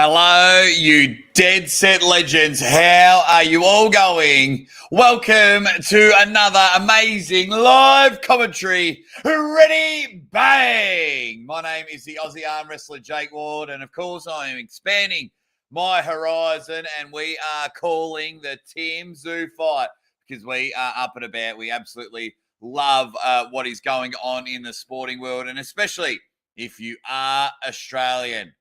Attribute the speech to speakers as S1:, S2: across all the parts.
S1: Hello, you dead set legends. How are you all going? Welcome to another amazing live commentary. Ready, bang! My name is the Aussie arm wrestler Jake Ward, and of course I am expanding my horizon, and we are calling the Tim Tszyu fight because we are up and about. We absolutely love what is going on in the sporting world, and especially if you are Australian.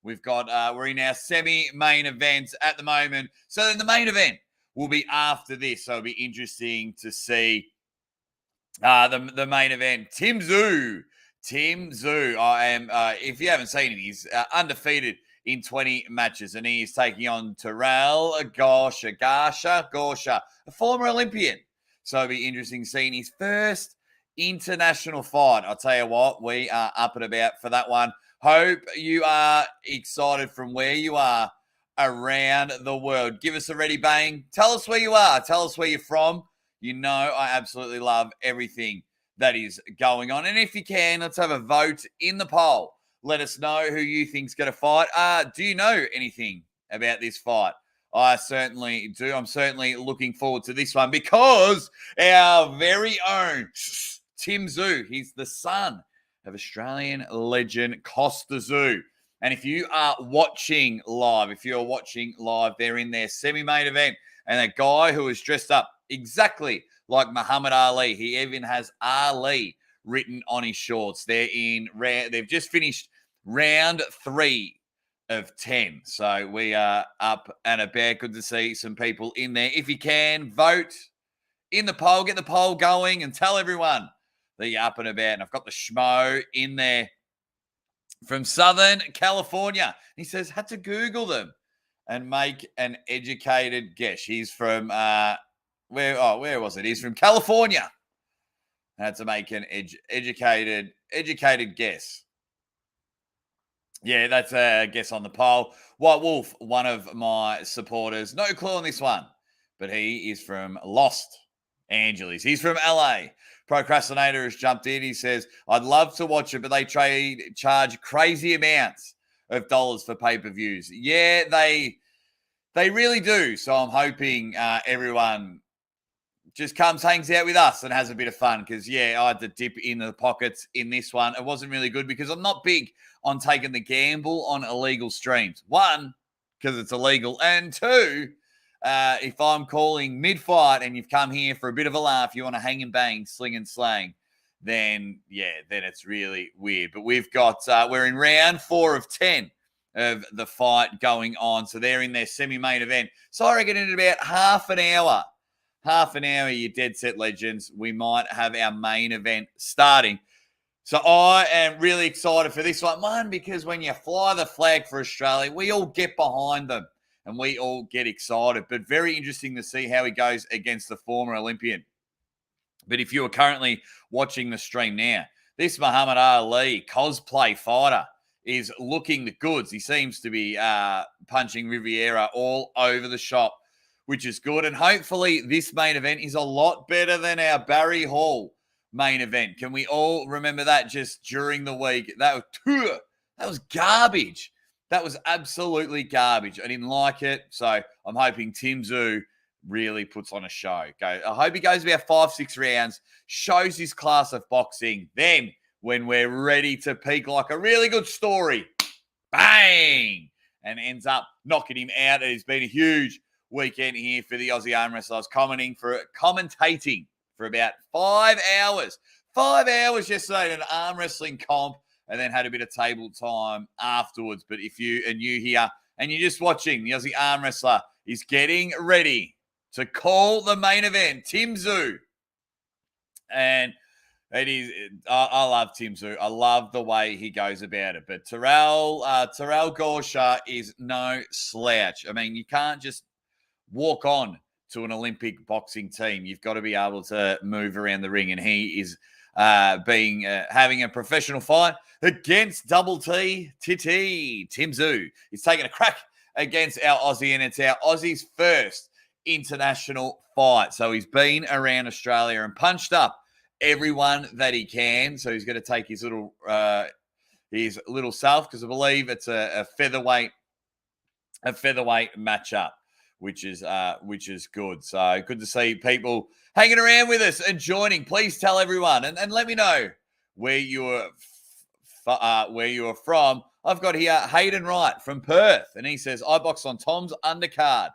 S1: We've got, we're in our semi-main events at the moment. So then the main event will be after this. So it'll be interesting to see the main event. Tim Tszyu. I am, if you haven't seen him, he's undefeated in 20 matches. And he is taking on Terell Gausha, a former Olympian. So it'll be interesting seeing his first international fight. I'll tell you what, we are up and about for that one. Hope you are excited from where you are around the world. Give us a ready bang. Tell us where you are. Tell us where you're from. You know I absolutely love everything that is going on. And if you can, let's have a vote in the poll. Let us know who you think's going to fight. Do you know anything about this fight? I certainly do. I'm certainly looking forward to this one because our very own Tim Tszyu, he's the son of Australian legend Costa Tszyu. And if you are watching live, they're in their semi-main event. And a guy who is dressed up exactly like Muhammad Ali. He even has Ali written on his shorts. They've just finished round 3 of 10. So we are up and about. Good to see some people in there. If you can, vote in the poll. Get the poll going and tell everyone that you're up and about. And I've got the schmo in there from Southern California. He says, had to Google them and make an educated guess. He's from, where was it? He's from California. I had to make an educated guess. Yeah, that's a guess on the poll. White Wolf, one of my supporters. No clue on this one, but he is from Los Angeles. He's from LA. Procrastinator has jumped in. He says, I'd love to watch it, but they charge crazy amounts of dollars for pay-per-views. Yeah, they really do. So I'm hoping everyone just comes, hangs out with us and has a bit of fun because, yeah, I had to dip in the pockets in this one. It wasn't really good because I'm not big on taking the gamble on illegal streams. One, because it's illegal, and two, if I'm calling mid-fight and you've come here for a bit of a laugh, you want to hang and bang, sling and slang, then it's really weird. But we've got, we're in round 4 of 10 of the fight going on. So they're in their semi-main event. So I reckon in about half an hour, you dead set legends, we might have our main event starting. So I am really excited for this one, because when you fly the flag for Australia, we all get behind them. And we all get excited. But very interesting to see how he goes against the former Olympian. But if you are currently watching the stream now, this Muhammad Ali cosplay fighter is looking the goods. He seems to be punching Riviera all over the shop, which is good. And hopefully this main event is a lot better than our Barry Hall main event. Can we all remember that just during the week? That was garbage. That was absolutely garbage. I didn't like it. So I'm hoping Tim Tszyu really puts on a show. I hope he goes about 5-6 rounds, shows his class of boxing. Then when we're ready to peak like a really good story, bang, and ends up knocking him out. It's been a huge weekend here for the Aussie arm wrestler. I was commentating for about 5 hours. 5 hours yesterday in an arm wrestling comp, and then had a bit of table time afterwards. But if you are new here and you're just watching, the Aussie arm wrestler is getting ready to call the main event, Tim Tszyu. And it is, I love Tim Tszyu. I love the way he goes about it. But Terrell Gausha is no slouch. I mean, you can't just walk on to an Olympic boxing team. You've got to be able to move around the ring. And he is having a professional fight against Double T, Tim Tszyu. He's taking a crack against our Aussie, and it's our Aussie's first international fight. So he's been around Australia and punched up everyone that he can. So he's going to take his little self, because I believe it's a featherweight a featherweight matchup, which is good. So good to see people hanging around with us and joining. Please tell everyone and let me know where you're from. I've got here Hayden Wright from Perth, and he says, I boxed on Tom's undercard a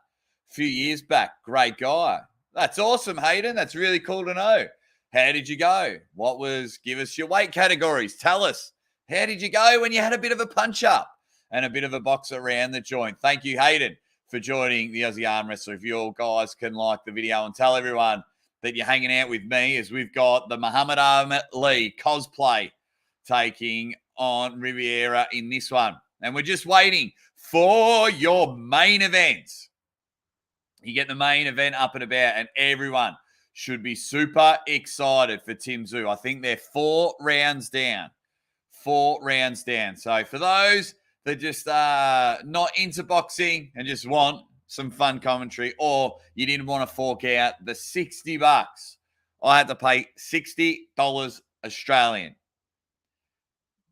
S1: few years back. Great guy. That's awesome, Hayden. That's really cool to know. How did you go? Give us your weight categories. Tell us. How did you go when you had a bit of a punch up and a bit of a box around the joint? Thank you, Hayden, for joining the Aussie Arm Wrestler. If you all guys can like the video and tell everyone that you're hanging out with me, as we've got the Muhammad Ali cosplay taking on Riviera in this one. And we're just waiting for your main event. You get the main event up and about, and everyone should be super excited for Tim Tszyu. I think they're 4 rounds down. 4 rounds down. So for those that just not into boxing and just want some fun commentary, or you didn't want to fork out the $60, I had to pay $60 Australian.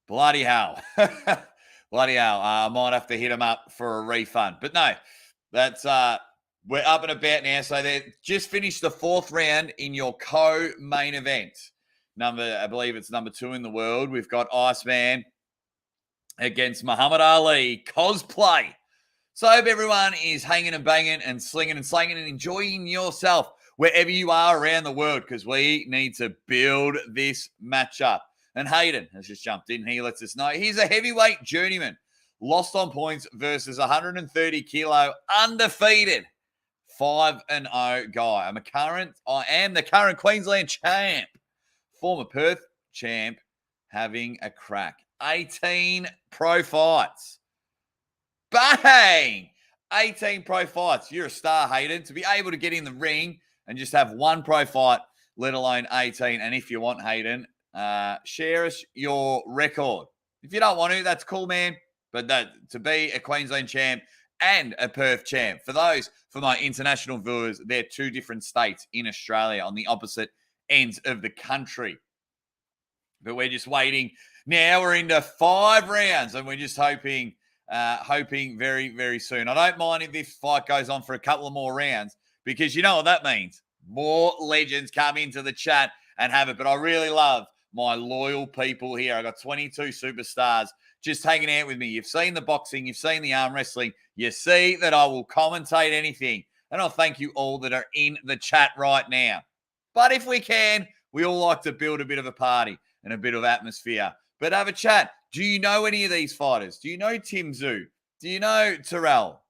S1: Bloody hell. Bloody hell. I might have to hit them up for a refund. But no, that's we're up and about now. So they just finished the 4th round in your co-main event. I believe it's number 2 in the world. We've got Iceman against Muhammad Ali cosplay. So I hope everyone is hanging and banging and slinging and slanging and enjoying yourself wherever you are around the world, because we need to build this matchup. And Hayden has just jumped in. He lets us know he's a heavyweight journeyman. Lost on points versus 130 kilo undefeated 5-0 guy. I am the current Queensland champ. Former Perth champ having a crack. 18 pro fights. Bang! 18 pro fights. You're a star, Hayden. To be able to get in the ring and just have 1 pro fight, let alone 18. And if you want, Hayden, share us your record. If you don't want to, that's cool, man. But to be a Queensland champ and a Perth champ, for my international viewers, they're 2 different states in Australia on the opposite ends of the country. But we're just waiting. Now we're into 5 rounds, and we're just hoping very, very soon. I don't mind if this fight goes on for a couple of more rounds, because you know what that means. More legends come into the chat and have it. But I really love my loyal people here. I got 22 superstars just hanging out with me. You've seen the boxing, you've seen the arm wrestling. You see that I will commentate anything. And I'll thank you all that are in the chat right now. But if we can, we all like to build a bit of a party and a bit of atmosphere. But have a chat. Do you know any of these fighters? Do you know Tim Tszyu? Do you know Terrell?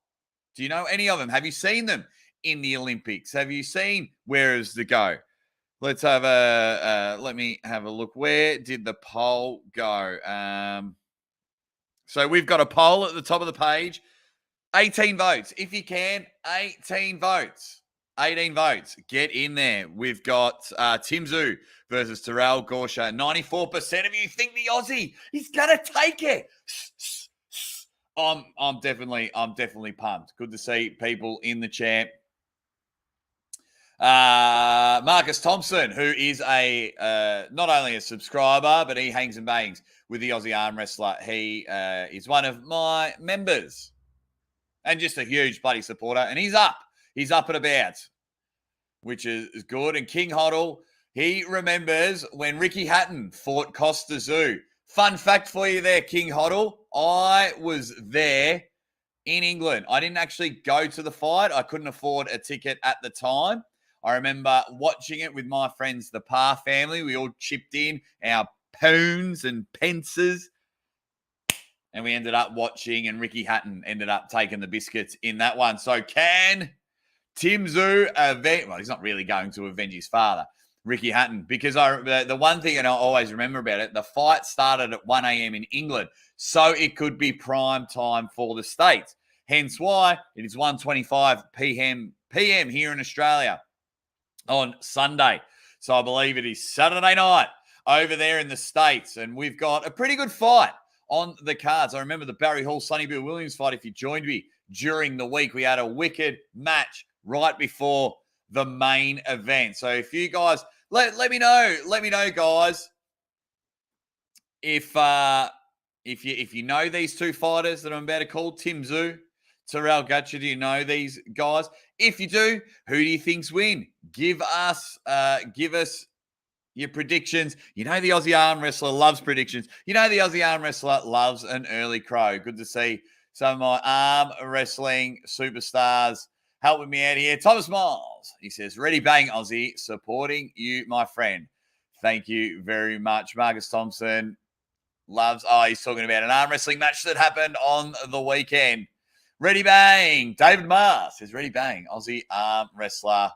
S1: Do you know any of them? Have you seen them in the Olympics? Have you seen where is the go? Let's have let me have a look. Where did the poll go? So we've got a poll at the top of the page. 18 votes. If you can, 18 votes. 18 votes. Get in there. We've got Tim Tszyu versus Terell Gausha. 94% of you think the Aussie is gonna take it. I'm definitely pumped. Good to see people in the chat. Marcus Thompson, who is not only a subscriber, but he hangs and bangs with the Aussie Arm Wrestler. He is one of my members and just a huge bloody supporter. And he's up and about, which is good. And King Hoddle, he remembers when Ricky Hatton fought Costa Tszyu. Fun fact for you there, King Hoddle. I was there in England. I didn't actually go to the fight. I couldn't afford a ticket at the time. I remember watching it with my friends, the Parr family. We all chipped in our pounds and pences. And we ended up watching, and Ricky Hatton ended up taking the biscuits in that one. So can Tim Tszyu avenge? Well, he's not really going to avenge his father, Ricky Hatton, because the one thing, and I always remember about it, the fight started at 1 a.m. in England, so it could be prime time for the States. Hence why it is 1:25 p.m. here in Australia on Sunday. So I believe it is Saturday night over there in the States, and we've got a pretty good fight on the cards. I remember the Barry Hall Sonny Bill Williams fight. If you joined me during the week, we had a wicked match right before the main event. So if you guys let me know, guys, if you know these 2 fighters that I'm about to call, Tim Tszyu Terell Gausha, do you know these guys? If you do, who do you think's win? Give us your predictions. You know the Aussie arm wrestler loves predictions. You know the Aussie arm wrestler loves an early crow. Good to see some of my arm wrestling superstars helping me out here. Thomas Miles, he says, ready bang Aussie, supporting you, my friend. Thank you very much. Marcus Thompson loves, he's talking about an arm wrestling match that happened on the weekend. Ready bang. David Mars says, ready bang, Aussie arm wrestler.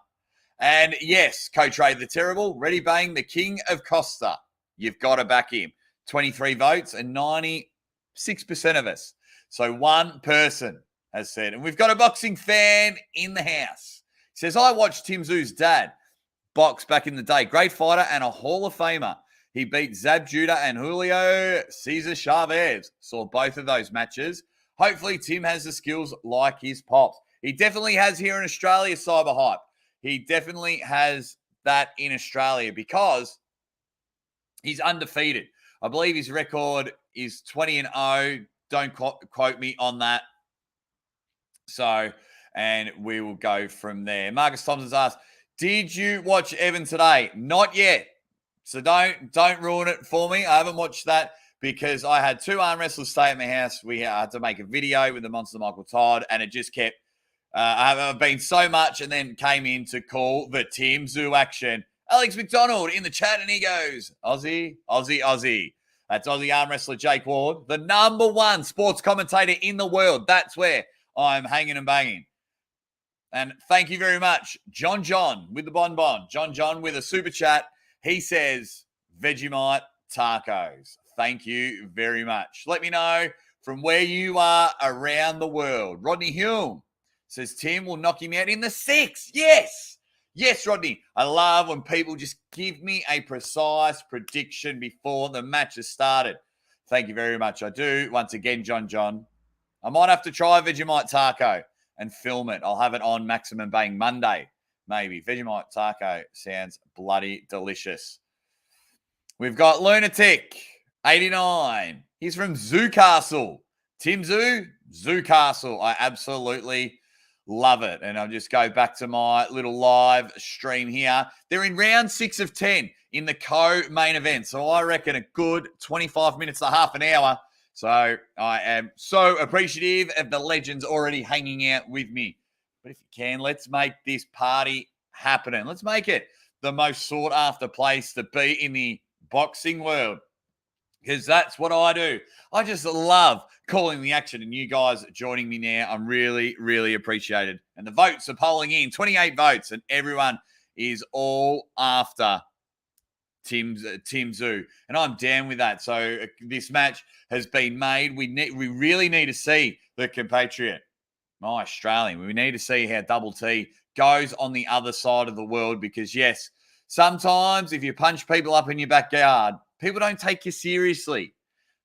S1: And yes, Coach Ray the Terrible, ready bang, the king of Costa. You've got to back him. 23 votes and 96% of us. So one person has said, and we've got a boxing fan in the house. He says, I watched Tim Tszyu's dad box back in the day. Great fighter and a Hall of Famer. He beat Zab Judah and Julio Cesar Chavez. Saw both of those matches. Hopefully Tim has the skills like his pops. He definitely has here in Australia, Cyber Hype. He definitely has that in Australia because he's undefeated. I believe his record is 20-0. Don't quote me on that. So, and we will go from there. Marcus Thompson's asked, did you watch Evan today? Not yet. So don't ruin it for me. I haven't watched that because I had two arm wrestlers stay at my house. We had to make a video with the Monster Michael Todd, and it just kept I've been so much, and then came in to call the Tim Tszyu action. Alex McDonald in the chat, and he goes, Aussie, Aussie, Aussie. That's Aussie arm wrestler Jake Ward, the number one sports commentator in the world. That's where I'm hanging and banging. And thank you very much, John with the bonbon. John with a super chat. He says, Vegemite tacos. Thank you very much. Let me know from where you are around the world. Rodney Hume says Tim will knock him out in the 6th. Yes. Yes, Rodney. I love when people just give me a precise prediction before the match has started. Thank you very much. I do. Once again, John. I might have to try Vegemite taco and film it. I'll have it on Maximum Bang Monday, maybe. Vegemite taco sounds bloody delicious. We've got Lunatic, 89. He's from Zewcastle. Tim Tszyu, Zewcastle. I absolutely love it. And I'll just go back to my little live stream here. They're in round 6 of 10 in the co-main event. So I reckon a good 25 minutes to half an hour. So I am so appreciative of the legends already hanging out with me. But if you can, let's make this party happening. Let's make it the most sought-after place to be in the boxing world, because that's what I do. I just love calling the action, and you guys joining me now, I'm really, really appreciated. And the votes are polling in, 28 votes, and everyone is all after Tim Tszyu, and I'm down with that. So this match has been made. We really need to see the compatriot, my Australian. We need to see how Double T goes on the other side of the world, because yes, sometimes if you punch people up in your backyard, people don't take you seriously.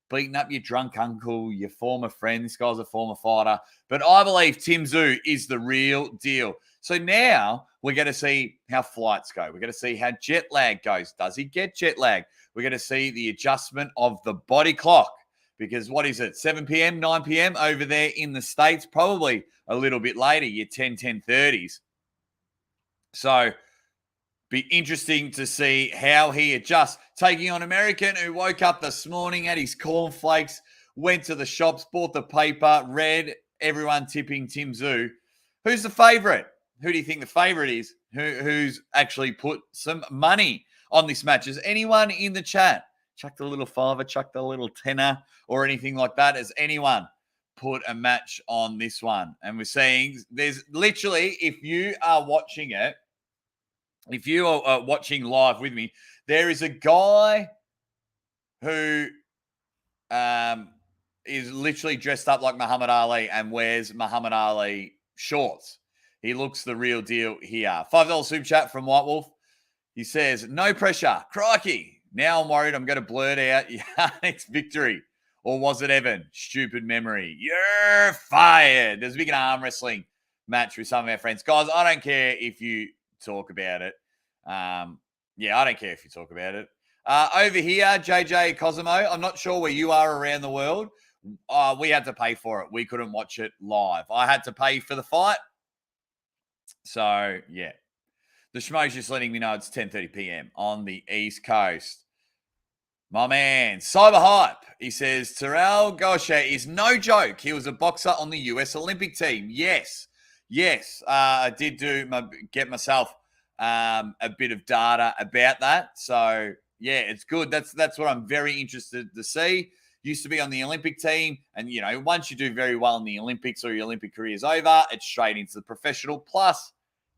S1: Beating up your drunk uncle, your former friend. This guy's a former fighter. But I believe Tim Tszyu is the real deal. So now we're going to see how flights go. We're going to see how jet lag goes. Does he get jet lag? We're going to see the adjustment of the body clock. Because what is it, 7 p.m., 9 p.m. over there in the States? Probably a little bit later, your 10:30s. So be interesting to see how he adjusts. Taking on American, who woke up this morning, had his cornflakes, went to the shops, bought the paper, read everyone tipping Tim Tszyu. Who's the favourite? Who do you think the favourite is? Who's actually put some money on this match? Is anyone in the chat? Chuck the little fiver, chuck the little tenner, or anything like that. Has anyone put a match on this one? And we're seeing there's literally, if you are watching it, if you are watching live with me, there is a guy who is literally dressed up like Muhammad Ali and wears Muhammad Ali shorts. He looks the real deal here. $5 super chat from White Wolf. He says, no pressure. Crikey. Now I'm worried I'm going to blurt out Yannick's victory. Or was it Evan? Stupid memory. You're fired. There's a big arm wrestling match with some of our friends. Guys, I don't care if you talk about it. I don't care if you talk about it. Over here, JJ Cosimo, I'm not sure where you are around the world. we had to pay for it. We couldn't watch it live. I had to pay for the fight. So, yeah. The Schmo's just letting me know it's 10:30 p.m. on the East Coast. My man, Cyber Hype. He says, Terell Gausha is no joke. He was a boxer on the US Olympic team. Yes. I did get myself a bit of data about that. So, yeah, it's good. That's what I'm very interested to see. Used to be on the Olympic team. And, once you do very well in the Olympics or your Olympic career is over, it's straight into the professional. Plus,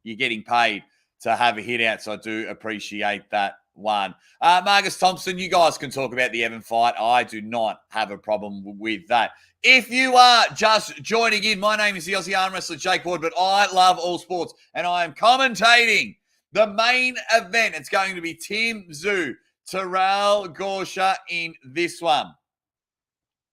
S1: you're getting paid to have a hit out. So I do appreciate that one. Marcus Thompson, you guys can talk about the Evan fight. I do not have a problem with that. If you are just joining in, my name is the Aussie arm wrestler Jake Ward, but I love all sports and I am commentating the main event. It's going to be Tim Tszyu, Terell Gausha in this one.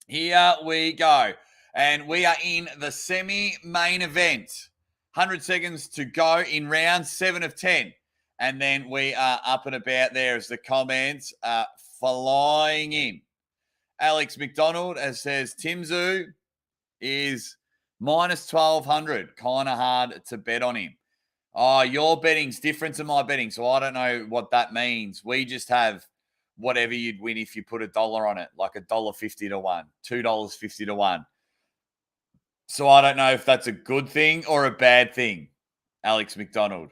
S1: Here we go. And we are in the semi-main event. 100 seconds to go in round 7 of 10. And then we are up and about there as the comments are flying in. Alex McDonald says Tim Tszyu is minus 1,200. Kind of hard to bet on him. Oh, your betting's different to my betting, so I don't know what that means. We just have whatever you'd win if you put $1 on it, like $1.50 to 1, $2.50 to 1. So I don't know if that's a good thing or a bad thing, Alex McDonald.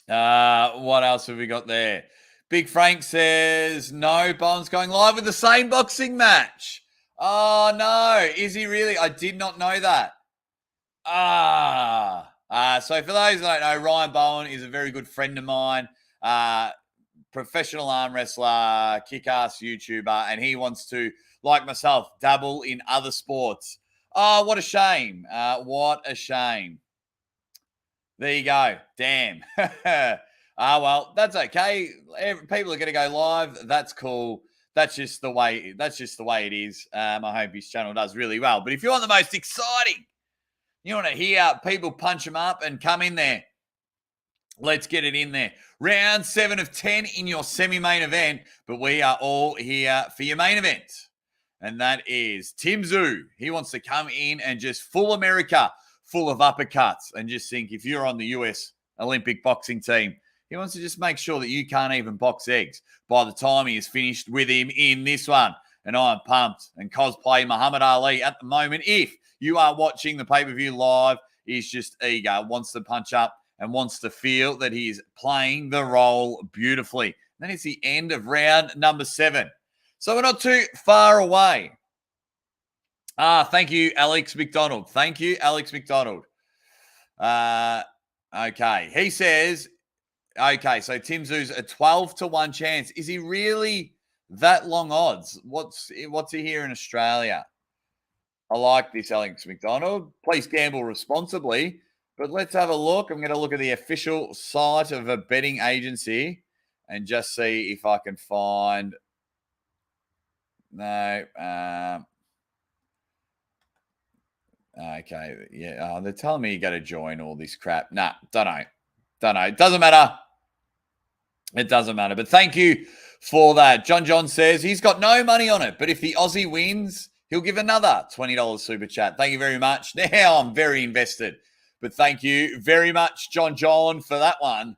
S1: What else have we got there? Big Frank says, no, Bond's going live with the same boxing match. Oh, no. Is he really? I did not know that. So for those that don't know, Ryan Bowen is a very good friend of mine, professional arm wrestler, kick-ass YouTuber, and he wants to, like myself, dabble in other sports. Oh, what a shame. What a shame. There you go. Damn. Well, that's okay. People are going to go live. That's cool. That's just the way it is. I hope his channel does really well. But if you want the most exciting, you want to hear people punch them up and come in there, let's get it in there. Round 7 of 10 in your semi-main event, but we are all here for your main event. And that is Tim Tszyu. He wants to come in and just full America, full of uppercuts, and just think if you're on the US Olympic boxing team, he wants to just make sure that you can't even box eggs by the time he is finished with him in this one. And I'm pumped. And cosplay Muhammad Ali at the moment, if you are watching the pay-per-view live, is just eager, wants to punch up and wants to feel that he is playing the role beautifully. Then it's the end of round number 7. So we're not too far away. Thank you, Alex McDonald. Thank you, Alex McDonald. Okay. He says, okay, so Tim Tszyu's a 12 to 1 chance. Is he really that long odds? What's he here in Australia? I like this, Alex McDonald. Please gamble responsibly. But let's have a look. I'm going to look at the official site of a betting agency and just see if I can find... No. Okay. Yeah. They're telling me you got to join all this crap. Nah, don't know. It doesn't matter. It doesn't matter. But thank you for that. John says he's got no money on it, but if the Aussie wins, he'll give another $20 super chat. Thank you very much. Now I'm very invested. But thank you very much, John, for that one.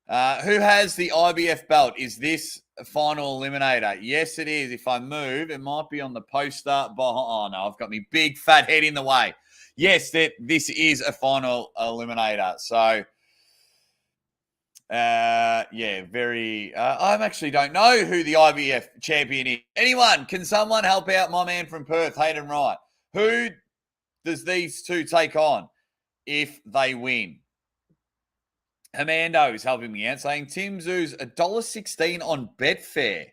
S1: Who has the IBF belt? Is this a final eliminator? Yes, it is. If I move, it might be on the poster. Oh, no, I've got my big fat head in the way. Yes, this is a final eliminator. So, very... I actually don't know who the IBF champion is. Anyone? Can someone help out my man from Perth, Hayden Wright? Who does these two take on if they win? Amando is helping me out, saying Tim Tszyu's $1.16 on Betfair.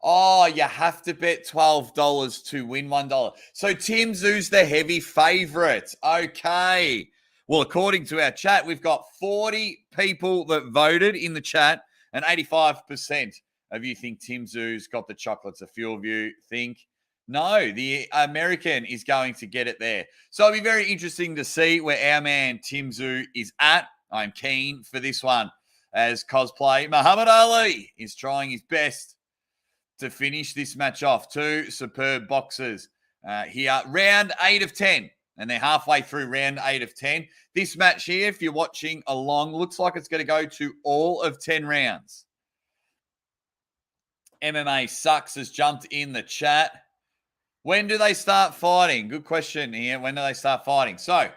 S1: Oh, you have to bet $12 to win $1. So Tim Tszyu's the heavy favorite. Okay. Well, according to our chat, we've got 40 people that voted in the chat, and 85% of you think Tim Tszyu's got the chocolates. A few of you think no, the American is going to get it there. So it'll be very interesting to see where our man Tim Tszyu is at. I'm keen for this one as cosplay Muhammad Ali is trying his best to finish this match off. Two superb boxers here. Round 8 of 10. And they're halfway through round 8 of 10. This match here, if you're watching along, looks like it's going to go to all of 10 rounds. MMA Sucks has jumped in the chat. When do they start fighting? Good question here. When do they start fighting? So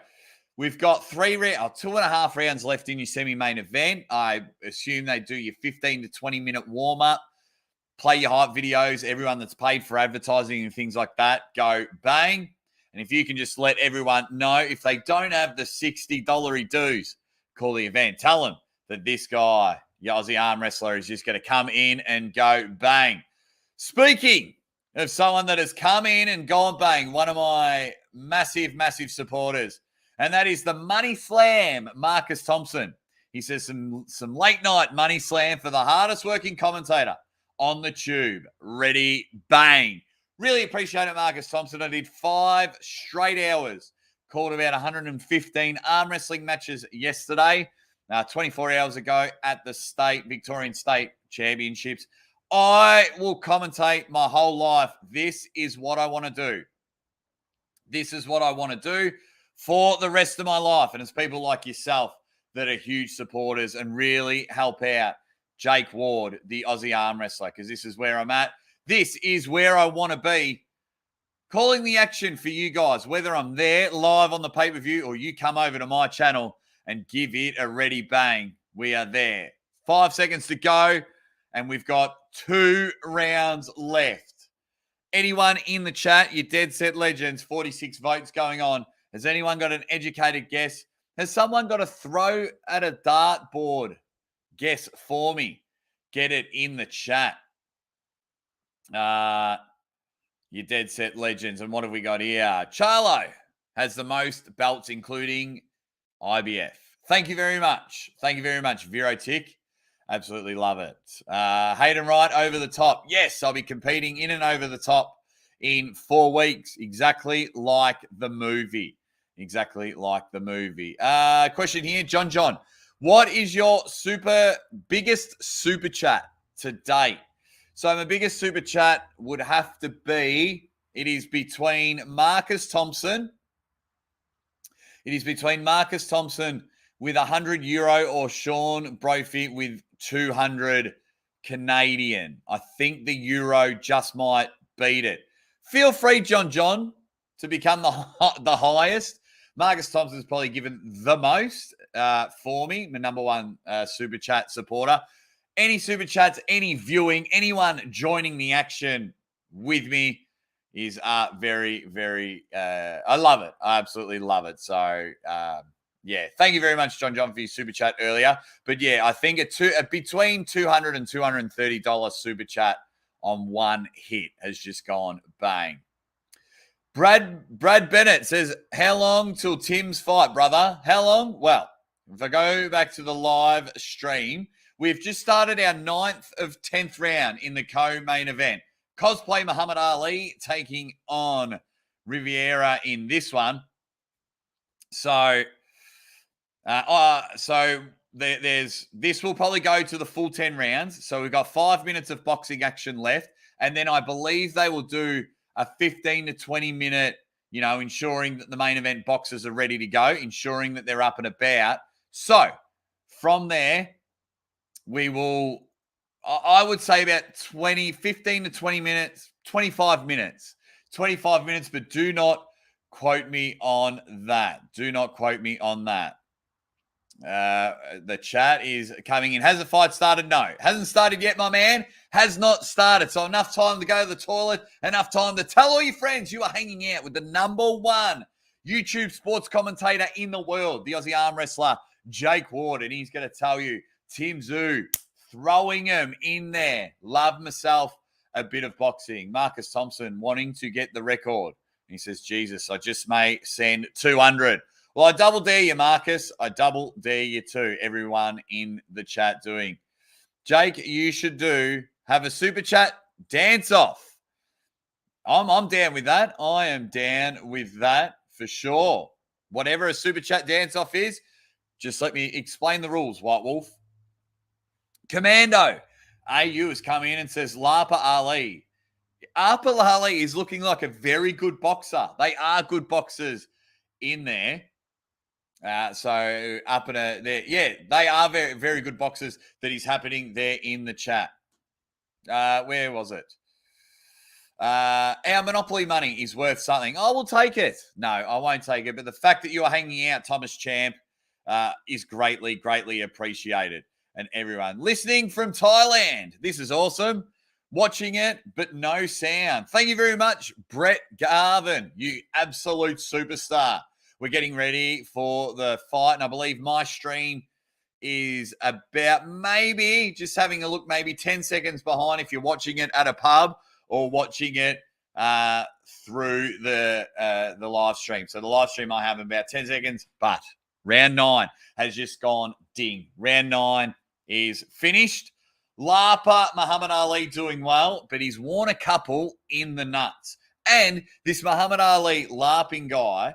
S1: we've got 2.5 rounds left in your semi-main event. I assume they do your 15 to 20-minute warm-up. Play your hype videos. Everyone that's paid for advertising and things like that, go bang. And if you can just let everyone know, if they don't have the $60 dues, call the event. Tell them that this guy, the Aussie arm wrestler, is just going to come in and go bang. Speaking of someone that has come in and gone bang, one of my massive, massive supporters, and that is the Money Slam, Marcus Thompson. He says some late night Money Slam for the hardest working commentator on the tube. Ready, bang. Really appreciate it, Marcus Thompson. I did 5 straight hours, called about 115 arm wrestling matches yesterday, 24 hours ago at the Victorian State Championships. I will commentate my whole life. This is what I want to do. This is what I want to do for the rest of my life. And it's people like yourself that are huge supporters and really help out Jake Ward, the Aussie arm wrestler, because this is where I'm at. This is where I want to be, calling the action for you guys, whether I'm there live on the pay-per-view or you come over to my channel and give it a ready bang. We are there. 5 seconds to go, and we've got 2 rounds left. Anyone in the chat, you dead set legends, 46 votes going on. Has anyone got an educated guess? Has someone got a throw at a dartboard guess for me? Get it in the chat. You dead set legends. And what have we got here? Charlo has the most belts, including IBF. Thank you very much. Thank you very much, Virotic. Absolutely love it. Hayden Wright, over the top. Yes, I'll be competing in and over the top in 4 weeks, exactly like the movie. Exactly like the movie. Question here, John. What is your biggest super chat to date? So my biggest super chat would have to be, it is between Marcus Thompson. It is between Marcus Thompson with €100 or Sean Brophy with 200 Canadian. I think the euro just might beat it. Feel free, John, to become the highest. Marcus Thompson's probably given the most for me, my number one super chat supporter. Any super chats, any viewing, anyone joining the action with me is very, very, I love it. I absolutely love it. So, yeah, thank you very much, John, for your super chat earlier. But, yeah, I think between $200 and $230 super chat on one hit has just gone bang. Brad Bennett says, how long till Tim's fight, brother? How long? Well, if I go back to the live stream, we've just started our 9th of 10th round in the co-main event. Cosplay Muhammad Ali taking on Riviera in this one. So, this will probably go to the full 10 rounds. So we've got 5 minutes of boxing action left. And then I believe they will do a 15 to 20 minute, ensuring that the main event boxers are ready to go, ensuring that they're up and about. So from there, we will, I would say about 15 to 20 minutes, 25 minutes, but do not quote me on that. Do not quote me on that. The chat is coming in. Has the fight started? No. Hasn't started yet, my man. Has not started. So enough time to go to the toilet, enough time to tell all your friends you are hanging out with the number one YouTube sports commentator in the world, the Aussie arm wrestler, Jake Ward. And he's going to tell you, Tim Tszyu, throwing him in there. Love myself a bit of boxing. Marcus Thompson wanting to get the record. He says, Jesus, I just may send 200. Well, I double dare you, Marcus. I double dare you too, everyone in the chat doing. Jake, you should have a super chat dance-off. I'm down with that. I am down with that for sure. Whatever a super chat dance-off is, just let me explain the rules, White Wolf. Commando, AU has come in and says Lapa Ali. Lapa Ali is looking like a very good boxer. They are good boxers in there. So up in they are very, very good boxers that is happening there in the chat. Where was it? Our Monopoly money is worth something. I will take it. No, I won't take it. But the fact that you are hanging out, Thomas Champ, is greatly, greatly appreciated. And everyone listening from Thailand, this is awesome. Watching it, but no sound. Thank you very much, Brett Garvin, you absolute superstar. We're getting ready for the fight, and I believe my stream is about maybe just having a look, maybe 10 seconds behind if you're watching it at a pub or watching it through the live stream. So the live stream I have about 10 seconds, but round 9 has just gone ding. Round 9 is finished. Lapa Muhammad Ali doing well, but he's worn a couple in the nuts. And this Muhammad Ali LARPing guy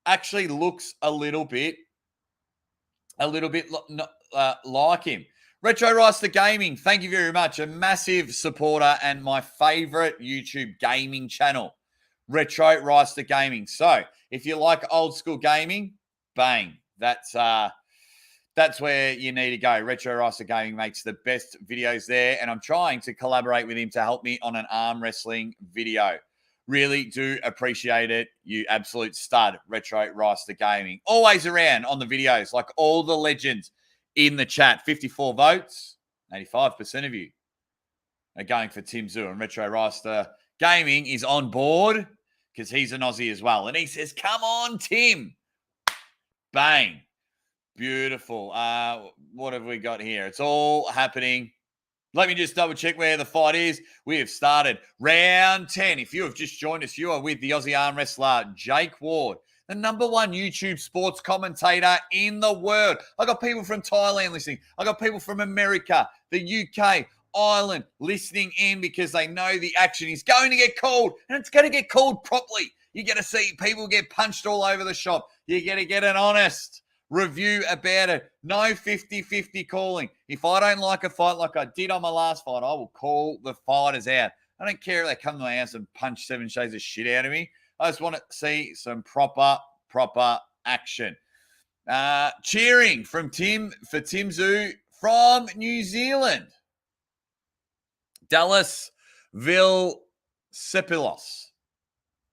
S1: actually looks a little bit like him. Retro Ricer Gaming, thank you very much. A massive supporter and my favorite YouTube gaming channel, Retro Ricer Gaming. So if you like old school gaming, bang, that's where you need to go. Retro Ricer Gaming makes the best videos there, and I'm trying to collaborate with him to help me on an arm wrestling video. Really do appreciate it. You absolute stud, Retro Ricer Gaming. Always around on the videos, like all the legends in the chat. 54 votes, 85% of you are going for Tim Tszyu, and Retro Ricer Gaming is on board because he's an Aussie as well. And he says, come on, Tim. Bang. Beautiful. What have we got here? It's all happening. Let me just double check where the fight is. We have started round 10. If you have just joined us, you are with the Aussie arm wrestler, Jake Ward, the #1 YouTube sports commentator in the world. I got people from Thailand listening. I got people from America, the UK, Ireland listening in because they know the action is going to get called, and it's going to get called properly. You get to see people get punched all over the shop. You get to get an honest review about it. No 50-50 calling. If I don't like a fight like I did on my last fight, I will call the fighters out. I don't care if they come to my house and punch 7 shades of shit out of me. I just want to see some proper action. Cheering from Tim Tszyu from New Zealand. Dallas Vilsepilos.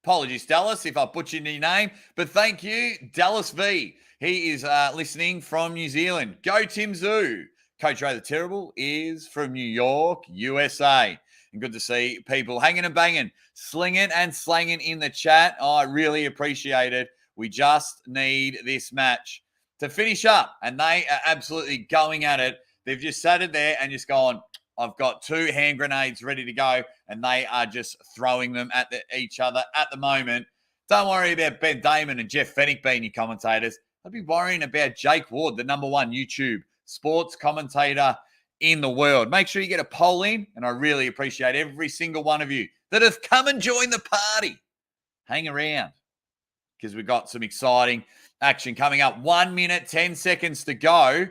S1: Apologies, Dallas, if I butchered your name, but thank you, Dallas V. He is listening from New Zealand. Go Tim Tszyu. Coach Ray the Terrible is from New York, USA. And good to see people hanging and banging, slinging and slanging in the chat. I really appreciate it. We just need this match to finish up, and they are absolutely going at it. They've just sat it there and just gone, I've got 2 hand grenades ready to go, and they are just throwing them at each other at the moment. Don't worry about Ben Damon and Jeff Fennick being your commentators. I'd be worrying about Jake Ward, the #1 YouTube sports commentator in the world. Make sure you get a poll in, and I really appreciate every single one of you that have come and joined the party. Hang around because we've got some exciting action coming up. 1 minute, 10 seconds to go,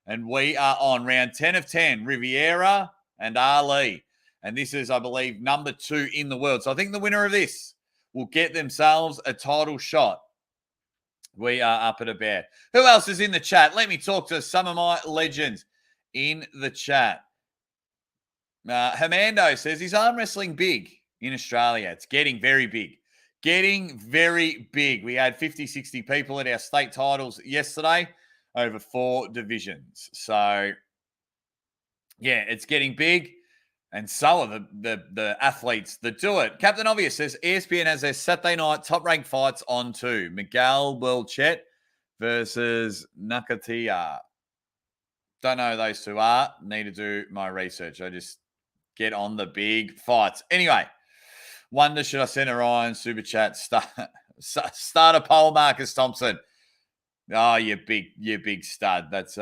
S1: and we are on round 10 of 10, Riviera and Ali. And this is, I believe, #2 in the world. So I think the winner of this will get themselves a title shot. We are up at about. Who else is in the chat? Let me talk to some of my legends in the chat. Hermando says, is arm wrestling big in Australia? It's getting very big. Getting very big. We had 50, 60 people at our state titles yesterday over 4 divisions. So, yeah, it's getting big. And so are the athletes that do it. Captain Obvious says ESPN has their Saturday night top-ranked fights on too. Miguel Belchet versus Nakatia. Don't know who those two are. Need to do my research. I just get on the big fights. Anyway, wonder should I send Orion super chat? Start a poll, Marcus Thompson. Oh, you big stud. That's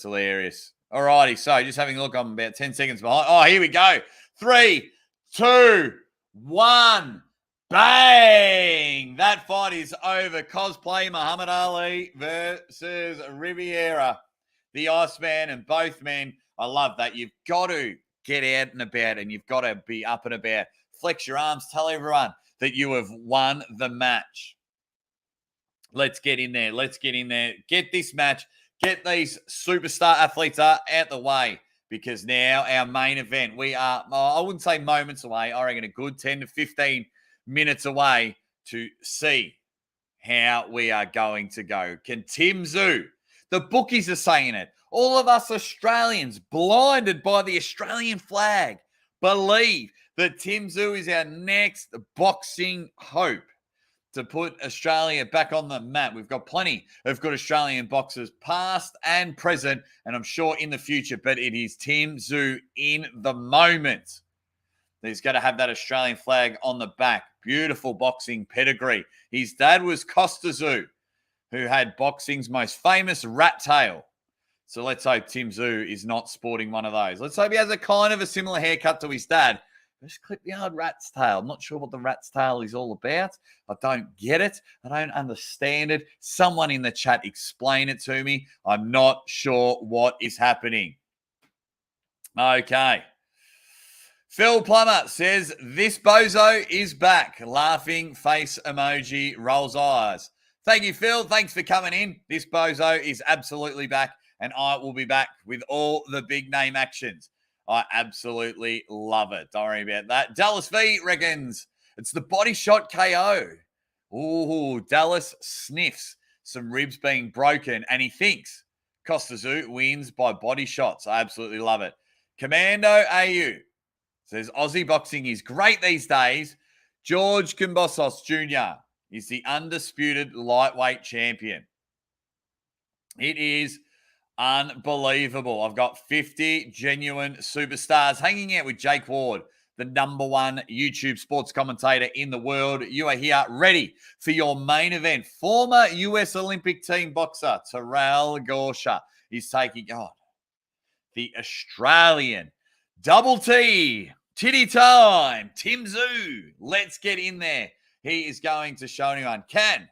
S1: hilarious. All righty, so just having a look, I'm about 10 seconds behind. Oh, here we go. 3, 2, 1. Bang! That fight is over. Cosplay Muhammad Ali versus Riviera, the Iceman, and both men. I love that. You've got to get out and about, and you've got to be up and about. Flex your arms. Tell everyone that you have won the match. Let's get in there. Let's get in there. Get this match. Get these superstar athletes out the way, because now our main event, we are, I wouldn't say moments away, I reckon a good 10 to 15 minutes away to see how we are going to go. Can Tim Tszyu, the bookies are saying it, all of us Australians blinded by the Australian flag believe that Tim Tszyu is our next boxing hope to put Australia back on the map. We've got plenty of good Australian boxers, past and present, and I'm sure in the future, but it is Tim Tszyu in the moment. He's got to have that Australian flag on the back. Beautiful boxing pedigree. His dad was Costa Tszyu, who had boxing's most famous rat tail. So let's hope Tim Tszyu is not sporting one of those. Let's hope he has a kind of a similar haircut to his dad. Just clip the old rat's tail. I'm not sure what the rat's tail is all about. I don't get it. I don't understand it. Someone in the chat explain it to me. I'm not sure what is happening. Okay. Phil Plummer says, this bozo is back. Laughing face emoji, rolls eyes. Thank you, Phil. Thanks for coming in. This bozo is absolutely back, and I will be back with all the big name actions. I absolutely love it. Don't worry about that. Dallas V reckons it's the body shot KO. Ooh, Dallas sniffs some ribs being broken, and he thinks Costa Tszyu wins by body shots. I absolutely love it. Commando AU says Aussie boxing is great these days. George Kambosos Jr. is the undisputed lightweight champion. It is unbelievable. I've got 50 genuine superstars hanging out with Jake Ward, the #1 YouTube sports commentator in the world. You are here ready for your main event. Former US Olympic team boxer Terell Gausha is taking on the Australian double T, titty time, Tim Tszyu. Let's get in there. He is going to show anyone, can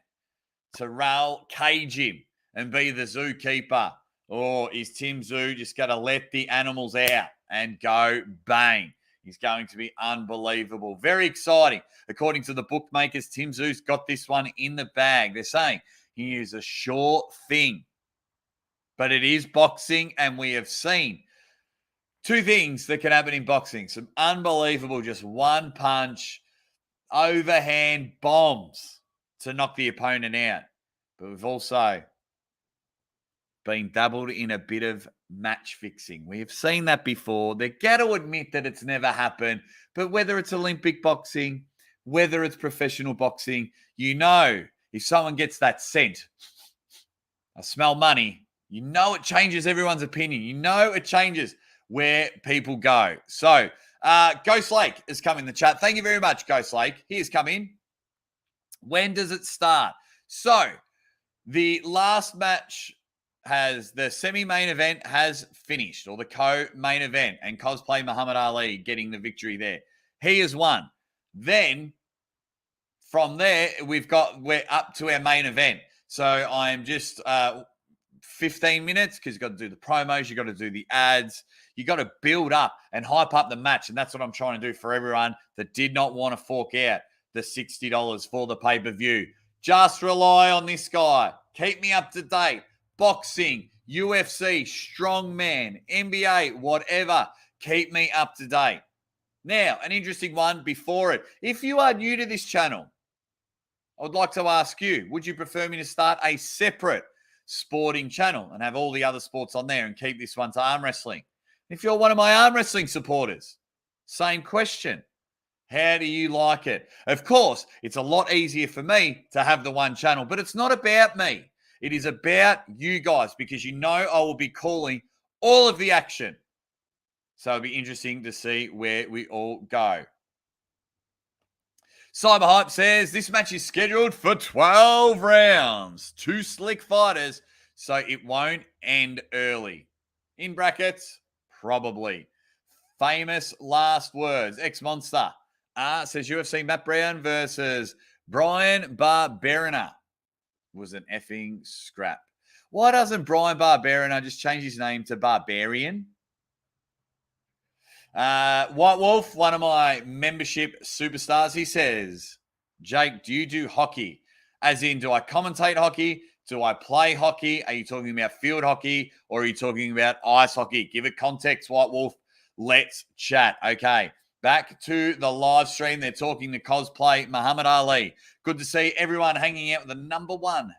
S1: Terrell cage him and be the zookeeper? Or is Tim Tszyu just going to let the animals out and go bang? He's going to be unbelievable. Very exciting. According to the bookmakers, Tim Tszyu's got this one in the bag. They're saying he is a sure thing. But it is boxing, and we have seen two things that can happen in boxing. Some unbelievable, just one punch, overhand bombs to knock the opponent out. But we've also been dabbled in a bit of match fixing. We have seen that before. They're going to admit that it's never happened. But whether it's Olympic boxing, whether it's professional boxing, you know, if someone gets that scent, I smell money, you know it changes everyone's opinion. You know it changes where people go. So, Ghost Lake has come in the chat. Thank you very much, Ghost Lake. He has come in. When does it start? So, the last match the semi-main event has finished, or the co-main event, and Cosplay Muhammad Ali getting the victory there. He has won. Then, from there, we're up to our main event. So, I'm just 15 minutes, because you've got to do the promos, you've got to do the ads, you've got to build up and hype up the match, and that's what I'm trying to do for everyone that did not want to fork out the $60 for the pay-per-view. Just rely on this guy. Keep me up to date. Boxing, UFC, strongman, NBA, whatever. Keep me up to date. Now, an interesting one before it. If you are new to this channel, I would like to ask you, would you prefer me to start a separate sporting channel and have all the other sports on there and keep this one to arm wrestling? If you're one of my arm wrestling supporters, same question. How do you like it? Of course, it's a lot easier for me to have the one channel, but it's not about me. It is about you guys, because you know I will be calling all of the action. So it'll be interesting to see where we all go. Cyberhype says this match is scheduled for 12 rounds. 2 slick fighters, so it won't end early. In brackets, probably. Famous last words. X-Monster says UFC Matt Brown versus Brian Barberena was an effing scrap. Why doesn't Brian Barberena just change his name to Barbarian? White Wolf, one of my membership superstars, he says, Jake, do you do hockey? As in, do I commentate hockey? Do I play hockey? Are you talking about field hockey or are you talking about ice hockey? Give it context, White Wolf. Let's chat. Okay, back to the live stream. They're talking to cosplay Muhammad Ali. Good to see everyone hanging out with the number one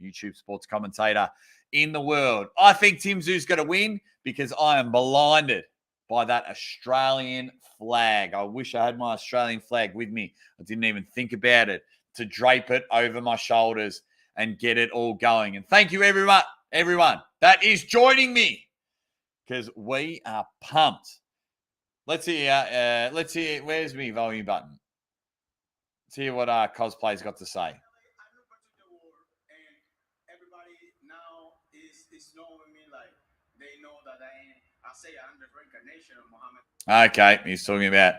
S1: YouTube sports commentator in the world. I think Tim Tszyu's going to win because I am blinded by that Australian flag. I wish I had my Australian flag with me. I didn't even think about it to drape it over my shoulders and get it all going. And thank you, everyone that is joining me because we are pumped. Let's hear. Where's my volume button? Let's hear what our cosplay's got to say. Okay, he's talking about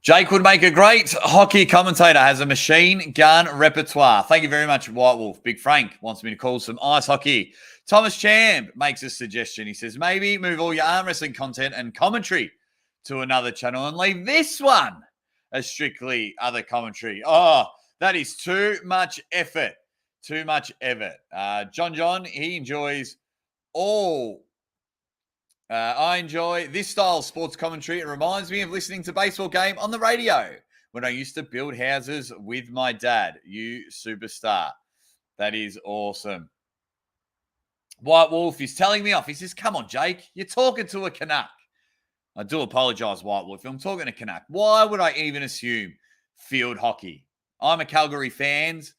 S1: Jake would make a great hockey commentator, has a machine gun repertoire. Thank you very much, White Wolf. Big Frank wants me to call some ice hockey. Thomas Champ makes a suggestion. He says, maybe move all your arm wrestling content and commentary to another channel and leave this one as strictly other commentary. Oh, that is too much effort. Too much effort. John, he enjoys all. I enjoy this style of sports commentary. It reminds me of listening to baseball game on the radio when I used to build houses with my dad. You superstar. That is awesome. White Wolf is telling me off. He says, come on, Jake. You're talking to a Canuck. I do apologize, White Wolf. I'm talking to Canuck. Why would I even assume field hockey? I'm a Calgary Flames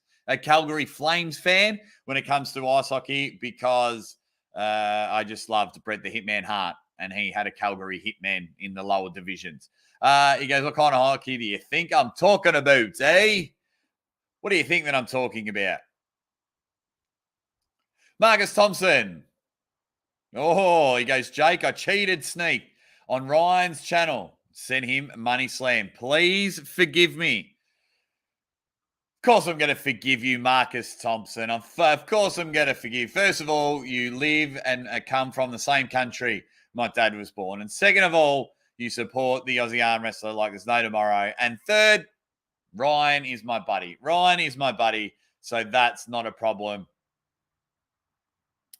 S1: fan when it comes to ice hockey because I just loved Brett the Hitman Hart, and he had a Calgary Hitman in the lower divisions. He goes, what kind of hockey do you think I'm talking about, eh? What do you think that I'm talking about? Marcus Thompson. Oh, he goes, Jake, I cheated sneak on Ryan's channel. Send him money slam. Please forgive me. Of course I'm going to forgive you, Marcus Thompson. Of course I'm going to forgive. First of all, you live and come from the same country my dad was born. And second of all, you support the Aussie arm wrestler like there's no tomorrow. And third, Ryan is my buddy. So that's not a problem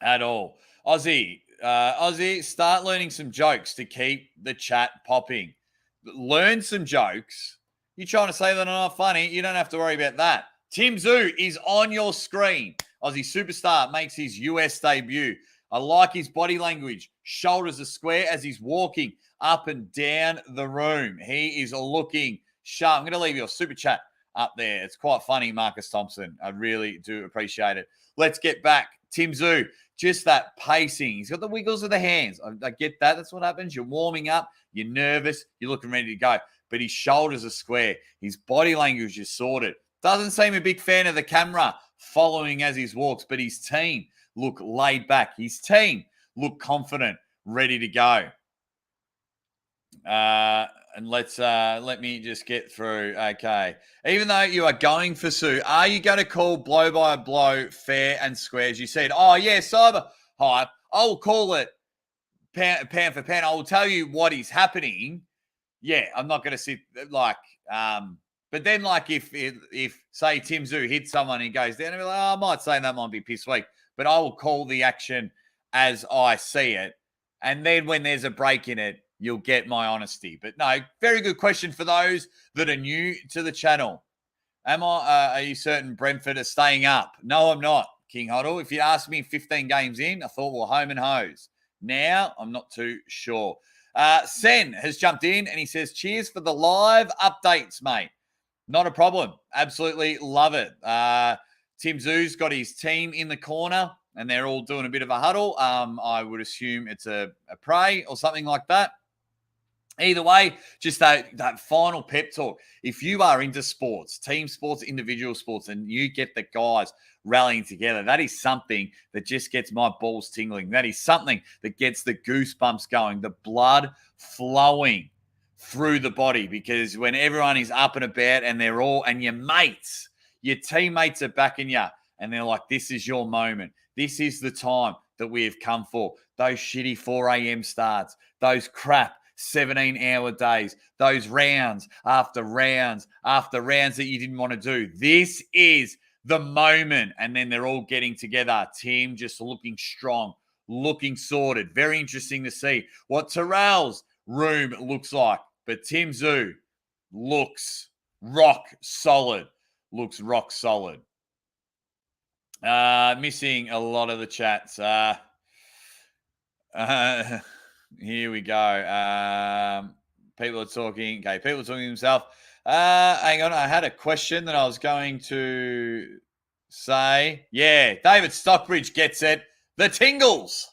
S1: at all. Aussie, start learning some jokes to keep the chat popping. Learn some jokes. You're trying to say that are not funny, you don't have to worry about that. Tim Tszyu is on your screen. Aussie superstar makes his US debut. I like his body language. Shoulders are square as he's walking up and down the room. He is looking sharp. I'm going to leave your super chat up there. It's quite funny, Marcus Thompson. I really do appreciate it. Let's get back. Tim Tszyu, just that pacing. He's got the wiggles of the hands. I get that. That's what happens. You're warming up. You're nervous. You're looking ready to go. But his shoulders are square. His body language is sorted. Doesn't seem a big fan of the camera following as he walks, but his team look laid back. His team look confident, ready to go. And let me just get through. Okay. Even though you are going for Sue, are you going to call blow by blow fair and square? As you said, oh, yeah, cyber hype. I will call it pound for pound. I will tell you what is happening. Yeah, I'm not going to sit like, but then like if say Tim Tszyu hits someone and he goes down, and be like, oh, I might say that might be piss weak, but I will call the action as I see it. And then when there's a break in it, you'll get my honesty. But no, very good question for those that are new to the channel. Are you certain Brentford are staying up? No, I'm not, King Huddle. If you asked me 15 games in, I thought we're home and hose. Now, I'm not too sure. Sen has jumped in and he says, cheers for the live updates, mate. Not a problem. Absolutely love it. Tim Tszyu's got his team in the corner and they're all doing a bit of a huddle. I would assume it's a pray or something like that. Either way, just that final pep talk. If you are into sports, team sports, individual sports, and you get the guys rallying together, that is something that just gets my balls tingling. That is something that gets the goosebumps going, the blood flowing through the body, because when everyone is up and about and they're all, and your mates, your teammates are backing you, and they're like, this is your moment. This is the time. that we have come for. Those shitty 4 a.m. starts, those crap 17-hour days, those rounds after rounds after rounds that you didn't want to do. This is the moment. And then they're all getting together. Tim just looking strong, looking sorted. Very interesting to see what Terrell's room looks like. But Tim Tszyu looks rock solid. Looks rock solid. Missing a lot of the chats. Here we go. People are talking. Okay, people are talking to themselves. Hang on. I had a question that I was going to say. Yeah, David Stockbridge gets it. The tingles.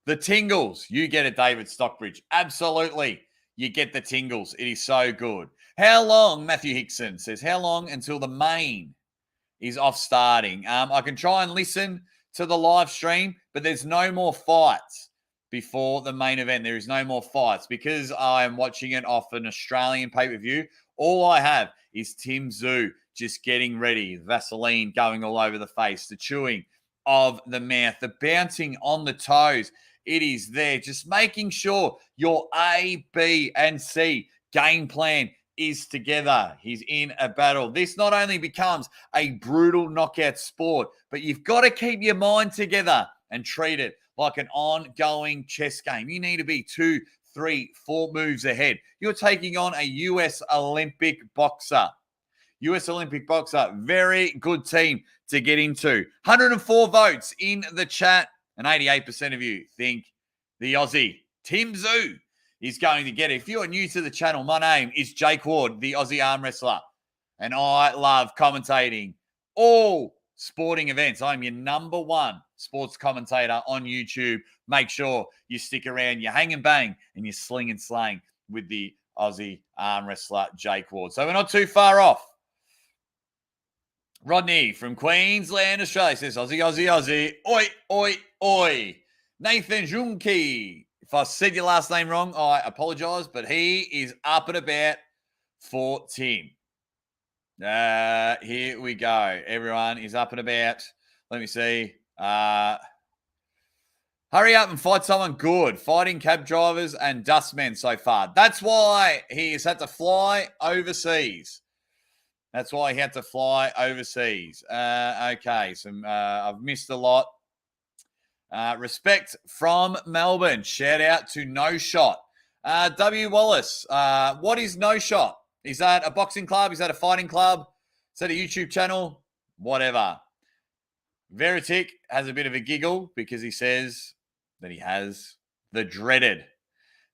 S1: The tingles. You get it, David Stockbridge. Absolutely. You get the tingles. It is so good. How long, Matthew Hickson says, how long until the main is off starting? I can try and listen to the live stream, but there's no more fights before the main event. There is no more fights because I am watching it off an Australian pay-per-view. All I have is Tim Tszyu just getting ready, Vaseline going all over the face, the chewing of the mouth, the bouncing on the toes. It is there, just making sure your A, B, and C game plan is together. He's in a battle. This not only becomes a brutal knockout sport, but you've got to keep your mind together and treat it like an ongoing chess game. You need to be 2, 3, 4 moves ahead. You're taking on a US Olympic boxer. US Olympic boxer, very good team to get into. 104 votes in the chat, and 88% of you think the Aussie, Tim Tszyu, is going to get it. If you're new to the channel, my name is Jake Ward, the Aussie arm wrestler, and I love commentating all sporting events. I'm your number one sports commentator on YouTube. Make sure you stick around, you hang and bang, and you sling and slang with the Aussie arm wrestler, Jake Ward. So we're not too far off. Rodney from Queensland, Australia says, Aussie, Aussie, Aussie. Oi, oi, oi. Nathan Junki. If I said your last name wrong, I apologize, but he is up and about for Tim. Here we go. Everyone is up and about. Let me see. Hurry up and fight someone good. Fighting cab drivers and dustmen so far. That's why he has had to fly overseas. That's why he had to fly overseas. Okay, I've missed a lot. Respect from Melbourne. Shout out to No Shot. W. Wallace, what is No Shot? Is that a boxing club? Is that a fighting club? Is that a YouTube channel? Whatever. Veritic has a bit of a giggle because he says that he has the dreaded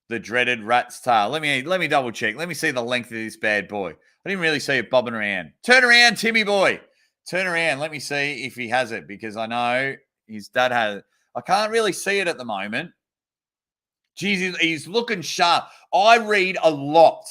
S1: rat's tail. Let me double check. Let me see the length of this bad boy. I didn't really see it bobbing around. Turn around, Timmy boy. Turn around. Let me see if he has it because I know his dad has it. I can't really see it at the moment. Jeez, he's looking sharp. I read a lot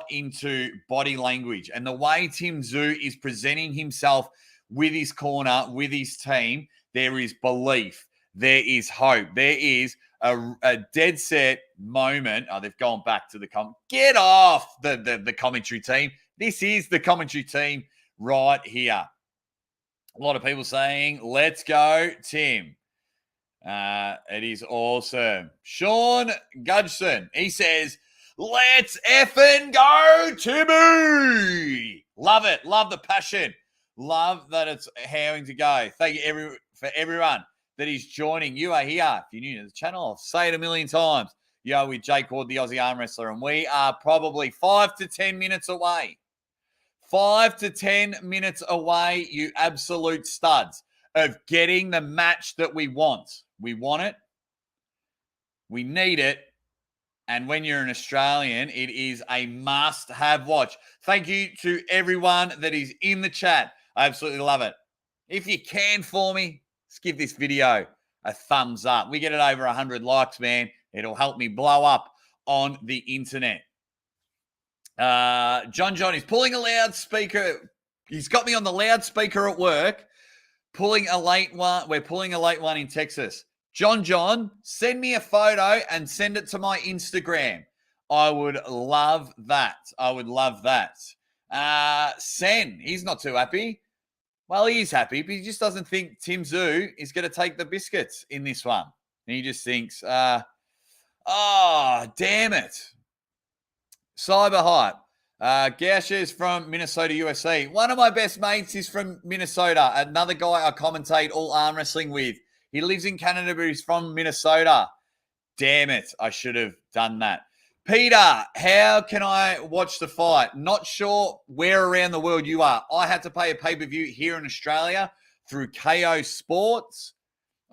S1: into body language and the way Tim Tszyu is presenting himself with his corner, with his team. There is belief. There is hope. There is a dead set moment. Oh, they've gone back to the get off the commentary team. This is the commentary team right here. A lot of people saying, let's go, Tim. It is awesome. Sean Gudson, he says, let's effing go, Timmy. Love it. Love the passion. Love that it's having to go. Thank you for everyone that is joining. You are here. If you're new to the channel, I'll say it a million times. You are with Jake Ward, the Aussie arm wrestler, and we are probably 5 to 10 minutes away. 5 to 10 minutes away, you absolute studs, of getting the match that we want. We want it. We need it. And when you're an Australian, it is a must-have watch. Thank you to everyone that is in the chat. I absolutely love it. If you can for me, just give this video a thumbs up. We get it over 100 likes, man. It'll help me blow up on the internet. John is pulling a loudspeaker. He's got me on the loudspeaker at work. Pulling a late one. We're pulling a late one in Texas. John, send me a photo and send it to my Instagram. I would love that. Sen, he's not too happy. Well, he is happy, but he just doesn't think Tim Tszyu is going to take the biscuits in this one. And he just thinks, damn it. Cyber hype. Gausha is from Minnesota, USA. One of my best mates is from Minnesota. Another guy I commentate all arm wrestling with. He lives in Canada, but he's from Minnesota. Damn it. I should have done that. Peter, how can I watch the fight? Not sure where around the world you are. I had to pay a pay-per-view here in Australia through KO Sports.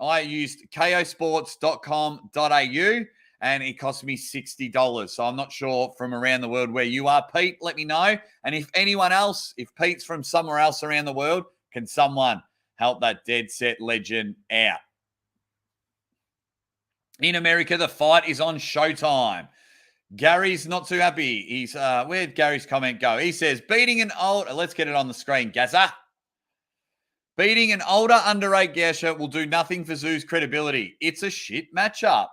S1: I used kosports.com.au and it cost me $60. So I'm not sure from around the world where you are. Pete, let me know. And if anyone else, if Pete's from somewhere else around the world, can someone help that dead set legend out? In America, the fight is on Showtime. Gary's not too happy. He's where'd Gary's comment go? He says, beating an old, let's get it on the screen, Gaza. Beating an older underage Gausha will do nothing for Tszyu's credibility. It's a shit matchup.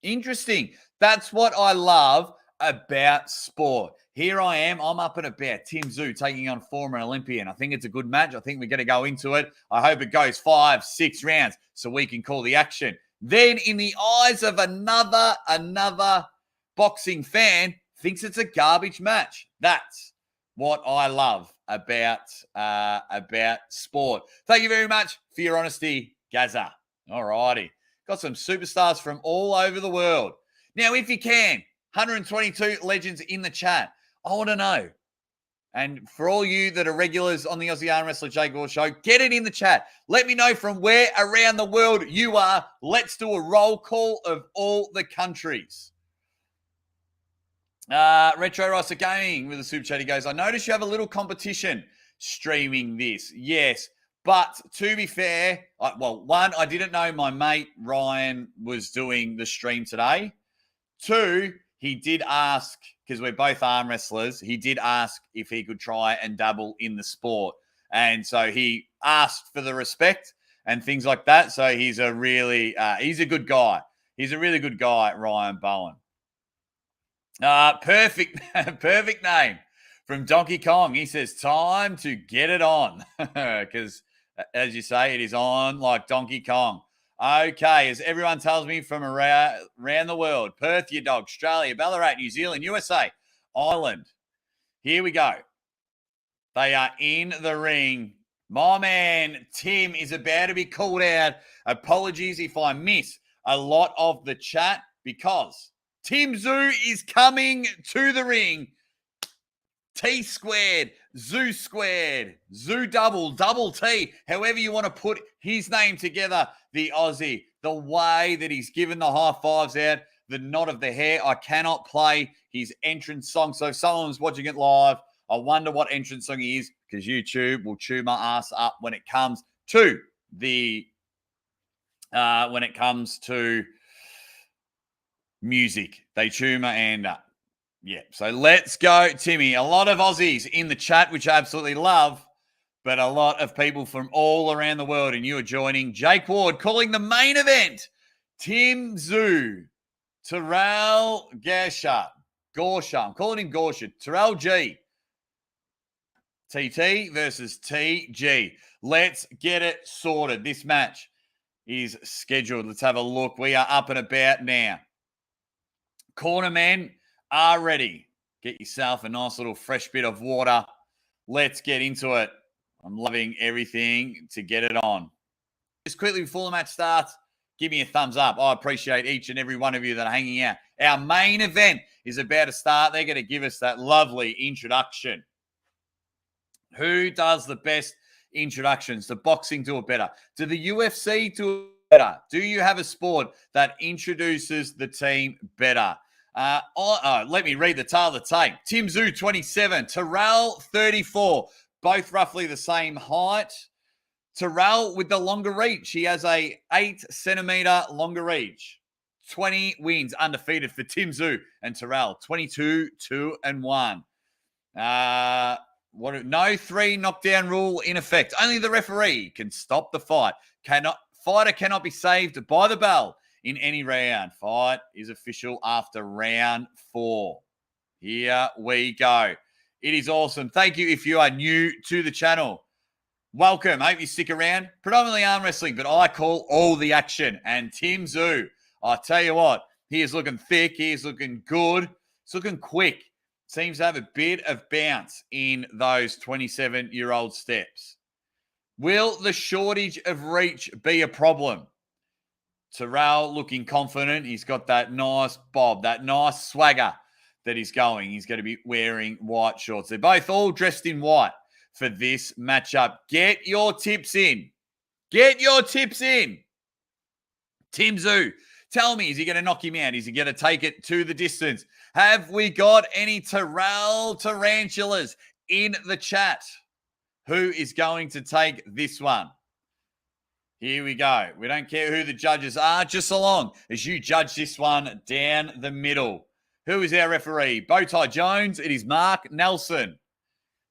S1: Interesting. That's what I love about sport. Here I am. I'm up and about. Tim Tszyu taking on former Olympian. I think it's a good match. I think we're going to go into it. I hope it goes 5-6 rounds so we can call the action. Then in the eyes of another boxing fan, thinks it's a garbage match. That's what I love about sport. Thank you very much for your honesty, Gaza. All righty. Got some superstars from all over the world. Now, if you can, 122 legends in the chat. I want to know. And for all you that are regulars on the Aussie Arm Wrestler Jake Gore Show, get it in the chat. Let me know from where around the world you are. Let's do a roll call of all the countries. Retro Roster Gaming with a super chat. He goes, I noticed you have a little competition streaming this. Yes. But to be fair, one, I didn't know my mate Ryan was doing the stream today. Two, he did ask, because we're both arm wrestlers, he did ask if he could try and dabble in the sport. And so he asked for the respect and things like that. So he's a he's a good guy. He's a really good guy, Ryan Bowen. Perfect name from Donkey Kong. He says, time to get it on. Because, as you say, it is on like Donkey Kong. Okay, as everyone tells me from around the world, Perth, your dog, Australia, Ballarat, New Zealand, USA, Ireland. Here we go. They are in the ring. My man, Tim, is about to be called out. Apologies if I miss a lot of the chat because Tim Tszyu is coming to the ring. T squared, Tszyu squared, Tszyu double T, however you want to put his name together, the Aussie. The way that he's given the high fives out, the nod of the hair. I cannot play his entrance song. So if someone's watching it live, I wonder what entrance song he is because YouTube will chew my ass up when it comes to music. They chew my hand up. Yeah, so let's go, Timmy. A lot of Aussies in the chat, which I absolutely love, but a lot of people from all around the world, and you are joining. Jake Ward calling the main event. Tim Tszyu, Terell Gausha. I'm calling him Gausha. Terrell G. TT versus TG. Let's get it sorted. This match is scheduled. Let's have a look. We are up and about now. Corner men are ready. Get yourself a nice little fresh bit of water. Let's get into it. I'm loving everything to get it on. Just quickly before the match starts, give me a thumbs up. I appreciate each and every one of you that are hanging out. Our main event is about to start. They're going to give us that lovely introduction. Who does the best introductions? The boxing do it better. Do the UFC do it better? Do you have a sport that introduces the team better? Let me read the tail of the tape. Tim Tszyu, 27. Terrell, 34. Both roughly the same height. Terrell with the longer reach. He has a 8-centimeter longer reach. 20 wins undefeated for Tim Tszyu and Terrell. 22-2-1. No 3 knockdown rule in effect. Only the referee can stop the fight. Fighter cannot be saved by the bell in any round. Fight is official after round 4. Here we go. It is awesome. Thank you if you are new to the channel. Welcome. Hope you stick around. Predominantly arm wrestling, but I call all the action. And Tim Tszyu, I tell you what, he is looking thick. He is looking good. He's looking quick. Seems to have a bit of bounce in those 27-year-old steps. Will the shortage of reach be a problem? Terrell looking confident. He's got that nice bob, that nice swagger that he's going. He's going to be wearing white shorts. They're both all dressed in white for this matchup. Get your tips in. Get your tips in. Tim Tszyu, tell me, is he going to knock him out? Is he going to take it to the distance? Have we got any Terrell tarantulas in the chat? Who is going to take this one? Here we go. We don't care who the judges are, just so long as you judge this one down the middle. Who is our referee? Bowtie Jones. It is Mark Nelson.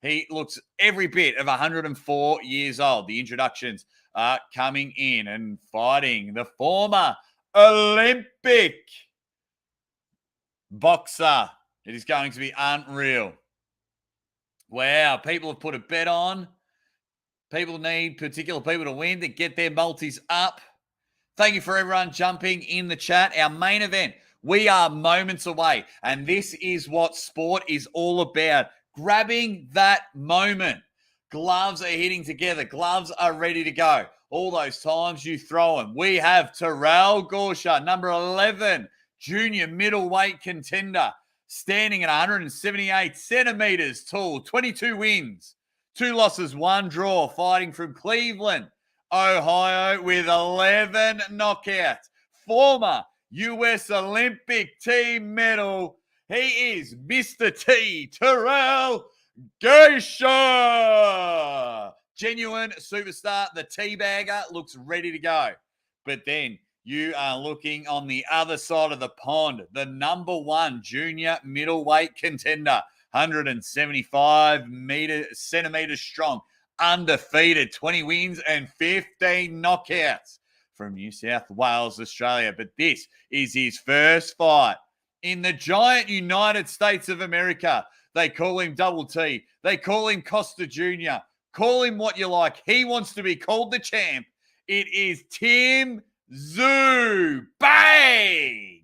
S1: He looks every bit of 104 years old. The introductions are coming in and fighting the former Olympic boxer. It is going to be unreal. Wow, people have put a bet on. People need particular people to win to get their multis up. Thank you for everyone jumping in the chat. Our main event, we are moments away. And this is what sport is all about. Grabbing that moment. Gloves are hitting together. Gloves are ready to go. All those times you throw them. We have Terell Gausha, number 11, junior middleweight contender, standing at 178 centimeters tall, 22 wins. 2 losses, 1 draw, fighting from Cleveland, Ohio, with 11 knockouts. Former U.S. Olympic team medal. He is Mr. T, Terell Gausha. Genuine superstar. The teabagger looks ready to go. But then you are looking on the other side of the pond, the number 1 junior middleweight contender. 175 centimeters strong, undefeated, 20 wins and 15 knockouts from New South Wales, Australia. But this is his first fight in the giant United States of America. They call him Double T. They call him Costa Jr. Call him what you like. He wants to be called the champ. It is Tim Tszyu. Bang!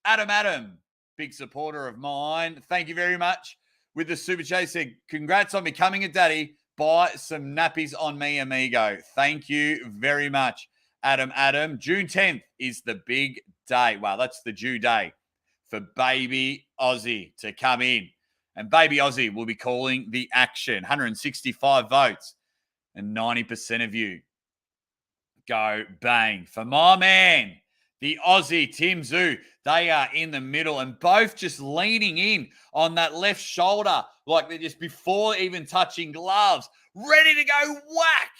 S1: Adam, big supporter of mine. Thank you very much. With the super chat, said, congrats on becoming a daddy. Buy some nappies on me, amigo. Thank you very much, Adam. June 10th is the big day. Well, that's the due day for baby Aussie to come in. And baby Aussie will be calling the action. 165 votes. And 90% of you go bang for my man, the Aussie Tim Tszyu. They are in the middle and both just leaning in on that left shoulder like they're just before even touching gloves. Ready to go whack.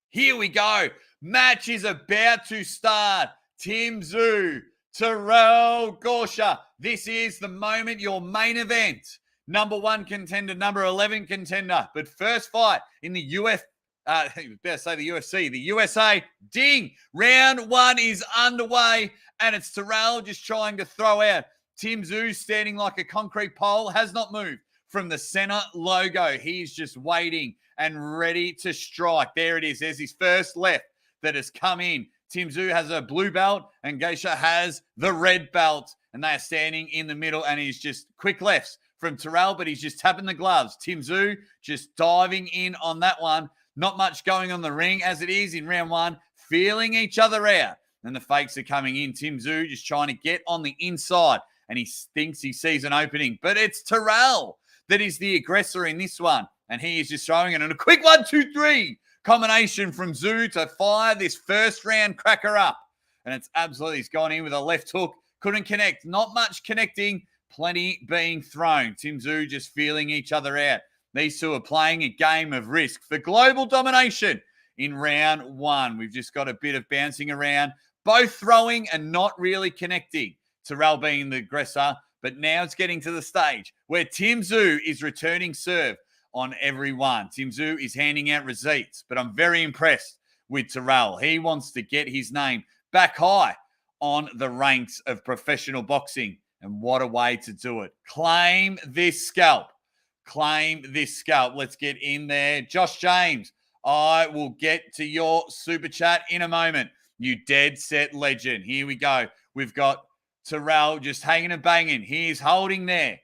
S1: Here we go. Match is about to start. Tim Tszyu, Terell Gausha. This is the moment, your main event. Number 1 contender, number 11 contender. But first fight in the the UFC, the USA. Ding! Round 1 is underway, and it's Terrell just trying to throw out. Tim Tszyu standing like a concrete pole, has not moved from the center logo. He's just waiting and ready to strike. There it is. There's his first left that has come in. Tim Tszyu has a blue belt, and Gausha has the red belt, and they are standing in the middle, and he's just quick lefts from Terrell, but he's just tapping the gloves. Tim Tszyu just diving in on that one. Not much going on the ring as it is in round 1, feeling each other out. And the fakes are coming in. Tim Tszyu just trying to get on the inside, and he thinks he sees an opening. But it's Terrell that is the aggressor in this one. And he is just throwing it in a quick 1, 2, 3 combination from Tszyu to fire this first round cracker up. And it's absolutely, he's gone in with a left hook. Couldn't connect. Not much connecting. Plenty being thrown. Tim Tszyu just feeling each other out. These two are playing a game of risk for global domination in round 1. We've just got a bit of bouncing around, both throwing and not really connecting. Terrell being the aggressor, but now it's getting to the stage where Tim Tszyu is returning serve on every one. Tim Tszyu is handing out receipts, but I'm very impressed with Terrell. He wants to get his name back high on the ranks of professional boxing, and what a way to do it. Claim this scalp. Claim this scalp. Let's get in there. Josh James, I will get to your super chat in a moment. You dead set legend. Here we go. We've got Terrell just hanging and banging. He's holding there.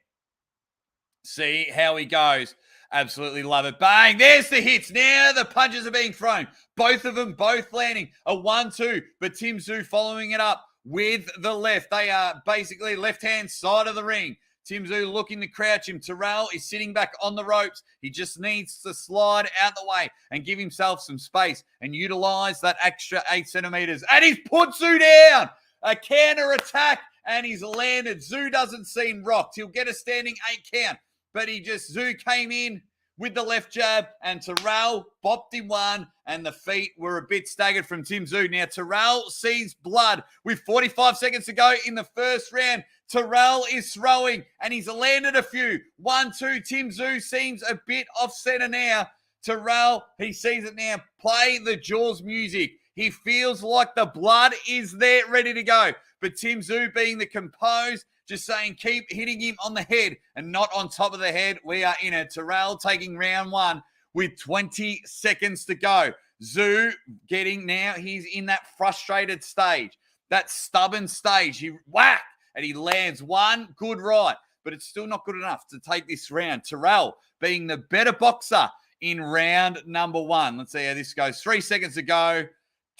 S1: See how he goes. Absolutely love it. Bang. There's the hits. Now the punches are being thrown. Both of them both landing. A 1-2. But Tim Tszyu following it up with the left. They are basically left-hand side of the ring. Tim Tszyu looking to crouch him. Terrell is sitting back on the ropes. He just needs to slide out the way and give himself some space and utilize that extra 8 centimeters. And he's put Tszyu down. A counter attack, and he's landed. Tszyu doesn't seem rocked. He'll get a standing 8 count. But Tszyu came in with the left jab, and Terrell bopped him one, and the feet were a bit staggered from Tim Tszyu. Now, Terrell sees blood with 45 seconds to go in the first round. Terrell is throwing, and he's landed a few. 1-2. Tim Tszyu seems a bit off center now. Terrell, he sees it now. Play the Jaws music. He feels like the blood is there, ready to go. But Tim Tszyu being the composed, just saying keep hitting him on the head and not on top of the head. We are in it. Terrell taking round 1 with 20 seconds to go. Tszyu getting now, he's in that frustrated stage, that stubborn stage. He whack and he lands one good right, but it's still not good enough to take this round. Terrell being the better boxer in round number 1. Let's see how this goes. 3 seconds to go.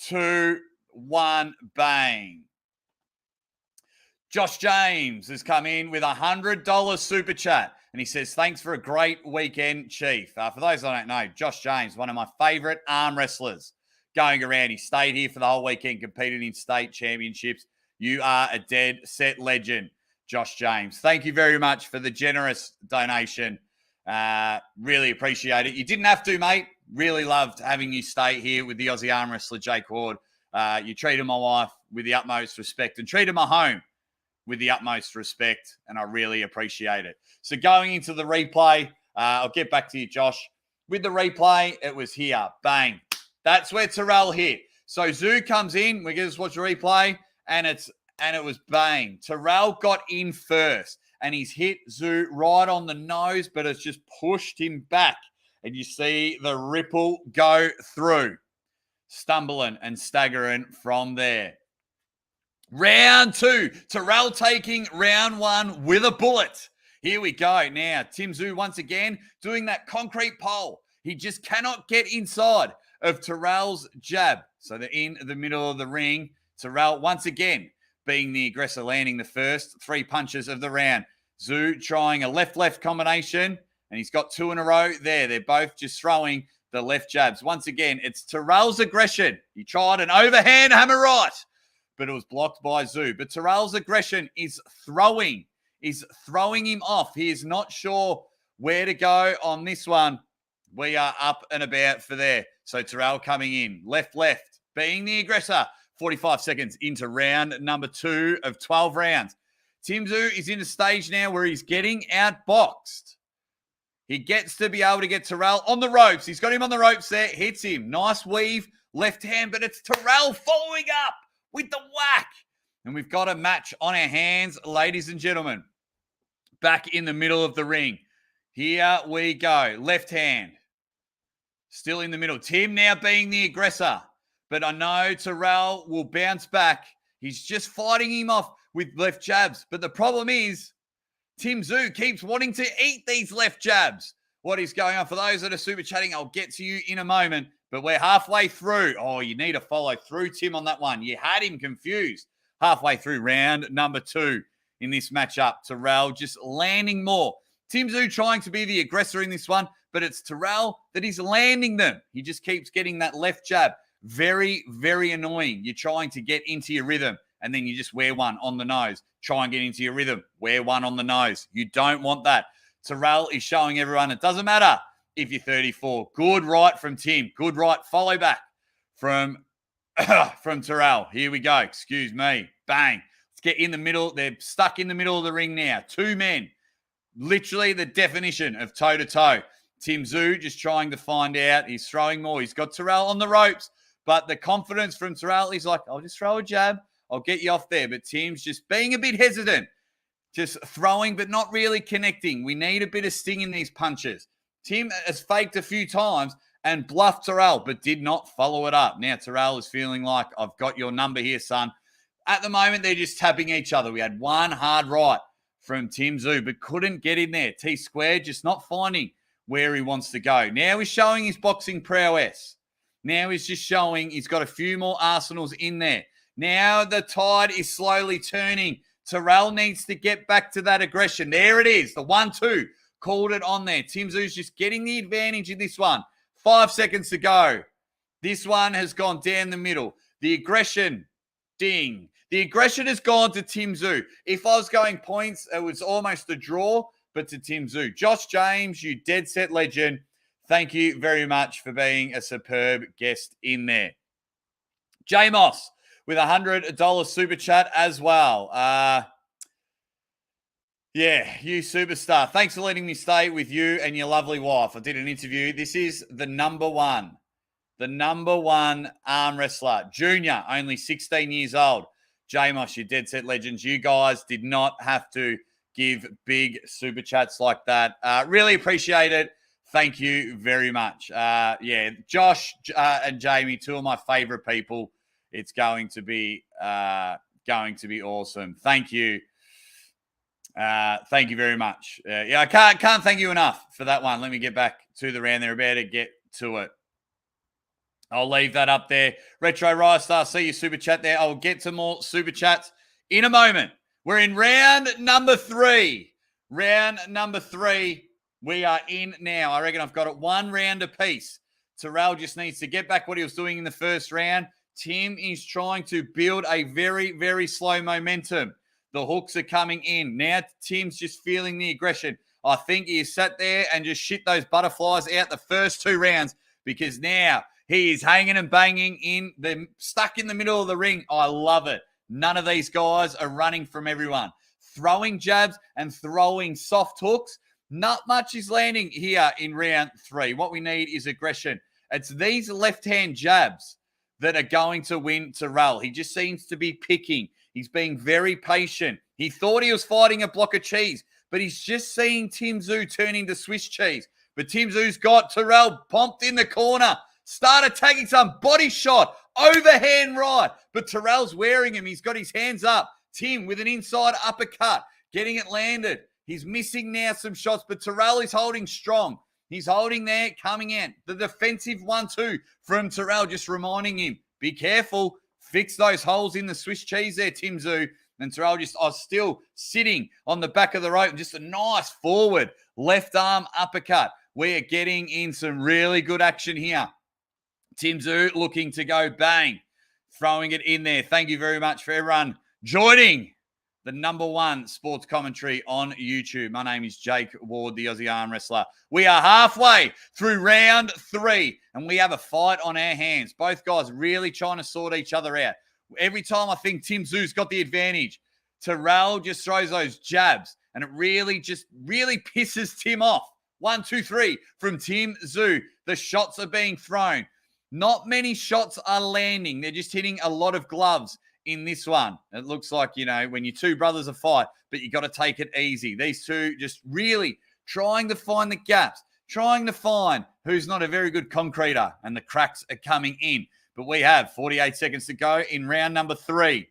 S1: 2, 1, bang. Josh James has come in with $100 super chat, and he says, thanks for a great weekend, Chief. For those that don't know, Josh James, one of my favorite arm wrestlers going around. He stayed here for the whole weekend, competed in state championships. You are a dead set legend, Josh James. Thank you very much for the generous donation. Really appreciate it. You didn't have to, mate. Really loved having you stay here with the Aussie arm wrestler, Jake Ward. You treated my wife with the utmost respect and treated my home with the utmost respect, and I really appreciate it. So going into the replay, I'll get back to you, Josh. With the replay, it was here. Bang. That's where Terrell hit. So Tszyu comes in. We just watch the replay, and it was bang. Terrell got in first, and he's hit Tszyu right on the nose, but it's just pushed him back. And you see the ripple go through. Stumbling and staggering from there. Round 2. Terrell taking round 1 with a bullet. Here we go. Now, Tim Tszyu once again doing that concrete pole. He just cannot get inside of Terrell's jab. So they're in the middle of the ring. Terrell once again being the aggressor, landing the first 3 punches of the round. Tszyu trying a left-left combination, and he's got 2 in a row there. They're both just throwing the left jabs. Once again, it's Terrell's aggression. He tried an overhand hammer right, but it was blocked by Tszyu. But Terrell's aggression is throwing him off. He is not sure where to go on this one. We are up and about for there. So Terrell coming in, left, being the aggressor. 45 seconds into round number 2 of 12 rounds. Tim Tszyu is in a stage now where he's getting outboxed. He gets to be able to get Terrell on the ropes. He's got him on the ropes there, hits him. Nice weave, left hand, but it's Terrell following up with the whack. And we've got a match on our hands, ladies and gentlemen. Back in the middle of the ring. Here we go. Left hand. Still in the middle. Tim now being the aggressor. But I know Terrell will bounce back. He's just fighting him off with left jabs. But the problem is, Tim Tszyu keeps wanting to eat these left jabs. What is going on? For those that are super chatting, I'll get to you in a moment. But we're halfway through. Oh, you need to follow through, Tim, on that one. You had him confused. Halfway through round number 2 in this matchup. Terrell just landing more. Tim Tszyu trying to be the aggressor in this one, but it's Terrell that is landing them. He just keeps getting that left jab. Very, very annoying. You're trying to get into your rhythm, and then you just wear one on the nose. Try and get into your rhythm. Wear one on the nose. You don't want that. Terrell is showing everyone it doesn't matter if you're 34. Good right from Tim. Good right. Follow back from Terrell. Here we go. Excuse me. Bang. Let's get in the middle. They're stuck in the middle of the ring now. 2 men. Literally the definition of toe-to-toe. Tim Tszyu just trying to find out. He's throwing more. He's got Terrell on the ropes. But the confidence from Terrell, he's like, I'll just throw a jab. I'll get you off there. But Tim's just being a bit hesitant. Just throwing, but not really connecting. We need a bit of sting in these punches. Tim has faked a few times, and bluffed Terrell, but did not follow it up. Now Terrell is feeling like, I've got your number here, son. At the moment, they're just tapping each other. We had one hard right from Tim Tszyu, but couldn't get in there. T squared just not finding where he wants to go. Now he's showing his boxing prowess. Now he's just showing he's got a few more arsenals in there. Now the tide is slowly turning. Terrell needs to get back to that aggression. There it is, the 1-2. Called it on there. Tim Tszyu's just getting the advantage in this one. 5 seconds to go. This one has gone down the middle. The aggression, ding. The aggression has gone to Tim Tszyu. If I was going points, it was almost a draw, but to Tim Tszyu. Josh James, you dead set legend. Thank you very much for being a superb guest in there. J Moss with $100 super chat as well. Yeah, you superstar. Thanks for letting me stay with you and your lovely wife. I did an interview. This is the number one arm wrestler, junior, only 16 years old. J-Moss, you dead set legends. You guys did not have to give big super chats like that. Really appreciate it. Thank you very much. Yeah, Josh and Jamie, two of my favorite people. It's going to be awesome. Thank you. Thank you very much. Yeah, I can't thank you enough for that one. Let me get back to the round. They're about to get to it. I'll leave that up there. Retro Rystar, see your super chat there. I'll get to more super chats in a moment. We're in round number 3. Round number 3. We are in now. I reckon I've got it 1 round apiece. Terrell just needs to get back what he was doing in the first round. Tim is trying to build a very, very slow momentum. The hooks are coming in. Now Tim's just feeling the aggression. I think he sat there and just shit those butterflies out the first 2 rounds because now he is hanging and banging stuck in the middle of the ring. I love it. None of these guys are running from everyone. Throwing jabs and throwing soft hooks. Not much is landing here in round 3. What we need is aggression. It's these left-hand jabs that are going to win Terrell. He just seems to be picking. He's being very patient. He thought he was fighting a block of cheese, but he's just seeing Tim Tszyu turn into Swiss cheese. But Tim Tszyu's got Terrell pumped in the corner. Started taking some body shot, overhand right. But Terrell's wearing him. He's got his hands up. Tim with an inside uppercut, getting it landed. He's missing now some shots, but Terrell is holding strong. He's holding there, coming in. The defensive 1-2 from Terrell, just reminding him, be careful. Fix those holes in the Swiss cheese there, Tim Tszyu. And Terrell just still sitting on the back of the rope. Just a nice forward left arm uppercut. We are getting in some really good action here. Tim Tszyu looking to go bang, throwing it in there. Thank you very much for everyone joining the number 1 sports commentary on YouTube. My name is Jake Ward, the Aussie arm wrestler. We are halfway through round 3, and we have a fight on our hands. Both guys really trying to sort each other out. Every time I think Tim Tszyu's got the advantage, Terrell just throws those jabs, and it really pisses Tim off. 1, 2, 3 from Tim Tszyu. The shots are being thrown. Not many shots are landing. They're just hitting a lot of gloves in this one. It looks like, when your 2 brothers are fight, but you got to take it easy. These 2 just really trying to find the gaps, trying to find who's not a very good concreter, and the cracks are coming in. But we have 48 seconds to go in round number 3.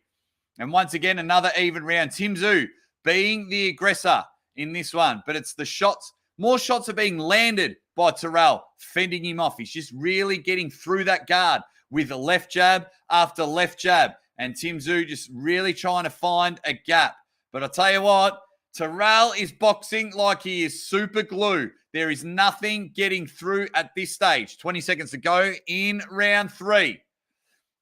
S1: And once again, another even round. Tim Tszyu being the aggressor in this one, but it's the shots. More shots are being landed by Terrell, fending him off. He's just really getting through that guard with a left jab after left jab. And Tim Tszyu just really trying to find a gap. But I'll tell you what, Terrell is boxing like he is super glue. There is nothing getting through at this stage. 20 seconds to go in round 3.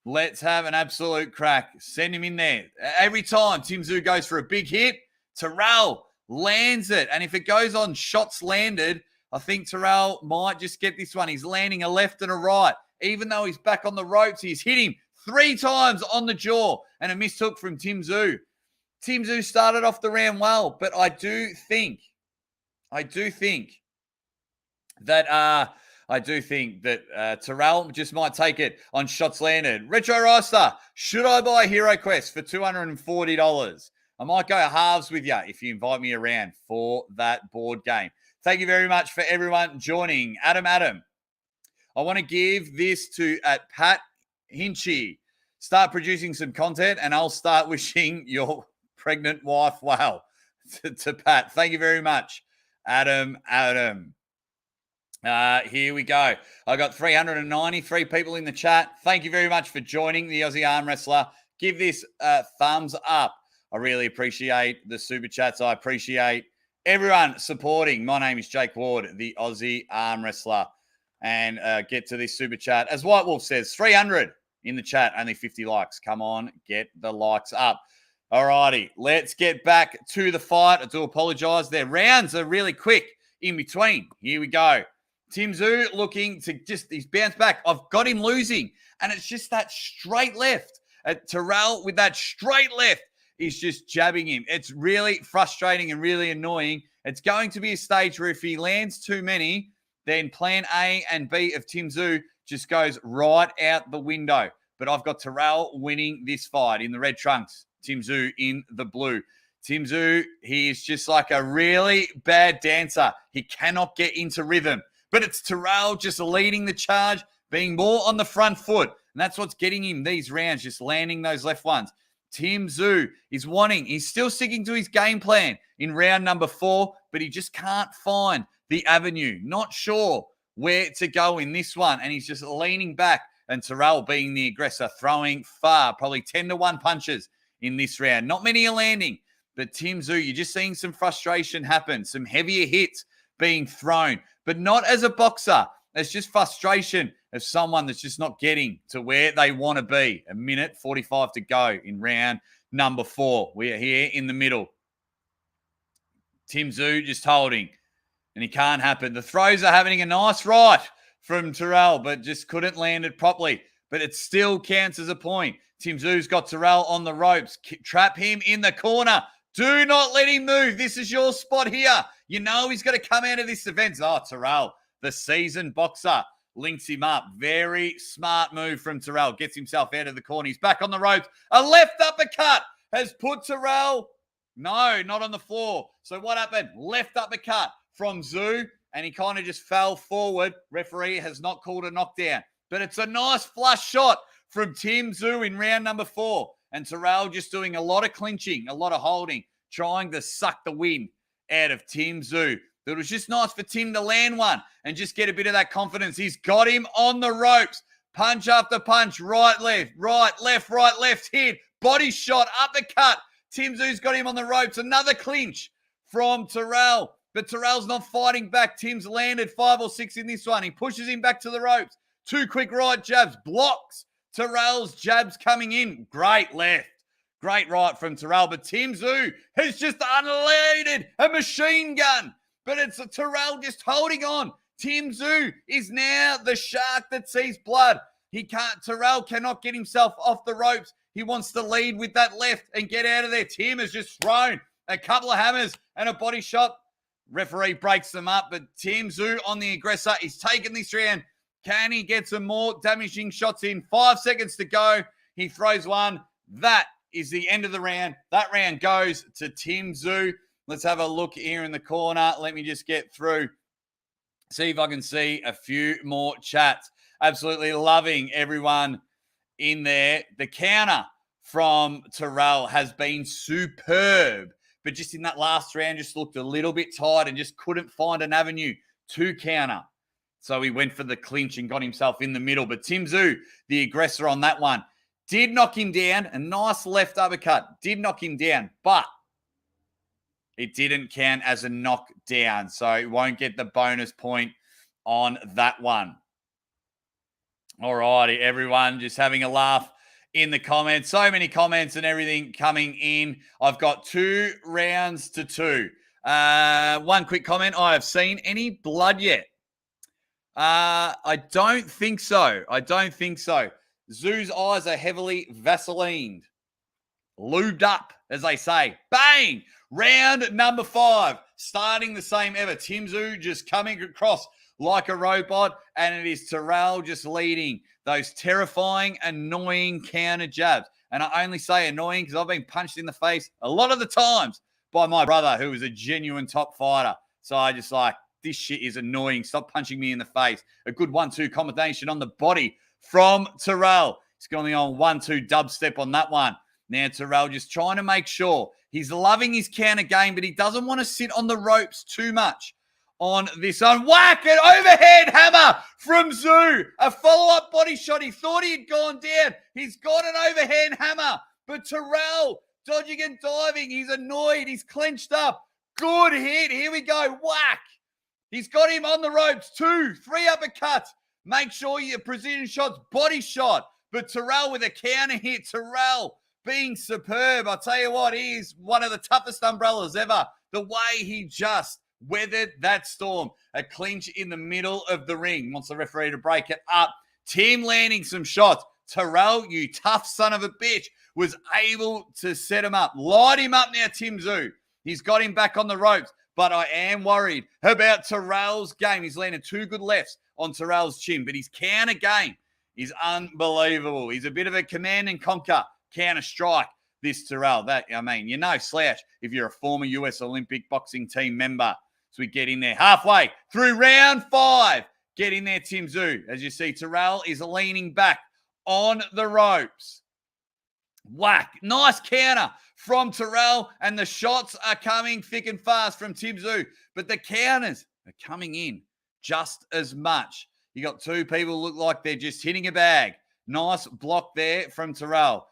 S1: Let's have an absolute crack. Send him in there. Every time Tim Tszyu goes for a big hit, Terrell lands it. And if it goes on shots landed, I think Terrell might just get this one. He's landing a left and a right. Even though he's back on the ropes, he's hit him 3 times on the jaw, and a missed hook from Tim Tszyu. Tim Tszyu started off the round well, but I do think that Terrell just might take it on shots landed. Retro Roster, should I buy Hero Quest for $240? I might go halves with you if you invite me around for that board game. Thank you very much for everyone joining. Adam. I want to give this to at Pat Hinchy. Start producing some content and I'll start wishing your pregnant wife well. To Pat. Thank you very much, Adam. Here we go. I got 393 people in the chat. Thank you very much for joining the Aussie Arm Wrestler. Give this a thumbs up. I really appreciate the super chats. I appreciate everyone supporting. My name is Jake Ward, the Aussie Arm Wrestler. And get to this super chat. As White Wolf says, 300 in the chat, only 50 likes. Come on, get the likes up. All righty, let's get back to the fight. I do apologize. Their rounds are really quick in between. Here we go. Tim Tszyu looking to he's bounced back. I've got him losing, and it's just that straight left. Terrell with that straight left is just jabbing him. It's really frustrating and really annoying. It's going to be a stage where if he lands too many, then plan A and B of Tim Tszyu just goes right out the window. But I've got Terrell winning this fight in the red trunks. Tim Tszyu in the blue. Tim Tszyu, he is just like a really bad dancer. He cannot get into rhythm. But it's Terrell just leading the charge, being more on the front foot. And that's what's getting him these rounds, just landing those left ones. Tim Tszyu is he's still sticking to his game plan in round number 4, but he just can't find the avenue. Not sure where to go in this one. And he's just leaning back. And Terrell being the aggressor, throwing far, probably 10-1 punches in this round. Not many are landing. But Tim Tszyu, you're just seeing some frustration happen, some heavier hits being thrown, but not as a boxer. It's just frustration of someone that's just not getting to where they want to be. 1:45 to go in round number 4. We are here in the middle. Tim Tszyu just holding, and he can't happen. The throws are having a nice right from Terrell, but just couldn't land it properly. But it still counts as a point. Tim Tszyu's got Terrell on the ropes. Trap him in the corner. Do not let him move. This is your spot here. You know he's going to come out of this event. Oh, Terrell, the seasoned boxer, links him up. Very smart move from Terrell. Gets himself out of the corner. He's back on the ropes. A left uppercut has put Terrell. No, not on the floor. So what happened? Left uppercut from Tszyu, and he kind of just fell forward. Referee has not called a knockdown. But it's a nice flush shot from Tim Tszyu in round number 4. And Terrell just doing a lot of clinching, a lot of holding, trying to suck the wind out of Tim Tszyu. It was just nice for Tim to land one and just get a bit of that confidence. He's got him on the ropes. Punch after punch, right, left, hit, body shot, uppercut. Tim Tszyu's got him on the ropes. Another clinch from Terrell. But Terrell's not fighting back. Tim's landed 5 or 6 in this one. He pushes him back to the ropes. 2 quick right jabs, blocks Terrell's jabs coming in. Great left. Great right from Terrell. But Tim Tszyu has just unloaded a machine gun. But it's Terrell just holding on. Tim Tszyu is now the shark that sees blood. Terrell cannot get himself off the ropes. He wants to lead with that left and get out of there. Tim has just thrown a couple of hammers and a body shot. Referee breaks them up. But Tim Tszyu on the aggressor. He's taken this round. Can he get some more damaging shots in? 5 seconds to go. He throws one. That is the end of the round. That round goes to Tim Tszyu. Let's have a look here in the corner. Let me just get through. See if I can see a few more chats. Absolutely loving everyone in there. The counter from Terrell has been superb. But just in that last round, just looked a little bit tired and just couldn't find an avenue to counter. So he went for the clinch and got himself in the middle. But Tim Tszyu, the aggressor on that one, did knock him down. A nice left uppercut. Did knock him down. But it didn't count as a knockdown. So he won't get the bonus point on that one. All righty, everyone. Just having a laugh in the comments. So many comments and everything coming in. I've got 2 rounds to 2. One quick comment. I have seen any blood yet. I don't think so. Tszyu's eyes are heavily Vaselined. Lubed up, as they say. Bang! Round number 5. Starting the same ever. Tim Tszyu just coming across like a robot. And it is Terrell just leading those terrifying, annoying counter jabs. And I only say annoying because I've been punched in the face a lot of the times by my brother, who is a genuine top fighter. So I just like, This shit is annoying. Stop punching me in the face. A good 1-2 combination on the body from Terrell. He's going on 1-2 dubstep on that one. Now Terrell just trying to make sure he's loving his counter game, but he doesn't want to sit on the ropes too much on this one. Whack! An overhead hammer from Tszyu. A follow-up body shot. He thought he had gone down. He's got an overhand hammer. But Terrell dodging and diving. He's annoyed. He's clenched up. Good hit. Here we go. Whack. He's got him on the ropes. 2, 3 uppercuts. Make sure your precision shots, body shot. But Terrell with a counter hit. Terrell being superb. I'll tell you what, he is one of the toughest umbrellas ever. The way he just weathered that storm. A clinch in the middle of the ring. Wants the referee to break it up. Tim landing some shots. Terrell, you tough son of a bitch, was able to set him up. Light him up now, Tim Tszyu. He's got him back on the ropes. But I am worried about Terrell's game. He's landed 2 good lefts on Terrell's chin. But his counter game is unbelievable. He's a bit of a command and conquer counter strike, this Terrell. You're no slouch if you're a former US Olympic boxing team member. So we get in there halfway through round 5. Get in there, Tim Tszyu. As you see, Terrell is leaning back on the ropes. Whack. Nice counter from Terrell, and the shots are coming thick and fast from Tim Tszyu. But the counters are coming in just as much. You got 2 people look like they're just hitting a bag. Nice block there from Terrell.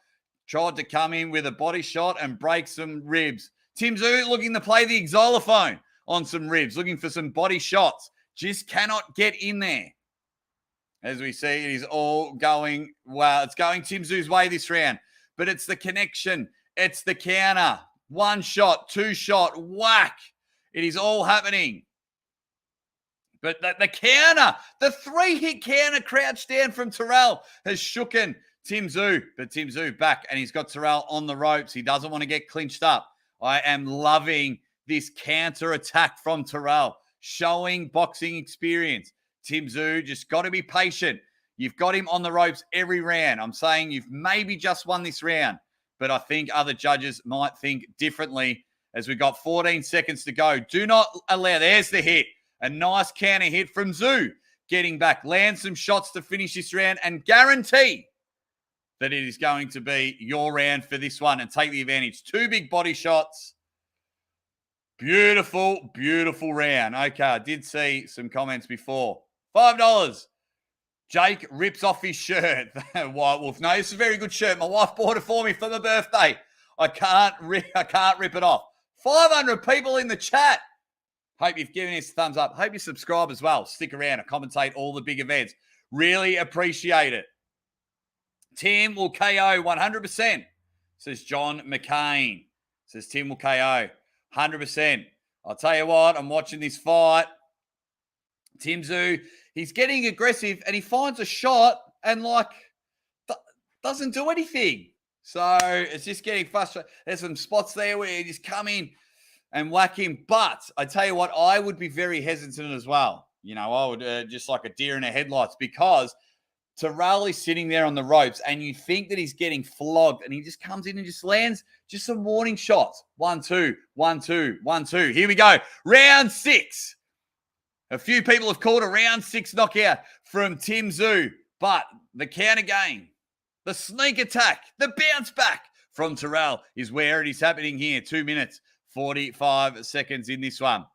S1: Tried to come in with a body shot and break some ribs. Tim Tszyu looking to play the xylophone on some ribs, looking for some body shots. Just cannot get in there. As we see, it is all going well. It's going Tim Tszyu's way this round. But it's the connection. It's the counter. 1 shot, 2 shot, whack. It is all happening. But the counter, the 3-hit counter crouch down from Terrell has shooken Tim Tszyu. But Tim Tszyu back, and he's got Terrell on the ropes. He doesn't want to get clinched up. I am loving this counter attack from Terrell, showing boxing experience. Tim Tszyu just got to be patient. You've got him on the ropes every round. I'm saying you've maybe just won this round, but I think other judges might think differently as we've got 14 seconds to go. Do not allow, there's the hit. A nice counter hit from Tszyu. Getting back, land some shots to finish this round and guarantee that it is going to be your round for this one and take the advantage. 2 big body shots. Beautiful, beautiful round. Okay, I did see some comments before. $5. Jake rips off his shirt. White Wolf. No, this is a very good shirt. My wife bought it for me for my birthday. I can't rip it off. 500 people in the chat. Hope you've given us a thumbs up. Hope you subscribe as well. Stick around and commentate all the big events. Really appreciate it. Tim will KO 100%, says John McCain. Says Tim will KO 100%. I'll tell you what, I'm watching this fight. Tim Tszyu, he's getting aggressive and he finds a shot and doesn't do anything. So it's just getting frustrated. There's some spots there where you just come in and whack him. But I tell you what, I would be very hesitant as well. I would just like a deer in the headlights because Terrell is sitting there on the ropes and you think that he's getting flogged and he just comes in and just lands just some warning shots. 1-2, 1-2, 1-2. Here we go. Round 6. A few people have called a round 6 knockout from Tim Tszyu, but the counter game, the sneak attack, the bounce back from Terrell is where it is happening here. 2 minutes, 45 seconds in this one.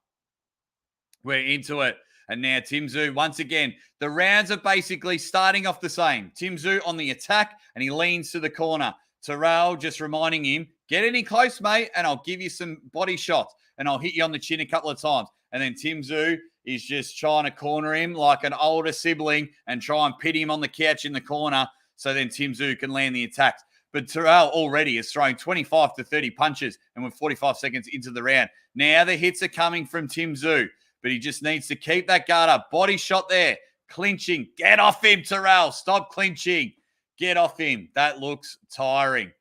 S1: We're into it. And now Tim Tszyu, once again, the rounds are basically starting off the same. Tim Tszyu on the attack, and he leans to the corner. Terrell just reminding him, get any close, mate, and I'll give you some body shots, and I'll hit you on the chin a couple of times. And then Tim Tszyu is just trying to corner him like an older sibling and try and pit him on the couch in the corner so then Tim Tszyu can land the attacks. But Terrell already is throwing 25 to 30 punches, and we're 45 seconds into the round. Now the hits are coming from Tim Tszyu. But he just needs to keep that guard up. Body shot there. Clinching. Get off him, Terrell. Stop clinching. Get off him. That looks tiring.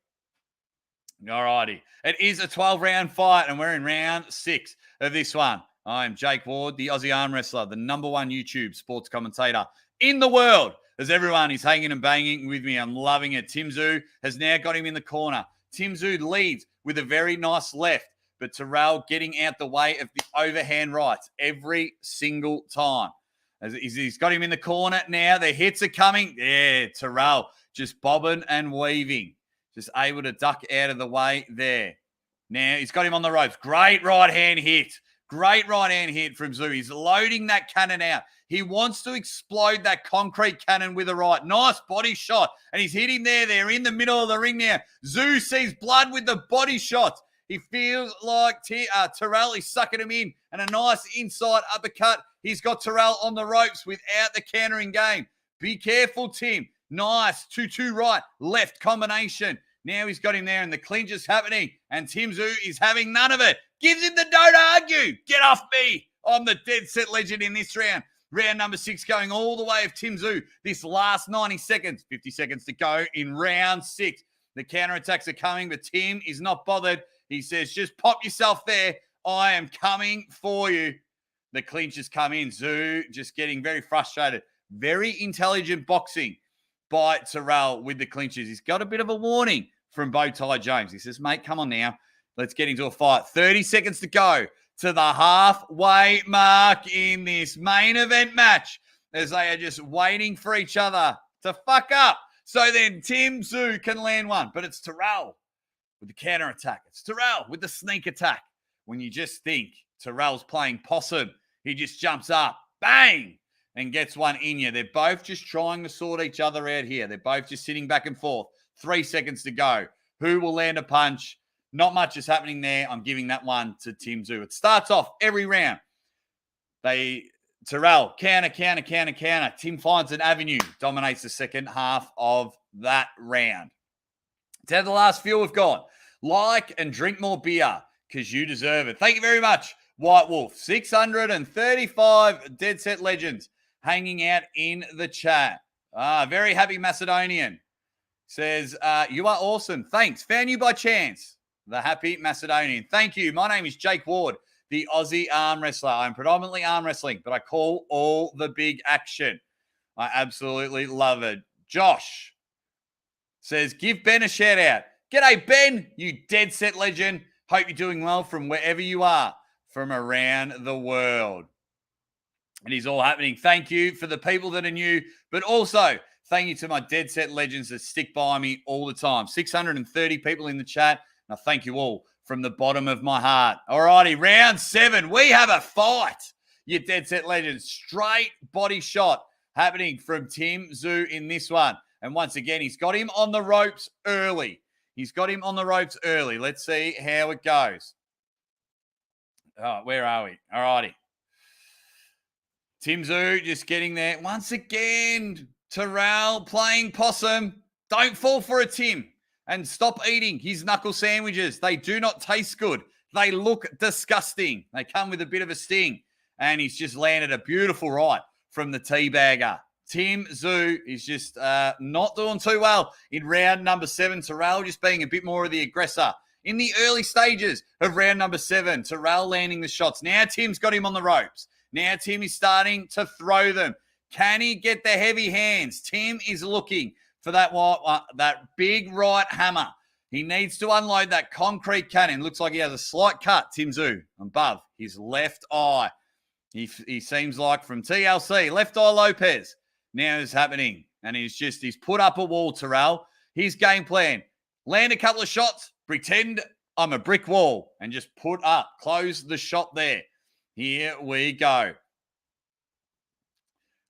S1: All righty. It is a 12-round fight, and we're in round 6 of this one. I'm Jake Ward, the Aussie arm wrestler, the #1 YouTube sports commentator in the world. As everyone is hanging and banging with me, I'm loving it. Tim Tszyu has now got him in the corner. Tim Tszyu leads with a very nice left. but Terrell getting out the way of the overhand rights every single time. As he's got him in the corner now. The hits are coming. Yeah, Terrell just bobbing and weaving. Just able to duck out of the way there. Now he's got him on the ropes. Great right-hand hit. Great right-hand hit from Tszyu. He's loading that cannon out. He wants to explode that concrete cannon with a right. Nice body shot. And he's hitting there. They're in the middle of the ring now. Tszyu sees blood with the body shot. He feels like Terrell is sucking him in. And a nice inside uppercut. He's got Terrell on the ropes without the countering game. Be careful, Tim. Nice 2-2 right, left combination. Now he's got him there and the clinch is happening. And Tim Tszyu is having none of it. Gives him the don't argue. Get off me. I'm the dead set legend in this round. Round number 6 going all the way of Tim Tszyu. This last 90 seconds, 50 seconds to go in round 6. The counterattacks are coming, but Tim is not bothered. He says, just pop yourself there. I am coming for you. The clinches come in. Tszyu just getting very frustrated. Very intelligent boxing by Terrell with the clinches. He's got a bit of a warning from Bowtie James. He says, mate, come on now. Let's get into a fight. 30 seconds to go to the halfway mark in this main event match as they are just waiting for each other to fuck up. So then Tim Tszyu can land one, but it's Terrell with the counterattack. It's Terrell with the sneak attack. When you just think Terrell's playing possum, he just jumps up, bang, and gets one in you. They're both just trying to sort each other out here. They're both just sitting back and forth. 3 seconds to go. Who will land a punch? Not much is happening there. I'm giving that one to Tim Tszyu. It starts off every round. Terrell, counter. Tim finds an avenue, dominates the second half of that round. To the last few we've got. Like and drink more beer because you deserve it. Thank you very much, White Wolf. 635 Dead Set Legends hanging out in the chat. Very happy Macedonian. Says, you are awesome. Thanks. Found you by chance. The happy Macedonian. Thank you. My name is Jake Ward, the Aussie arm wrestler. I'm predominantly arm wrestling, but I call all the big action. I absolutely love it. Josh says, give Ben a shout out. G'day, Ben, you dead set legend. Hope you're doing well from wherever you are from around the world. It is all happening. Thank you for the people that are new, but also thank you to my dead set legends that stick by me all the time. 630 people in the chat. And I thank you all from the bottom of my heart. All righty, round 7. We have a fight. You dead set legends. Straight body shot happening from Tim Tszyu in this one. And once again, he's got him on the ropes early. Let's see how it goes. Oh, where are we? All righty. Tim Tszyu just getting there. Once again, Terrell playing possum. Don't fall for it, Tim. And stop eating his knuckle sandwiches. They do not taste good. They look disgusting. They come with a bit of a sting. And he's just landed a beautiful right from the teabagger. Tim Tszyu is just not doing too well in round number 7. Terrell just being a bit more of the aggressor. In the early stages of round number 7, Terrell landing the shots. Now Tim's got him on the ropes. Now Tim is starting to throw them. Can he get the heavy hands? Tim is looking for that big right hammer. He needs to unload that concrete cannon. Looks like he has a slight cut, Tim Tszyu, above his left eye. He seems like from TLC, Left Eye Lopez. Now is happening. And he's put up a wall, Terrell. His game plan, land a couple of shots, pretend I'm a brick wall, and just close the shot there. Here we go.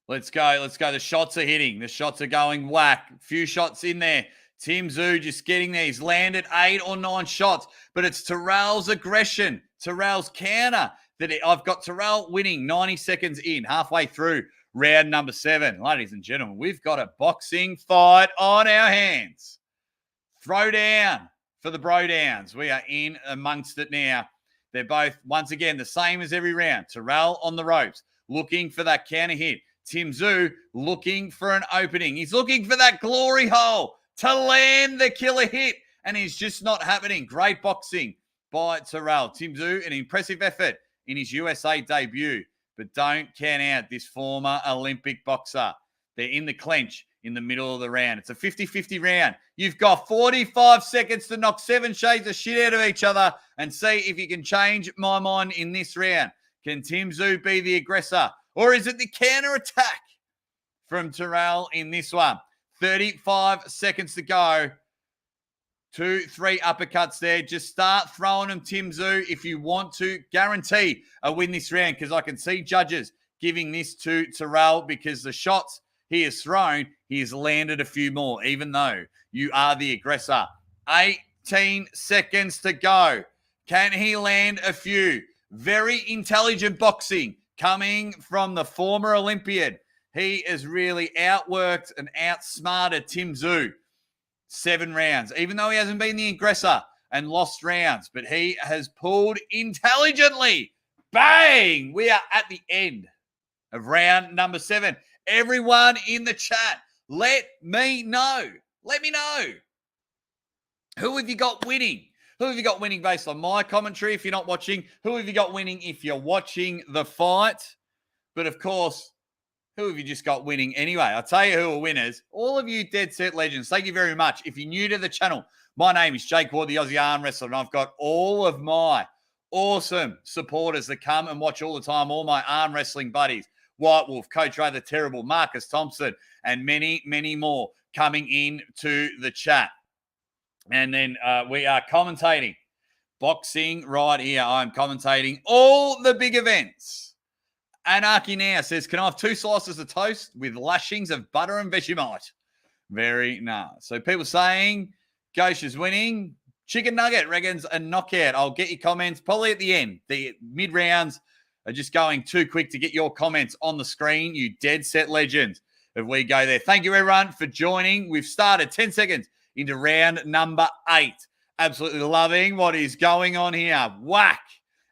S1: Let's go. The shots are hitting. The shots are going whack. A few shots in there. Tim Tszyu just getting there. He's landed 8 or 9 shots, but it's Terrell's aggression, Terrell's counter. I've got Terrell winning 90 seconds in, halfway through round number 7. Ladies and gentlemen, we've got a boxing fight on our hands. Throw down for the bro downs. We are in amongst it now. They're both, once again, the same as every round. Terrell on the ropes, looking for that counter hit. Tim Tszyu looking for an opening. He's looking for that glory hole to land the killer hit, and it's just not happening. Great boxing by Terrell. Tim Tszyu, an impressive effort in his USA debut, but don't count out this former Olympic boxer. They're in the clinch. in the middle of the round. It's a 50-50 round. You've got 45 seconds to knock 7 shades of shit out of each other and see if you can change my mind in this round. Can Tim Tszyu be the aggressor? Or is it the counter-attack from Terrell in this one? 35 seconds to go. 2, 3 uppercuts there. Just start throwing them, Tim Tszyu, if you want to guarantee a win this round, because I can see judges giving this to Terrell because the shots he has thrown, he has landed a few more, even though you are the aggressor. 18 seconds to go. Can he land a few? Very intelligent boxing coming from the former Olympian. He has really outworked and outsmarted Tim Tszyu. 7 rounds, even though he hasn't been the aggressor and lost rounds, but he has pulled intelligently. Bang! We are at the end of round number 7. Everyone in the chat, let me know. Let me know. Who have you got winning? Who have you got winning based on my commentary if you're not watching? Who have you got winning if you're watching the fight? But of course, who have you just got winning anyway? I'll tell you who are winners. All of you Dead Set Legends, thank you very much. If you're new to the channel, my name is Jake Ward, the Aussie arm wrestler, and I've got all of my awesome supporters that come and watch all the time, all my arm wrestling buddies. White Wolf, Coach Ray the Terrible, Marcus Thompson, and many, many more coming in to the chat. And then we are commentating boxing right here. I'm commentating all the big events. Anarchy Now says, can I have 2 slices of toast with lashings of butter and Vegemite? Very nice. So people saying Gausha's winning. Chicken Nugget reckons a knockout. I'll get your comments probably at the end. The mid-rounds are just going too quick to get your comments on the screen, you Dead Set Legends, if we go there. Thank you, everyone, for joining. We've started 10 seconds into round number 8. Absolutely loving what is going on here. Whack.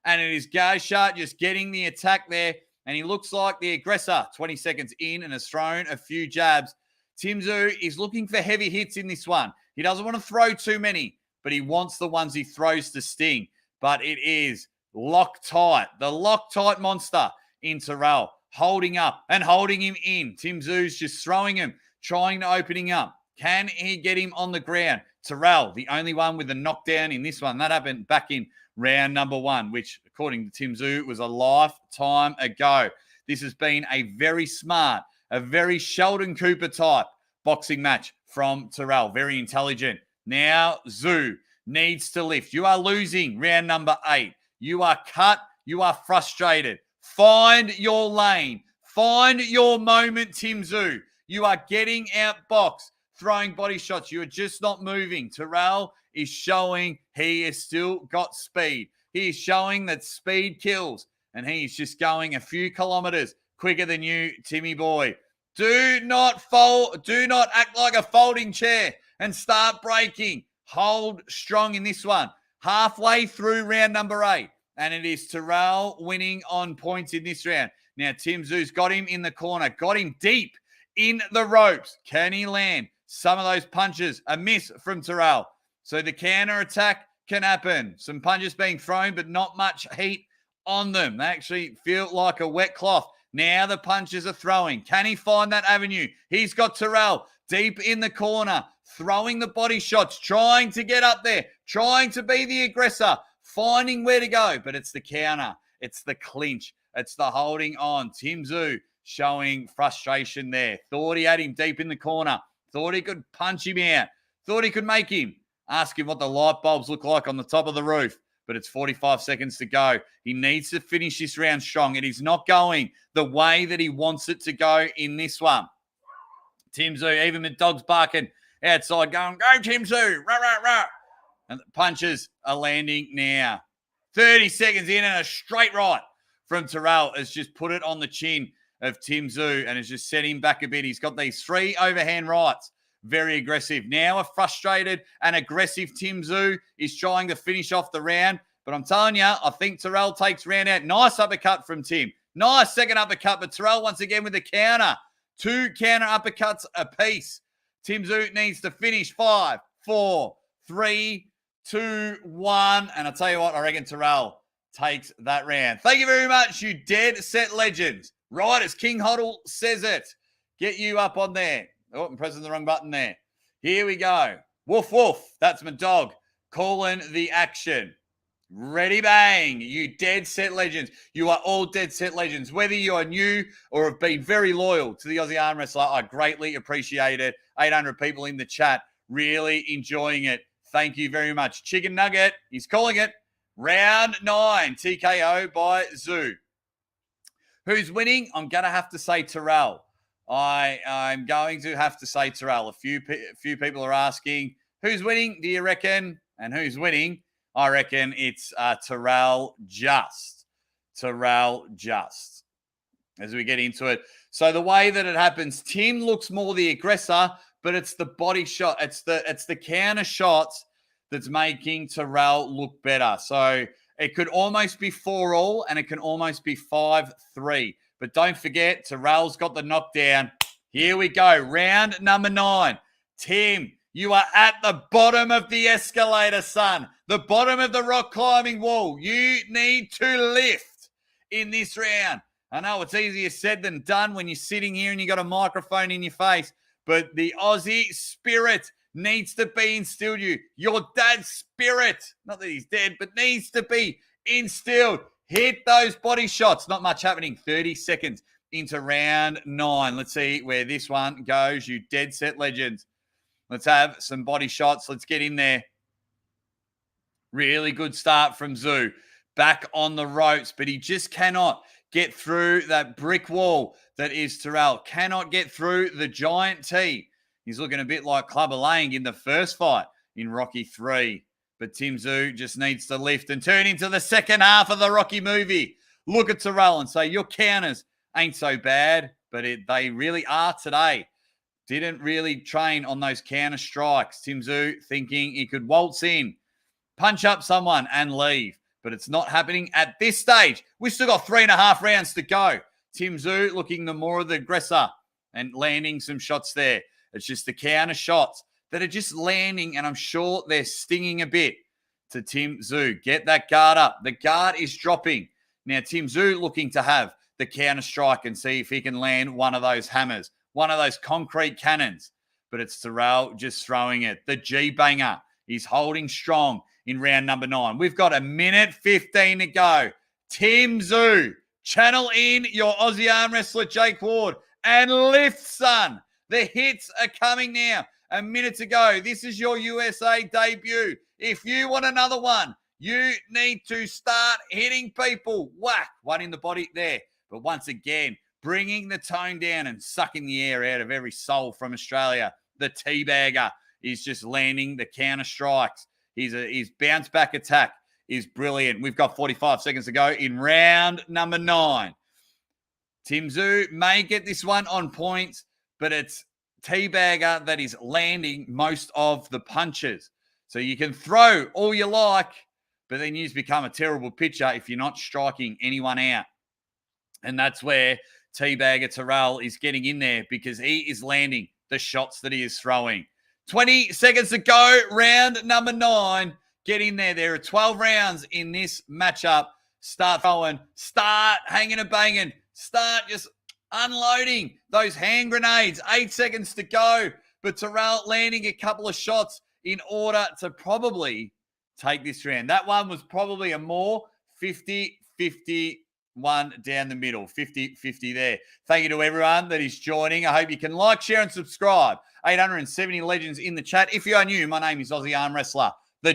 S1: And it is Gausha just getting the attack there. And he looks like the aggressor. 20 seconds in and has thrown a few jabs. Tim Tszyu is looking for heavy hits in this one. He doesn't want to throw too many, but he wants the ones he throws to sting. But it is Loctite, the Loctite monster in Terrell, holding up and holding him in. Tim Tszyu's just throwing him, trying to opening up. Can he get him on the ground? Terrell, the only one with a knockdown in this one. That happened back in round number 1, which, according to Tim Tszyu, was a lifetime ago. This has been a very smart, a very Sheldon Cooper type boxing match from Terrell. Very intelligent. Now, Tszyu needs to lift. You are losing round number 8. You are cut. You are frustrated. Find your lane. Find your moment, Tim Tszyu. You are getting outboxed, throwing body shots. You are just not moving. Terrell is showing he has still got speed. He is showing that speed kills, and he is just going a few kilometers quicker than you, Timmy boy. Do not fold. Do not act like a folding chair and start breaking. Hold strong in this one. Halfway through round number 8, and it is Terrell winning on points in this round. Now, Tim Tszyu's got him in the corner, got him deep in the ropes. Can he land some of those punches? A miss from Terrell. So the counter attack can happen. Some punches being thrown, but not much heat on them. They actually feel like a wet cloth. Now the punches are throwing. Can he find that avenue? He's got Terrell deep in the corner, throwing the body shots, trying to get up there, trying to be the aggressor, finding where to go. But it's the counter. It's the clinch. It's the holding on. Tim Tszyu showing frustration there. Thought he had him deep in the corner. Thought he could punch him out. Thought he could make him. Ask him what the light bulbs look like on the top of the roof. But it's 45 seconds to go. He needs to finish this round strong. It is not going the way that he wants it to go in this one. Tim Tszyu, even the dogs barking outside, going, go Tim Tszyu, rah, rah, rah. And the punches are landing now. 30 seconds in and a straight right from Terrell has just put it on the chin of Tim Tszyu and has just set him back a bit. He's got these 3 overhand rights. Very aggressive. Now a frustrated and aggressive Tim Tszyu is trying to finish off the round. But I'm telling you, I think Terrell takes round out. Nice uppercut from Tim. Nice second uppercut, but Terrell once again with the counter. 2 counter uppercuts apiece. Tim Tszyu needs to finish. 5, 4, 3, 2, 1. And I'll tell you what, I reckon Terrell takes that round. Thank you very much, you Dead Set Legends. Right as King Hoddle says it. Get you up on there. Oh, I'm pressing the wrong button there. Here we go. Woof, woof. That's my dog calling the action. Ready, bang. You dead set legends. You are all dead set legends. Whether you are new or have been very loyal to the Aussie Arm Wrestler, I greatly appreciate it. 800 people in the chat, really enjoying it. Thank you very much. Chicken Nugget, he's calling it. Round 9, TKO by Tszyu. Who's winning? I'm going to have to say Terrell. I'm going to have to say Terrell. A few people are asking, who's winning, do you reckon? And who's winning? I reckon it's Terrell just. Terrell just. As we get into it. So the way that it happens, Tim looks more the aggressor, but it's the body shot. It's the counter shots that's making Terrell look better. So it could almost be 4-all and it can almost be 5-3. But don't forget, Terrell's got the knockdown. Here we go. Round number 9. Tim, you are at the bottom of the escalator, son. The bottom of the rock climbing wall. You need to lift in this round. I know it's easier said than done when you're sitting here and you got a microphone in your face. But the Aussie spirit needs to be instilled you. Your dad's spirit, not that he's dead, but needs to be instilled. Hit those body shots. Not much happening. 30 seconds into round 9. Let's see where this one goes, you dead set legends. Let's have some body shots. Let's get in there. Really good start from Tszyu. Back on the ropes, but he just cannot get through that brick wall that is Terrell. Cannot get through the giant T. He's looking a bit like Clubber Lang in the first fight in Rocky 3. But Tim Tszyu just needs to lift and turn into the second half of the Rocky movie. Look at Terrell and say, your counters ain't so bad, but they really are today. Didn't really train on those counter strikes. Tim Tszyu thinking he could waltz in, punch up someone and leave. But it's not happening at this stage. We've still got 3.5 rounds to go. Tim Tszyu looking the more of the aggressor and landing some shots there. It's just the counter shots that are just landing, and I'm sure they're stinging a bit to Tim Tszyu. Get that guard up. The guard is dropping. Now, Tim Tszyu looking to have the counter strike and see if he can land one of those hammers, one of those concrete cannons. But it's Terrell just throwing it. The G-banger is holding strong in round number 9. We've got 1:15 to go. Tim Tszyu, channel in your Aussie arm wrestler, Jake Ward, and lift, son. The hits are coming now. A minute to go. This is your USA debut. If you want another one, you need to start hitting people. Whack. One in the body there. But once again, bringing the tone down and sucking the air out of every soul from Australia. The teabagger is just landing the counter strikes. His bounce back attack is brilliant. We've got 45 seconds to go in round number 9. Tim Tszyu may get this one on points, but it's teabagger that is landing most of the punches. So you can throw all you like, but then you just become a terrible pitcher if you're not striking anyone out. And that's where teabagger Terrell is getting in there because he is landing the shots that he is throwing. 20 seconds to go, round number 9. Get in there. There are 12 rounds in this matchup. Start throwing, start hanging and banging, start just unloading those hand grenades. 8 seconds to go, but Terrell landing a couple of shots in order to probably take this round. That one was probably a more 50-50 one down the middle, 50-50 there. Thank you to everyone that is joining. I hope you can like, share, and subscribe. 870 legends in the chat. If you are new, my name is Aussie Arm Wrestler,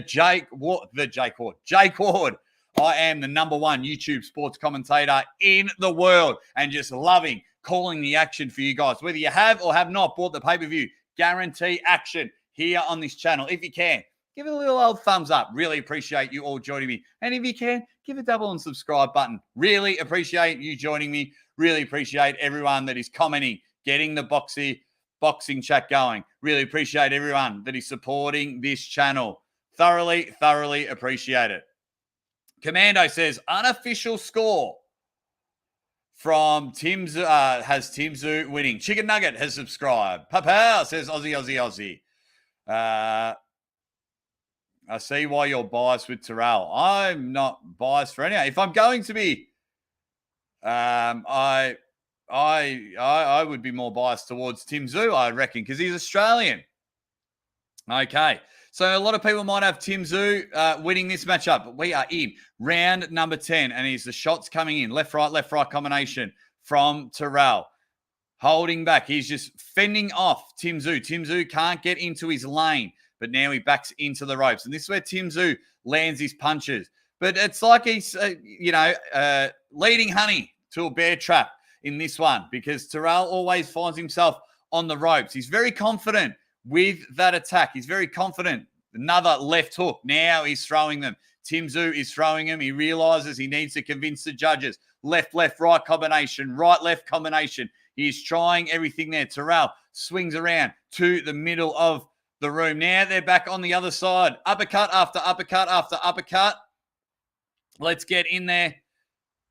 S1: Jake Ward. I am the number 1 YouTube sports commentator in the world and just loving calling the action for you guys. Whether you have or have not bought the pay-per-view, guarantee action here on this channel. If you can, give it a little old thumbs up. Really appreciate you all joining me. And if you can, give a double and subscribe button. Really appreciate you joining me. Really appreciate everyone that is commenting, getting the boxing chat going. Really appreciate everyone that is supporting this channel. Thoroughly, thoroughly appreciate it. Commando says, unofficial score from Tim Tszyu, has Tim Tszyu winning. Chicken Nugget has subscribed. Papa says, Aussie, Aussie, Aussie. I see why you're biased with Terrell. I'm not biased for anyone. If I'm going to be, I would be more biased towards Tim Tszyu, I reckon, because he's Australian. Okay. So a lot of people might have Tim Tszyu winning this matchup, but we are in round number 10, and he's the shots coming in. Left, right combination from Terrell. Holding back. He's just fending off Tim Tszyu. Tim Tszyu can't get into his lane, but now he backs into the ropes. And this is where Tim Tszyu lands his punches. But it's like he's, leading honey to a bear trap in this one, because Terrell always finds himself on the ropes. He's very confident with that attack. He's very confident. Another left hook. Now he's throwing them. Tim Tszyu is throwing them. He realizes he needs to convince the judges. Left, right combination. Right, left combination. He's trying everything there. Terrell swings around to the middle of the room. Now they're back on the other side. Uppercut after uppercut after uppercut. Let's get in there.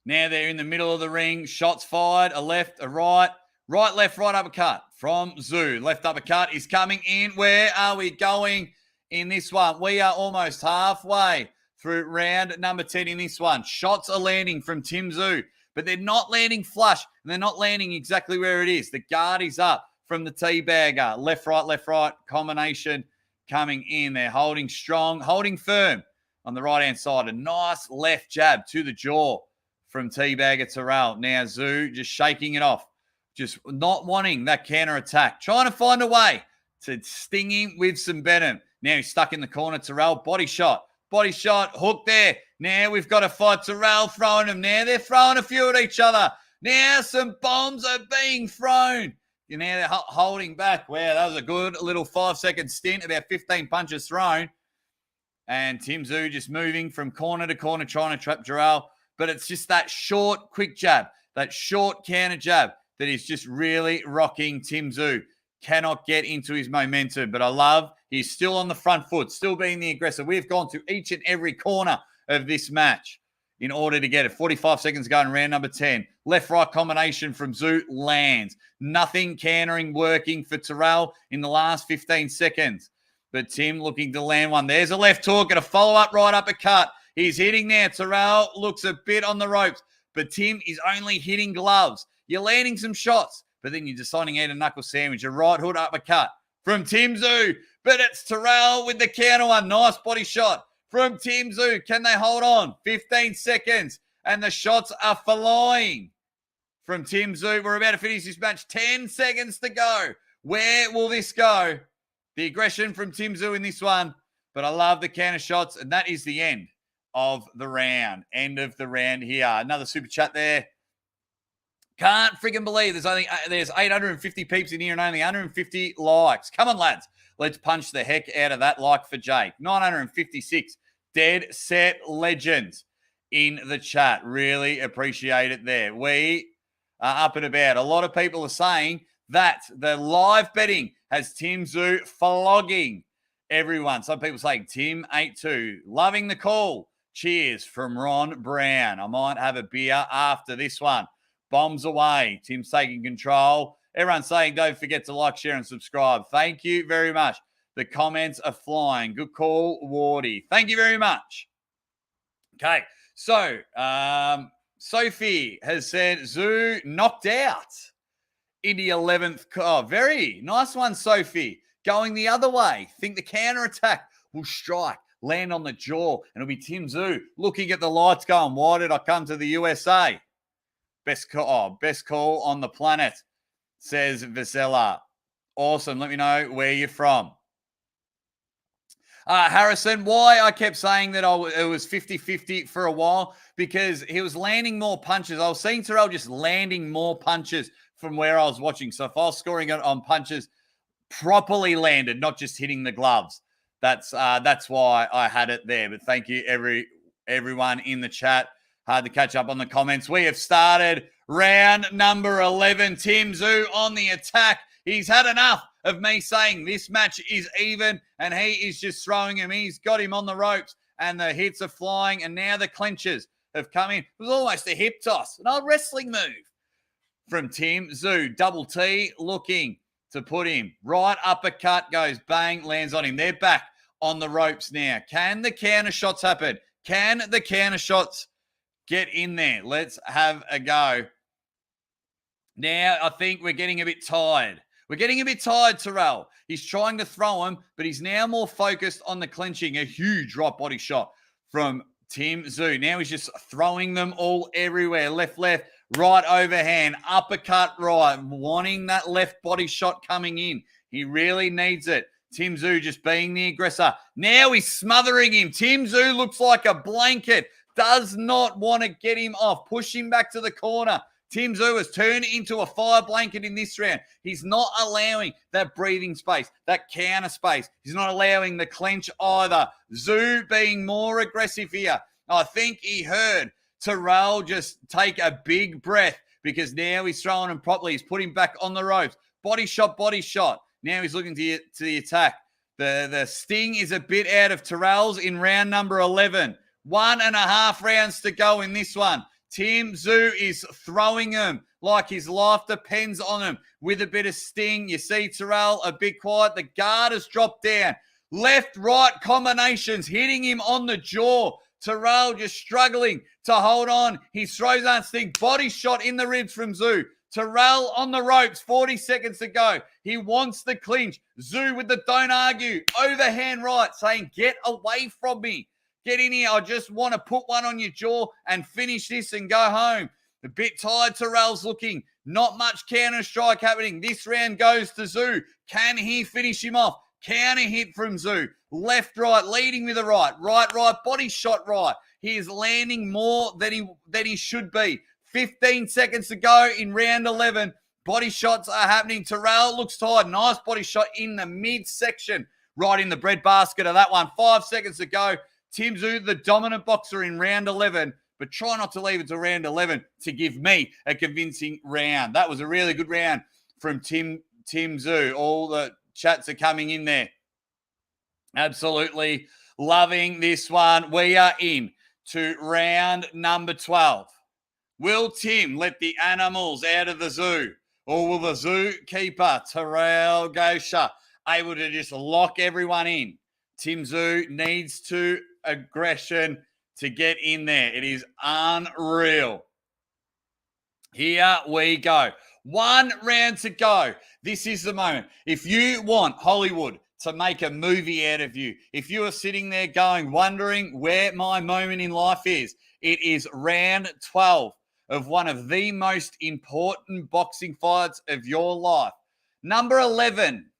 S1: Now they're in the middle of the ring. Shots fired. A left, a right. Right, left, right uppercut from Tszyu. Left uppercut is coming in. Where are we going in this one? We are almost halfway through round number 10 in this one. Shots are landing from Tim Tszyu, but they're not landing flush, and they're not landing exactly where it is. The guard is up from the teabagger. Left, right combination coming in. They're holding strong, holding firm on the right-hand side. A nice left jab to the jaw from teabagger Terrell. Now Tszyu just shaking it off, just not wanting that counter attack, trying to find a way to sting him with some venom. Now he's stuck in the corner. Terrell, body shot, hook there. Now we've got to fight. Terrell throwing them. Now they're throwing a few at each other. Now some bombs are being thrown. Now they're holding back. Wow, that was a good little 5-second stint, about 15 punches thrown. And Tim Tszyu just moving from corner to corner, trying to trap Terrell. But it's just that short, quick jab, that short counter jab that is just really rocking Tim Tszyu. Cannot get into his momentum. But I love he's still on the front foot, still being the aggressor. We've gone to each and every corner of this match in order to get it. 45 seconds going, round number 10. Left-right combination from Tszyu lands. Nothing countering working for Terrell in the last 15 seconds. But Tim looking to land one. There's a left hook and a follow-up right uppercut. He's hitting there. Terrell looks a bit on the ropes, but Tim is only hitting gloves. You're landing some shots, but then you're deciding to eat a knuckle sandwich. A right hook uppercut from Tim Tszyu, but it's Terrell with the counter one. Nice body shot from Tim Tszyu. Can they hold on? 15 seconds, and the shots are flying from Tim Tszyu. We're about to finish this match. 10 seconds to go. Where will this go? The aggression from Tim Tszyu in this one, but I love the counter shots, and that is the end of the round. End of the round here. Another super chat there. Can't freaking believe there's 850 peeps in here and only 150 likes. Come on, lads. Let's punch the heck out of that like for Jake. 956 dead set legends in the chat. Really appreciate it there. We are up and about. A lot of people are saying that the live betting has Tim Tszyu flogging everyone. Some people saying Tim 8-2. Loving the call. Cheers from Ron Brown. I might have a beer after this one. Bombs away. Tim's taking control. Everyone's saying don't forget to like, share, and subscribe. Thank you very much. The comments are flying. Good call, Wardy. Thank you very much. Okay, so Sophie has said Tszyu knocked out in the 11th. Oh, very nice one, Sophie. Going the other way. Think the counter attack will strike, land on the jaw, and it'll be Tim Tszyu looking at the lights going, why did I come to the USA? Best call on the planet, says Vasella. Awesome. Let me know where you're from. Harrison, why I kept saying that it was 50-50 for a while, because he was landing more punches. I was seeing Terrell just landing more punches from where I was watching. So if I was scoring it on punches properly landed, not just hitting the gloves, that's why I had it there. But thank you, everyone in the chat. Hard to catch up on the comments. We have started round number 11. Tim Tszyu on the attack. He's had enough of me saying this match is even, and he is just throwing him. He's got him on the ropes, and the hits are flying, and now the clinches have come in. It was almost a hip toss, an old wrestling move from Tim Tszyu. Double T looking to put him. Right uppercut goes bang, lands on him. They're back on the ropes now. Can the counter shots happen? Can the counter shots get in there? Let's have a go. Now, I think we're getting a bit tired. We're getting a bit tired, Terrell. He's trying to throw him, but he's now more focused on the clinching. A huge right body shot from Tim Tszyu. Now he's just throwing them all everywhere. Left, right overhand, uppercut right, wanting that left body shot coming in. He really needs it. Tim Tszyu just being the aggressor. Now he's smothering him. Tim Tszyu looks like a blanket. Does not want to get him off. Push him back to the corner. Tim Tszyu has turned into a fire blanket in this round. He's not allowing that breathing space, that counter space. He's not allowing the clench either. Tszyu being more aggressive here. I think he heard Terrell just take a big breath because now he's throwing him properly. He's putting back on the ropes. Body shot, body shot. Now he's looking to the attack. The sting is a bit out of Terrell's in round number 11. 1.5 rounds to go in this one. Tim Tszyu is throwing him like his life depends on him with a bit of sting. You see Terrell a bit quiet. The guard has dropped down. Left-right combinations hitting him on the jaw. Terrell just struggling to hold on. His throws aren't sting. Body shot in the ribs from Tszyu. Terrell on the ropes, 40 seconds to go. He wants the clinch. Tszyu with the don't argue. Overhand right saying, get away from me. Get in here. I just want to put one on your jaw and finish this and go home. A bit tired, Terrell's looking. Not much counter strike happening. This round goes to Tszyu. Can he finish him off? Counter hit from Tszyu. Left, right, leading with the right. Right, body shot right. He is landing more than he should be. 15 seconds to go in round 11. Body shots are happening. Terrell looks tired. Nice body shot in the midsection. Right in the breadbasket of that one. 5 seconds to go. Tim Tszyu, the dominant boxer in round 11, but try not to leave it to round 11 to give me a convincing round. That was a really good round from Tim Tszyu. All the chats are coming in there. Absolutely loving this one. We are in to round number 12. Will Tim let the animals out of the zoo? Or will the zookeeper, Terell Gausha, able to just lock everyone in? Tim Tszyu needs to aggression to get in there. It is unreal. Here we go. 1 round to go. This is the moment. If you want Hollywood to make a movie out of you, if you are sitting there going, wondering where my moment in life is, it is round 12 of one of the most important boxing fights of your life. Number 11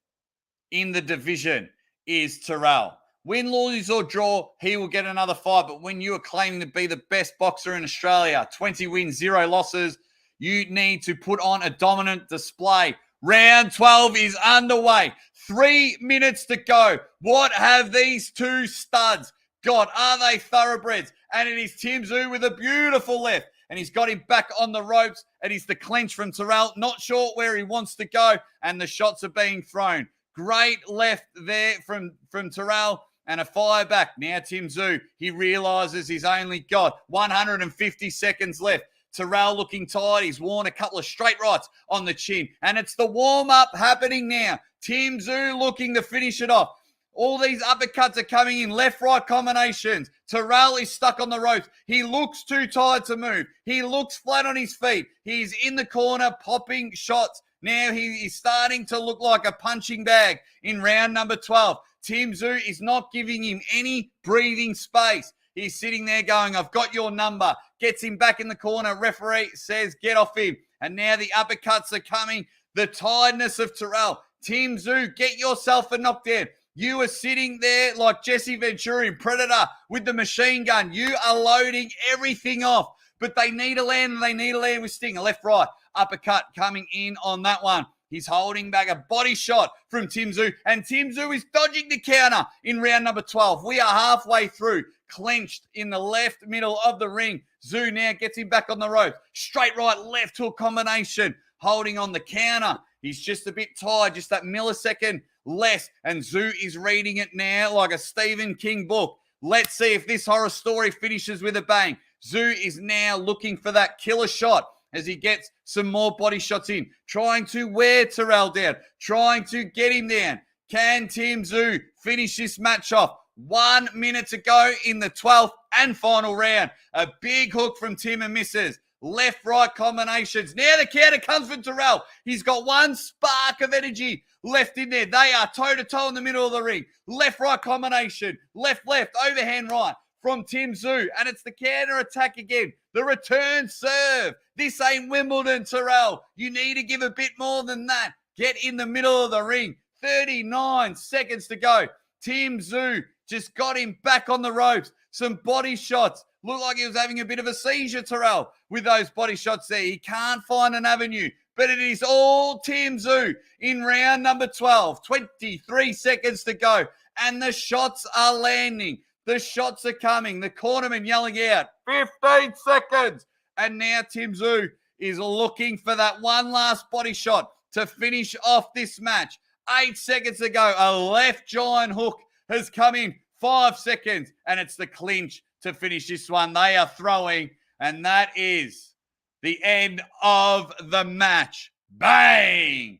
S1: in the division is Terrell. Win, lose, or draw, he will get another fight. But when you are claiming to be the best boxer in Australia, 20 wins, 0 losses, you need to put on a dominant display. Round 12 is underway. 3 minutes to go. What have these two studs got? Are they thoroughbreds? And it is Tim Tszyu with a beautiful left. And he's got him back on the ropes. It is the clinch from Terrell. Not sure where he wants to go. And the shots are being thrown. Great left there from Terrell. And a fire back. Now Tim Tszyu, he realizes he's only got 150 seconds left. Terrell looking tired. He's worn a couple of straight rights on the chin. And it's the warm-up happening now. Tim Tszyu looking to finish it off. All these uppercuts are coming in, left-right combinations. Terrell is stuck on the ropes. He looks too tired to move. He looks flat on his feet. He's in the corner popping shots. Now he is starting to look like a punching bag in round number 12. Tim Tszyu is not giving him any breathing space. He's sitting there going, I've got your number. Gets him back in the corner. Referee says, get off him. And now the uppercuts are coming. The tiredness of Terrell. Tim Tszyu, get yourself a knockdown. You are sitting there like Jesse Ventura in Predator with the machine gun. You are loading everything off. But they need a land, and they need a land with sting. A left, right, uppercut coming in on that one. He's holding back a body shot from Tim Tszyu, and Tim Tszyu is dodging the counter in round number 12. We are halfway through, clenched in the left middle of the ring. Tszyu now gets him back on the rope. Straight right, left hook combination, holding on the counter. He's just a bit tired, just that millisecond less, and Tszyu is reading it now like a Stephen King book. Let's see if this horror story finishes with a bang. Tszyu is now looking for that killer shot as he gets some more body shots in, trying to wear Terrell down, trying to get him down. Can Tim Tszyu finish this match off? 1 minute to go in the 12th and final round. A big hook from Tim and misses. left-right combinations. Now the counter comes from Terrell. He's got one spark of energy left in there. They are toe-to-toe in the middle of the ring. Left-right combination. Left-left, overhand right from Tim Tszyu. And it's the counter attack again. The return serve. This ain't Wimbledon, Terrell. You need to give a bit more than that. Get in the middle of the ring. 39 seconds to go. Tim Tszyu just got him back on the ropes. Some body shots. Looked like he was having a bit of a seizure, Terrell, with those body shots there. He can't find an avenue. But it is all Tim Tszyu in round number 12. 23 seconds to go. And the shots are landing. The shots are coming. The cornerman yelling out, 15 seconds. And now Tim Tszyu is looking for that one last body shot to finish off this match. 8 seconds to go. A left giant hook has come in. 5 seconds. And it's the clinch to finish this one. They are throwing. And that is the end of the match. Bang!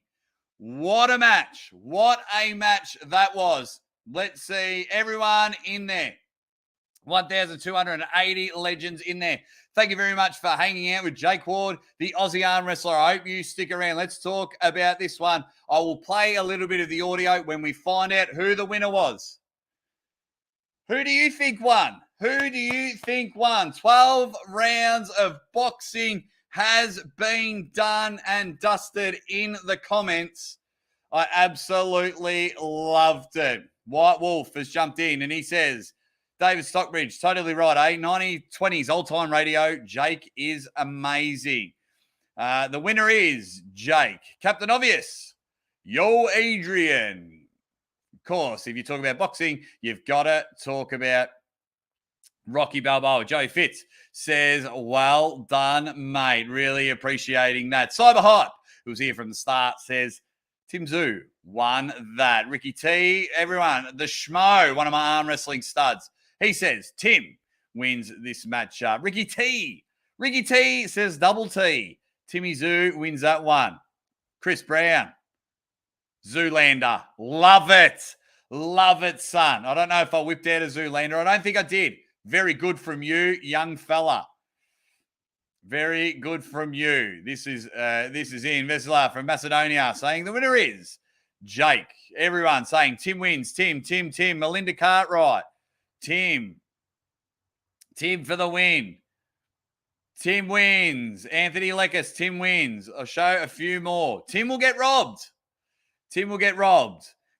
S1: What a match. What a match that was. Let's see everyone in there. 1,280 legends in there. Thank you very much for hanging out with Jake Ward, the Aussie arm wrestler. I hope you stick around. Let's talk about this one. I will play a little bit of the audio when we find out who the winner was. Who do you think won? Who do you think won? 12 rounds of boxing has been done and dusted in the comments. I absolutely loved it. White Wolf has jumped in and he says, David Stockbridge, totally right, eh? 90-20s all-time radio. Jake is amazing. The winner is Jake. Captain Obvious, yo, Adrian. Of course, if you talk about boxing, you've got to talk about Rocky Balboa. Joey Fitz says, well done, mate. Really appreciating that. Cyber Hype, who's here from the start, says, Tim Tszyu won that. Ricky T, everyone, the Schmo, one of my arm wrestling studs. He says, Tim wins this matchup. Ricky T says double T. Timmy Tszyu wins that one. Chris Brown, Zoolander. Love it. Love it, son. I don't know if I whipped out a Zoolander. I don't think I did. Very good from you, young fella. Very good from you. This is Ian Vesela from Macedonia saying the winner is Jake. Everyone saying Tim wins. Tim. Melinda Cartwright. Tim for the win. Tim wins. Anthony Lekis, Tim wins. I'll show a few more. Tim will get robbed.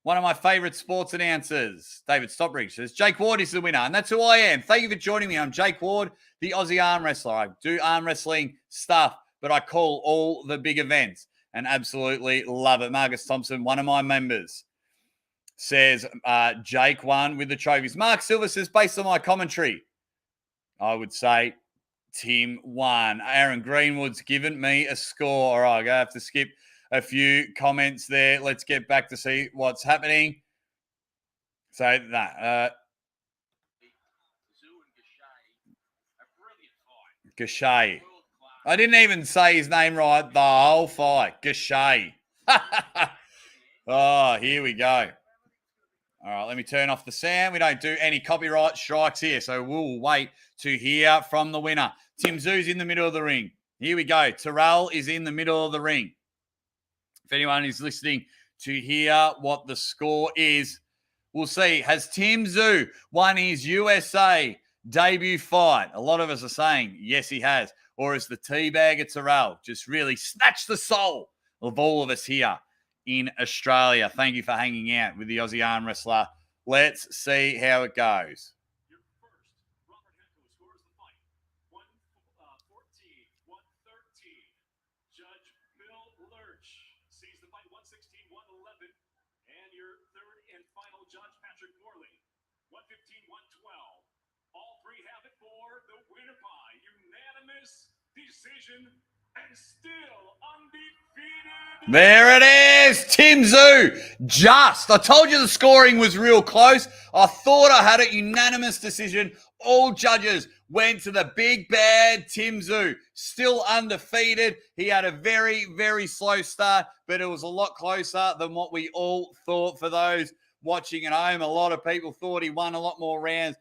S1: One of my favorite sports announcers, David Stockbridge, says Jake Ward is the winner. And that's who I am. Thank you for joining me. I'm Jake Ward, the Aussie arm wrestler. I do arm wrestling stuff, but I call all the big events and absolutely love it. Marcus Thompson, one of my members, says Jake won with the trophies. Mark Silver says, based on my commentary, I would say Tim won. Aaron Greenwood's given me a score. All right, I'm going to have to skip a few comments there. Let's get back to see what's happening. So that Gausha. I didn't even say his name right the whole fight. Gausha. Oh, here we go. All right, let me turn off the sound. We don't do any copyright strikes here, so we'll wait to hear from the winner. Tim Tszyu's in the middle of the ring. Here we go. Terrell is in the middle of the ring. If anyone is listening to hear what the score is, we'll see. Has Tim Tszyu won his USA debut fight? A lot of us are saying, yes, he has. Or is the teabagger Terrell just really snatched the soul of all of us here in Australia? Thank you for hanging out with the Aussie arm wrestler. Let's see how it goes.
S2: Decision and still undefeated.
S1: There it is, Tim Tszyu. I told you the scoring was real close. I thought I had a unanimous decision. All judges went to the big bad Tim Tszyu. Still undefeated. He had a very, very slow start, but it was a lot closer than what we all thought. For those watching at home, a lot of people thought he won a lot more rounds.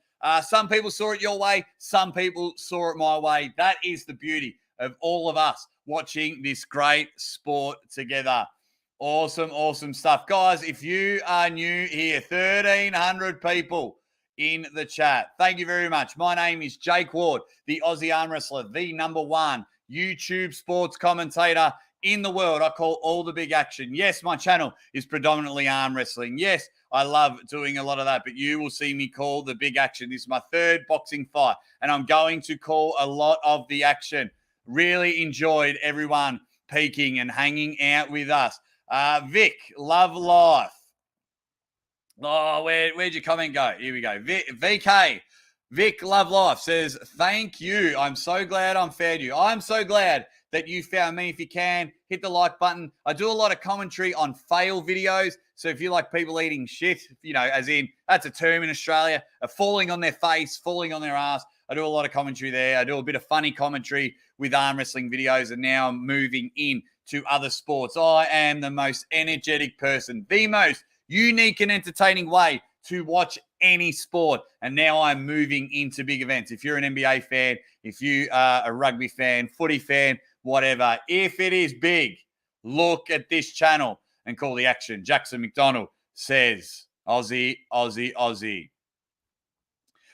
S1: Some people saw it your way. Some people saw it my way. That is the beauty of all of us watching this great sport together. Awesome stuff. Guys, if you are new here, 1,300 people in the chat. Thank you very much. My name is Jake Ward, the Aussie arm wrestler, the #1 YouTube sports commentator in the world. I call all the big action. Yes, my channel is predominantly arm wrestling. Yes, I love doing a lot of that, but you will see me call the big action. This is my 3rd boxing fight, and I'm going to call a lot of the action. Really enjoyed everyone peeking and hanging out with us. Vic, love life. Oh, where'd your comment go? Here we go. VK, Vic, love life says, thank you. I'm so glad I'm found you. I'm so glad that you found me. If you can, hit the like button. I do a lot of commentary on fail videos. So if you like people eating shit, as in, that's a term in Australia, falling on their face, falling on their ass. I do a lot of commentary there. I do a bit of funny commentary with arm wrestling videos, and now I'm moving in to other sports. I am the most energetic person, the most unique and entertaining way to watch any sport. And now I'm moving into big events. If you're an NBA fan, if you are a rugby fan, footy fan, whatever, if it is big, look at this channel and call the action. Jackson McDonald says, Aussie, Aussie, Aussie.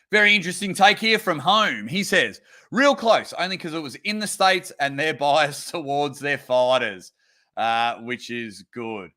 S1: Very interesting take here from home. He says, real close, only because it was in the States and they're biased towards their fighters, which is good.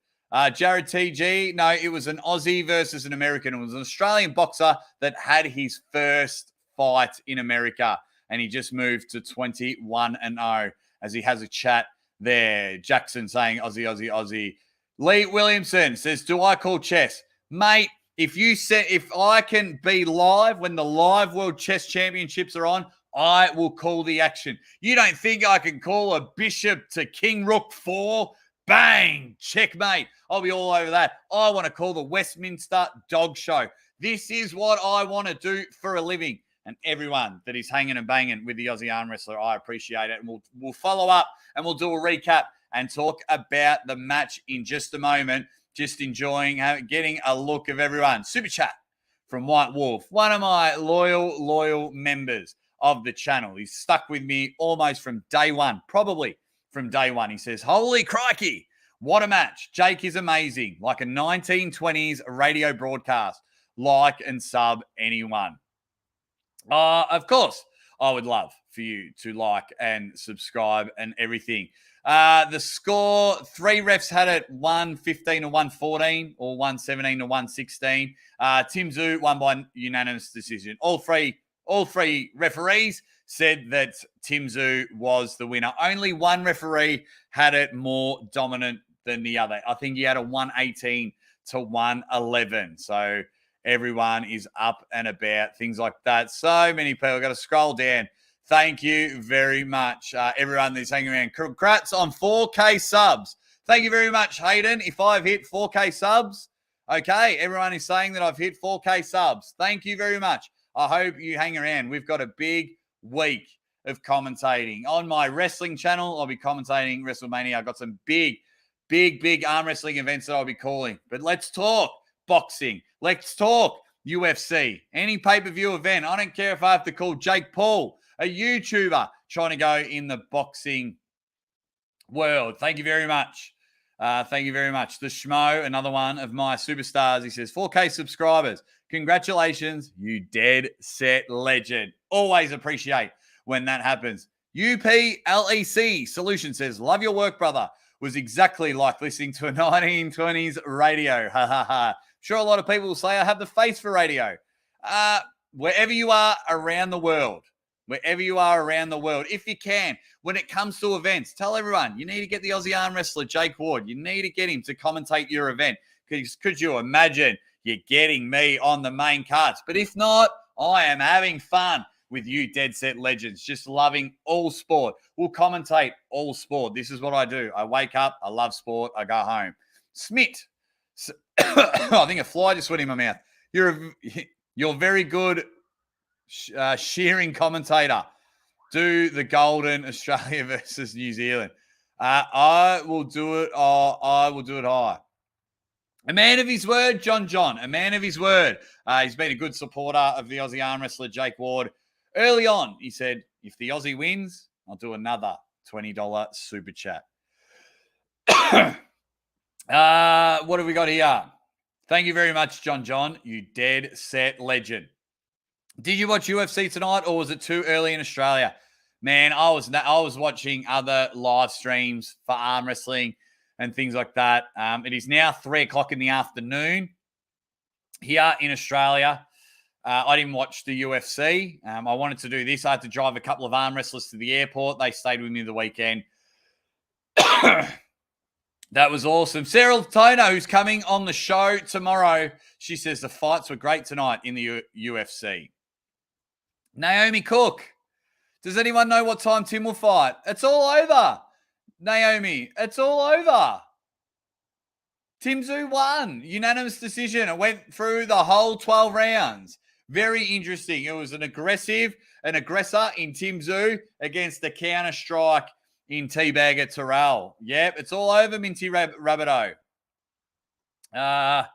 S1: Jared TG, no, it was an Aussie versus an American. It was an Australian boxer that had his first fight in America, and he just moved to 21-0 as he has a chat there. Jackson saying, Aussie, Aussie, Aussie. Lee Williamson says, do I call chess? Mate, if I can be live when the live World Chess Championships are on, I will call the action. You don't think I can call a bishop to King Rook 4? Bang! Checkmate. I'll be all over that. I want to call the Westminster Dog Show. This is what I want to do for a living. And everyone that is hanging and banging with the Aussie Arm Wrestler, I appreciate it. And we'll follow up and we'll do a recap and talk about the match in just a moment. Just enjoying getting a look of everyone. Super chat from White Wolf, one of my loyal members of the channel. He's stuck with me almost from day one, probably from day one. He says, holy crikey, what a match. Jake is amazing, like a 1920s radio broadcast. Like and sub anyone. Of course, I would love for you to like and subscribe and everything. The score, 3 refs had it 115 to 114 or 117 to 116. Tim Tszyu won by unanimous decision. All three referees said that Tim Tszyu was the winner. Only one referee had it more dominant than the other. I think he had a 118 to 111. So everyone is up and about, things like that. So many people. Got to scroll down. Thank you very much, everyone that's hanging around. Congrats on 4K subs. Thank you very much, Hayden. If I've hit 4K subs, okay, everyone is saying that I've hit 4K subs. Thank you very much. I hope you hang around. We've got a big week of commentating. On my wrestling channel, I'll be commentating WrestleMania. I've got some big arm wrestling events that I'll be calling. But let's talk boxing. Let's talk UFC. Any pay-per-view event. I don't care if I have to call Jake Paul, a YouTuber trying to go in the boxing world. Thank you very much. Thank you very much. The Schmo, another one of my superstars. He says, 4K subscribers. Congratulations, you dead set legend. Always appreciate when that happens. UPLEC Solution says, love your work, brother. Was exactly like listening to a 1920s radio. Ha, ha, ha. Sure, a lot of people will say I have the face for radio. Wherever you are around the world, if you can, when it comes to events, tell everyone you need to get the Aussie arm wrestler, Jake Ward. You need to get him to commentate your event. Because could you imagine you're getting me on the main cards? But if not, I am having fun with you dead set legends, just loving all sport. We'll commentate all sport. This is what I do. I wake up, I love sport, I go home. Smith, I think a fly just went in my mouth. You're very good shearing commentator. Do the golden Australia versus New Zealand. I will do it. I will do it high. A man of his word, John. A man of his word. He's been a good supporter of the Aussie arm wrestler, Jake Ward. Early on, he said, if the Aussie wins, I'll do another $20 super chat. What have we got here? Thank you very much, John. You dead set legend. Did you watch UFC tonight, or was it too early in Australia? Man, I was watching other live streams for arm wrestling and things like that. It is now 3:00 in the afternoon here in Australia. I didn't watch the UFC. I wanted to do this. I had to drive a couple of arm wrestlers to the airport. They stayed with me the weekend. That was awesome. Sarah Toner, who's coming on the show tomorrow, she says the fights were great tonight in the UFC. Naomi Cook. Does anyone know what time Tim will fight? It's all over. Naomi, it's all over. Tim Tszyu won. Unanimous decision. It went through the whole 12 rounds. Very interesting. It was an aggressor in Tim Tszyu against the counter strike in Teabagger Terrell. Yep, it's all over, Minty Rabbito. The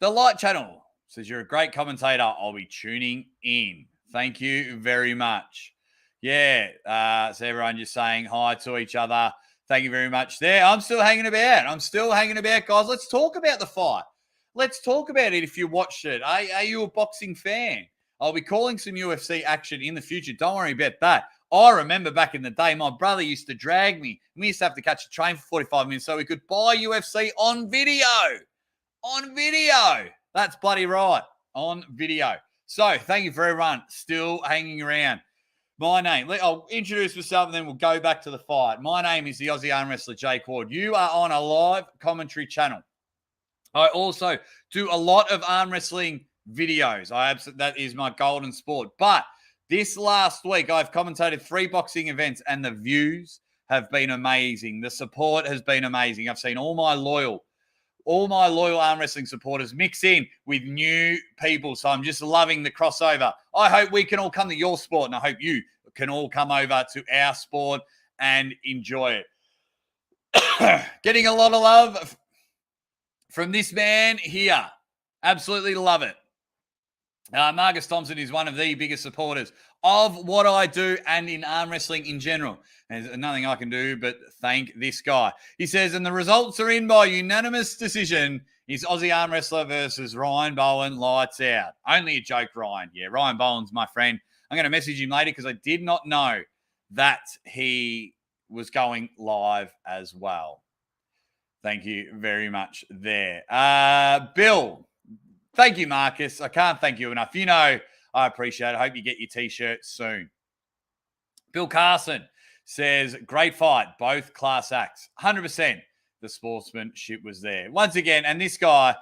S1: Light Channel says, you're a great commentator. I'll be tuning in. Thank you very much. Yeah, so everyone just saying hi to each other. Thank you very much there. I'm still hanging about. Guys. Let's talk about the fight. Let's talk about it if you watched it. Are you a boxing fan? I'll be calling some UFC action in the future. Don't worry about that. I remember back in the day, my brother used to drag me. We used to have to catch a train for 45 minutes so we could buy UFC on video. On video. That's bloody right. On video. So thank you for everyone still hanging around. My name, I'll introduce myself and then we'll go back to the fight. My name is the Aussie arm wrestler, Jake Ward. You are on a live commentary channel. I also do a lot of arm wrestling videos. That is my golden sport. But this last week, I've commentated 3 boxing events and the views have been amazing. The support has been amazing. I've seen all my loyal arm wrestling supporters mix in with new people. So I'm just loving the crossover. I hope we can all come to your sport, and I hope you can all come over to our sport and enjoy it. Getting a lot of love from this man here. Absolutely love it. Marcus Thompson is one of the biggest supporters of what I do and in arm wrestling in general. There's nothing I can do but thank this guy. He says, and the results are in by unanimous decision. Is Aussie arm wrestler versus Ryan Bowen lights out. Only a joke, Ryan. Yeah, Ryan Bowen's my friend. I'm going to message him later because I did not know that he was going live as well. Thank you very much there. Bill. Thank you, Marcus. I can't thank you enough. You know, I appreciate it. I hope you get your T-shirt soon. Bill Carson says, great fight, both class acts. 100% the sportsmanship was there. Once again, and this guy,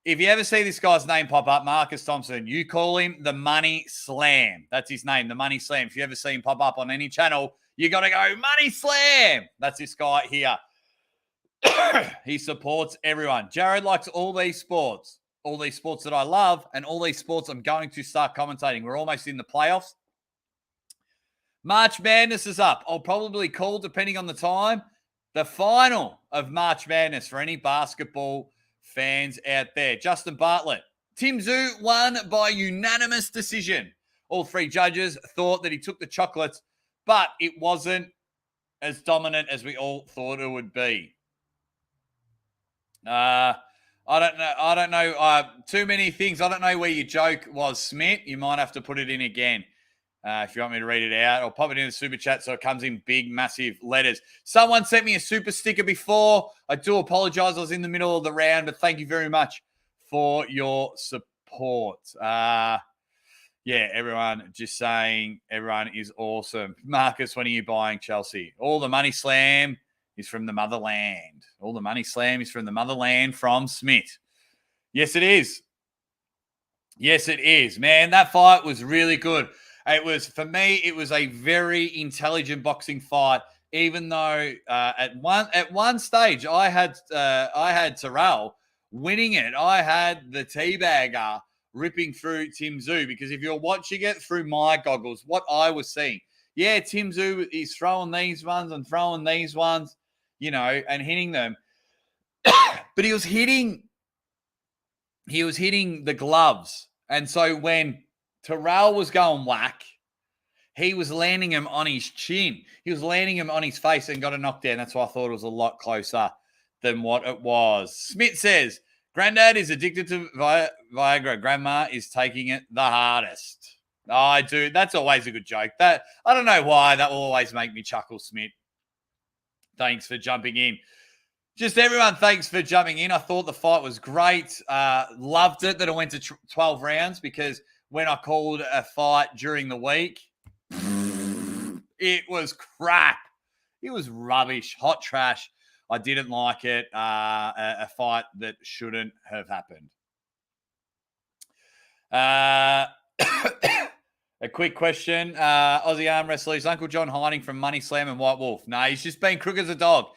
S1: if you ever see this guy's name pop up, Marcus Thompson, you call him the Money Slam. That's his name, the Money Slam. If you ever see him pop up on any channel, you got to go, Money Slam. That's this guy here. He supports everyone. Jared likes all these sports that I love, and all these sports I'm going to start commentating. We're almost in the playoffs. March Madness is up. I'll probably call, depending on the time, the final of March Madness for any basketball fans out there. Justin Bartlett. Tim Tszyu won by unanimous decision. All 3 judges thought that he took the chocolates, but it wasn't as dominant as we all thought it would be. I don't know. Too many things. I don't know where your joke was, Smith. You might have to put it in again if you want me to read it out. I'll pop it in the super chat so it comes in big, massive letters. Someone sent me a super sticker before. I do apologize. I was in the middle of the round, but thank you very much for your support. Yeah, everyone just saying everyone is awesome. Marcus, when are you buying Chelsea? All the Money Slam is from the motherland. All the Money Slam is from the motherland from Smith. Yes, it is. Yes, it is. Man, that fight was really good. It was, for me, it was a very intelligent boxing fight, even though at one stage I had Terrell winning it. I had the teabagger ripping through Tim Tszyu, because if you're watching it through my goggles, what I was seeing, yeah, Tim Tszyu is throwing these ones and throwing these ones, you know, and hitting them. But he was hitting the gloves. And so when Terrell was going whack, He was landing him on his chin. He was landing him on his face and got a knockdown. That's why I thought it was a lot closer than what it was. Smith says, Granddad is addicted to Viagra. Grandma is taking it the hardest. I do. That's always a good joke. That I don't know why. That will always make me chuckle, Smith. Thanks for jumping in. Just everyone, thanks for jumping in. I thought the fight was great. Loved it that it went to 12 rounds because when I called a fight during the week, it was crap. It was rubbish, hot trash. I didn't like it. A fight that shouldn't have happened. A quick question. Aussie arm wrestler, is Uncle John hiding from Money Slam and White Wolf? No, he's just been crook as a dog.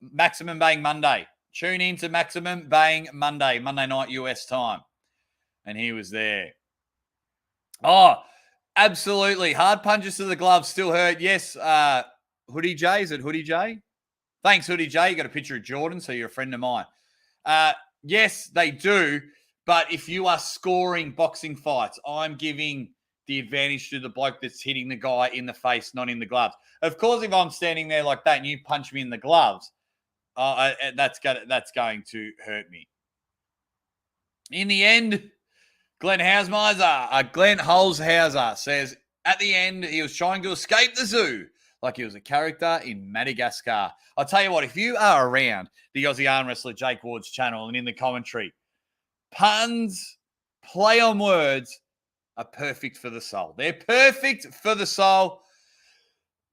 S1: Maximum Bang Monday. Tune in to Maximum Bang Monday night US time. And he was there. Oh, absolutely. Hard punches to the gloves still hurt. Yes, Hoodie J. Is it Hoodie J? Thanks, Hoodie J. You got a picture of Jordan, so you're a friend of mine. Yes, they do. But if you are scoring boxing fights, I'm giving the advantage to the bloke that's hitting the guy in the face, not in the gloves. Of course, if I'm standing there like that and you punch me in the gloves, that's going to hurt me. In the end, Glenn Holzhauser says, at the end, he was trying to escape the zoo like he was a character in Madagascar. I'll tell you what, if you are around the Aussie Arm Wrestler Jake Ward's channel and in the commentary, puns, play on words are perfect for the soul. They're perfect for the soul.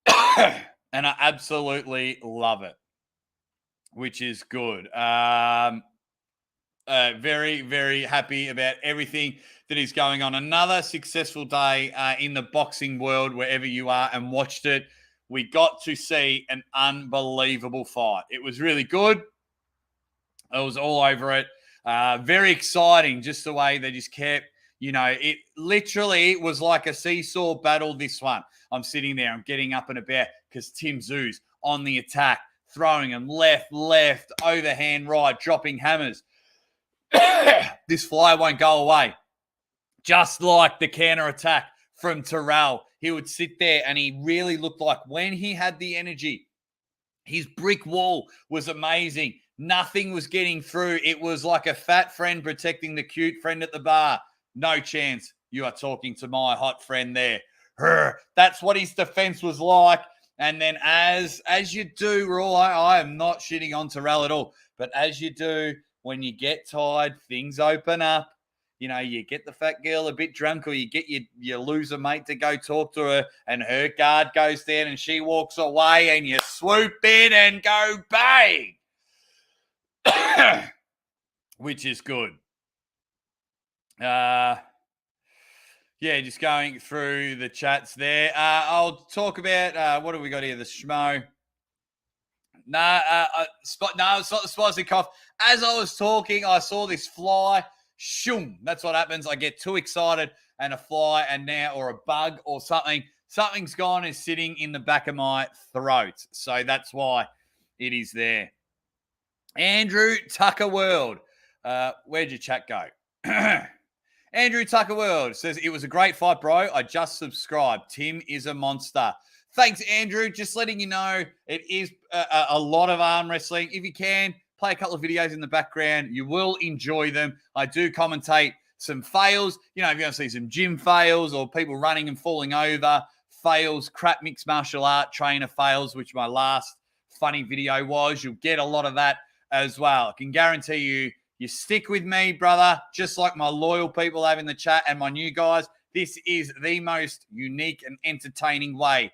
S1: And I absolutely love it, which is good. Very, very happy about everything that is going on. Another successful day in the boxing world, wherever you are and watched it. We got to see an unbelievable fight. It was really good. I was all over it. Very exciting, just the way they just kept, it literally was like a seesaw battle, this one. I'm sitting there, I'm getting up and about because Tim Tszyu's on the attack, throwing him left, overhand right, dropping hammers. This fly won't go away. Just like the counter attack from Terrell, he would sit there and he really looked like when he had the energy, his brick wall was amazing. Nothing was getting through. It was like a fat friend protecting the cute friend at the bar. No chance. You are talking to my hot friend there. That's what his defense was like. And then as you do, I am not shitting on Terrell at all, but as you do, when you get tired, things open up. You get the fat girl a bit drunk, or you get your loser mate to go talk to her, and her guard goes down and she walks away, and you swoop in and go bang. Which is good. Just going through the chats there. I'll talk about what have we got here? The schmo. It's not the spicy cough. As I was talking, I saw this fly. Shoom. That's what happens. I get too excited and a fly or a bug or something's gone and sitting in the back of my throat. So that's why it is there. Andrew Tucker World. Where'd your chat go? Andrew Tucker World says, it was a great fight, bro. I just subscribed. Tim is a monster. Thanks, Andrew. Just letting you know, it is a lot of arm wrestling. If you can, play a couple of videos in the background. You will enjoy them. I do commentate some fails. If you want to see some gym fails or people running and falling over, fails, crap mixed martial art trainer fails, which my last funny video was. You'll get a lot of that as well. I can guarantee you stick with me, brother, just like my loyal people have in the chat and my new guys. This is the most unique and entertaining way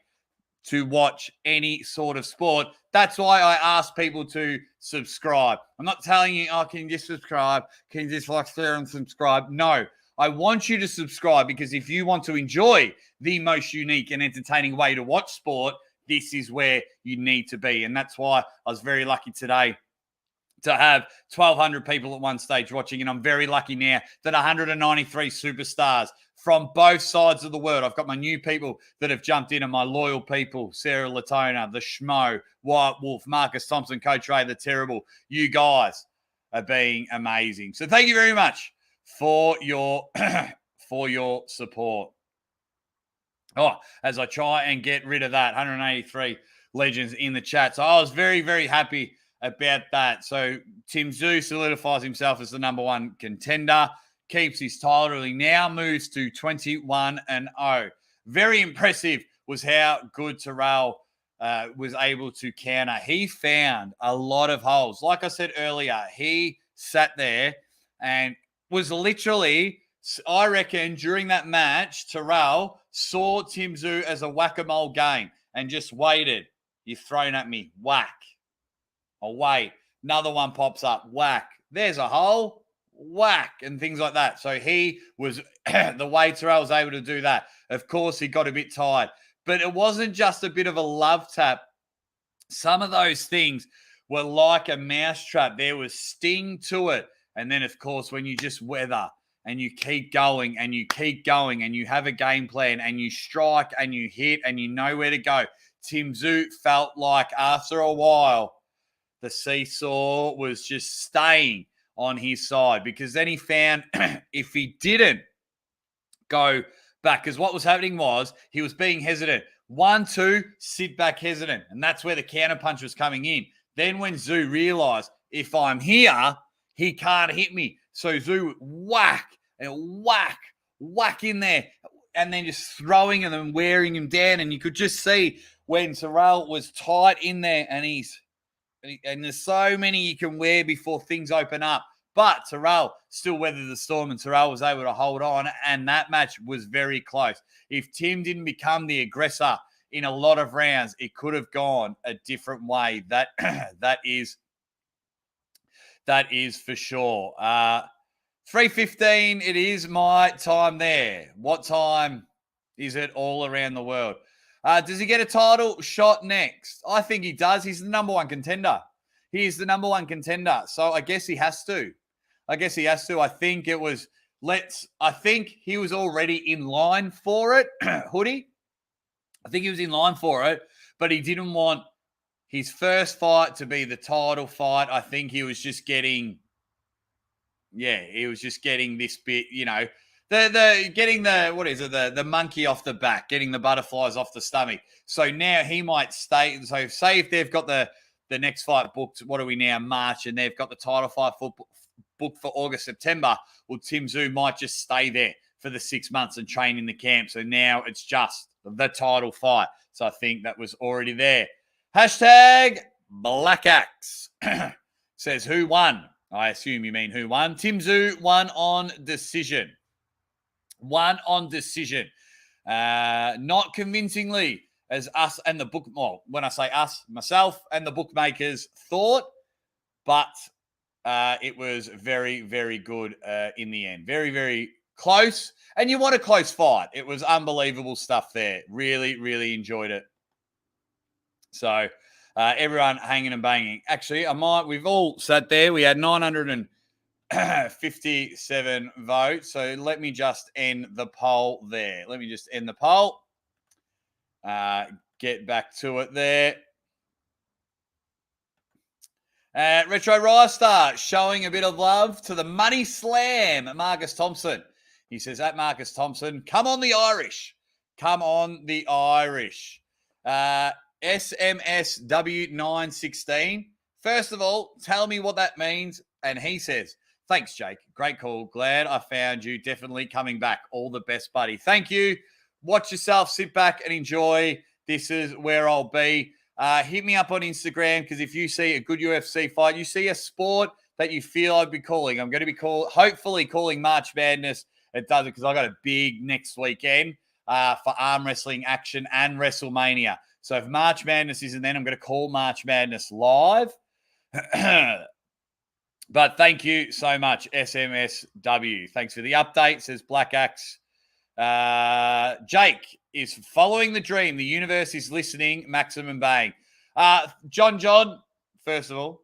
S1: to watch any sort of sport. That's why I ask people to subscribe. I'm not telling you, can you just subscribe? Can you just share and subscribe? No, I want you to subscribe because if you want to enjoy the most unique and entertaining way to watch sport, this is where you need to be. And that's why I was very lucky today to have 1,200 people at one stage watching. And I'm very lucky now that 193 superstars from both sides of the world. I've got my new people that have jumped in and my loyal people, Sarah Latona, the Schmo, White Wolf, Marcus Thompson, Coach Ray, the Terrible. You guys are being amazing. So thank you very much for your support. Oh, as I try and get rid of that, 183 legends in the chat. So I was very, very happy about that. So Tim Tszyu solidifies himself as the number one contender, keeps his title. He now moves to 21-0. Very impressive was how good Terrell was able to counter. He found a lot of holes. Like I said earlier, he sat there and was literally, I reckon, during that match, Terrell saw Tim Tszyu as a whack-a-mole game and just waited. You're thrown at me. Whack. I'll wait. Another one pops up. Whack. There's a hole. Whack. And things like that. So he was, the way Terrell was able to do that, of course, he got a bit tired. But it wasn't just a bit of a love tap. Some of those things were like a mousetrap. There was sting to it. And then, of course, when you just weather and you keep going and you keep going and you have a game plan and you strike and you hit and you know where to go, Tim Tszyu felt like after a while, the seesaw was just staying on his side, because then he found if he didn't go back, because what was happening was he was being hesitant. 1, 2, sit back hesitant. And that's where the counter punch was coming in. Then when Tszyu realized, if I'm here, he can't hit me. So Tszyu whack and whack in there, and then just throwing him and wearing him down. And you could just see when Terrell was tight in there, and there's so many you can wear before things open up. But Terrell still weathered the storm, and Terrell was able to hold on, and that match was very close. If Tim didn't become the aggressor in a lot of rounds, it could have gone a different way. That is for sure. 3:15, it is my time there. What time is it all around the world? Does he get a title shot next? I think he does. He's the number one contender. He is the number one contender. So I guess he has to. I think it was, I think he was already in line for it, Hoodie. I think he was in line for it, but he didn't want his first fight to be the title fight. I think he was just getting, this bit, the monkey off the back, getting the butterflies off the stomach. So now he might stay. So say if they've got the next fight booked, what are we now, March, and they've got the title fight booked for August, September. Well, Tim Tszyu might just stay there for the 6 months and train in the camp. So now it's just the title fight. So I think that was already there. Hashtag Black Axe says, who won? I assume you mean who won. Tim Tszyu won on decision. Not convincingly, as us and the book. Well, when I say us, myself and the bookmakers thought, but it was very, very good in the end. Very, very close. And you want a close fight. It was unbelievable stuff there. Really, really enjoyed it. So everyone hanging and banging. Actually, we've all sat there. We had 957 votes. So let me just end the poll there. Get back to it there. Retro Rystar showing a bit of love to the Money Slam, Marcus Thompson. He says, at Marcus Thompson, come on the Irish. SMSW916. First of all, tell me what that means. And he says, thanks, Jake. Great call. Glad I found you. Definitely coming back. All the best, buddy. Thank you. Watch yourself. Sit back and enjoy. This is where I'll be. Hit me up on Instagram, because if you see a good UFC fight, you see a sport that you feel I'd be calling, I'm going to be hopefully calling March Madness. It does it because I got a big next weekend for arm wrestling action and WrestleMania. So if March Madness isn't then, I'm going to call March Madness live. But thank you so much, SMSW. Thanks for the update, says Black Axe. Jake is following the dream. The universe is listening. Maximum bang. John, first of all,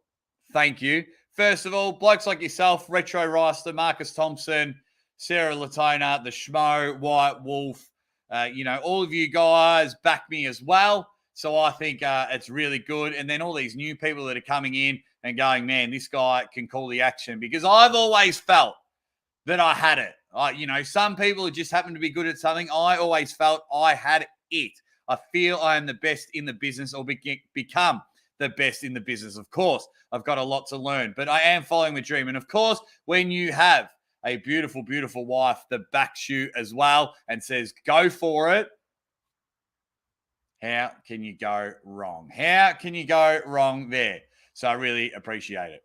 S1: thank you. First of all, blokes like yourself, Retro Rister, Marcus Thompson, Sarah Latona, the Schmo, White Wolf, all of you guys back me as well. So I think it's really good. And then all these new people that are coming in and going, man, this guy can call the action. Because I've always felt that I had it. Some people just happen to be good at something. I always felt I had it. I feel I am the best in the business or become the best in the business. Of course, I've got a lot to learn, but I am following my dream. And of course, when you have a beautiful, beautiful wife that backs you as well and says, go for it, how can you go wrong? How can you go wrong there? So I really appreciate it.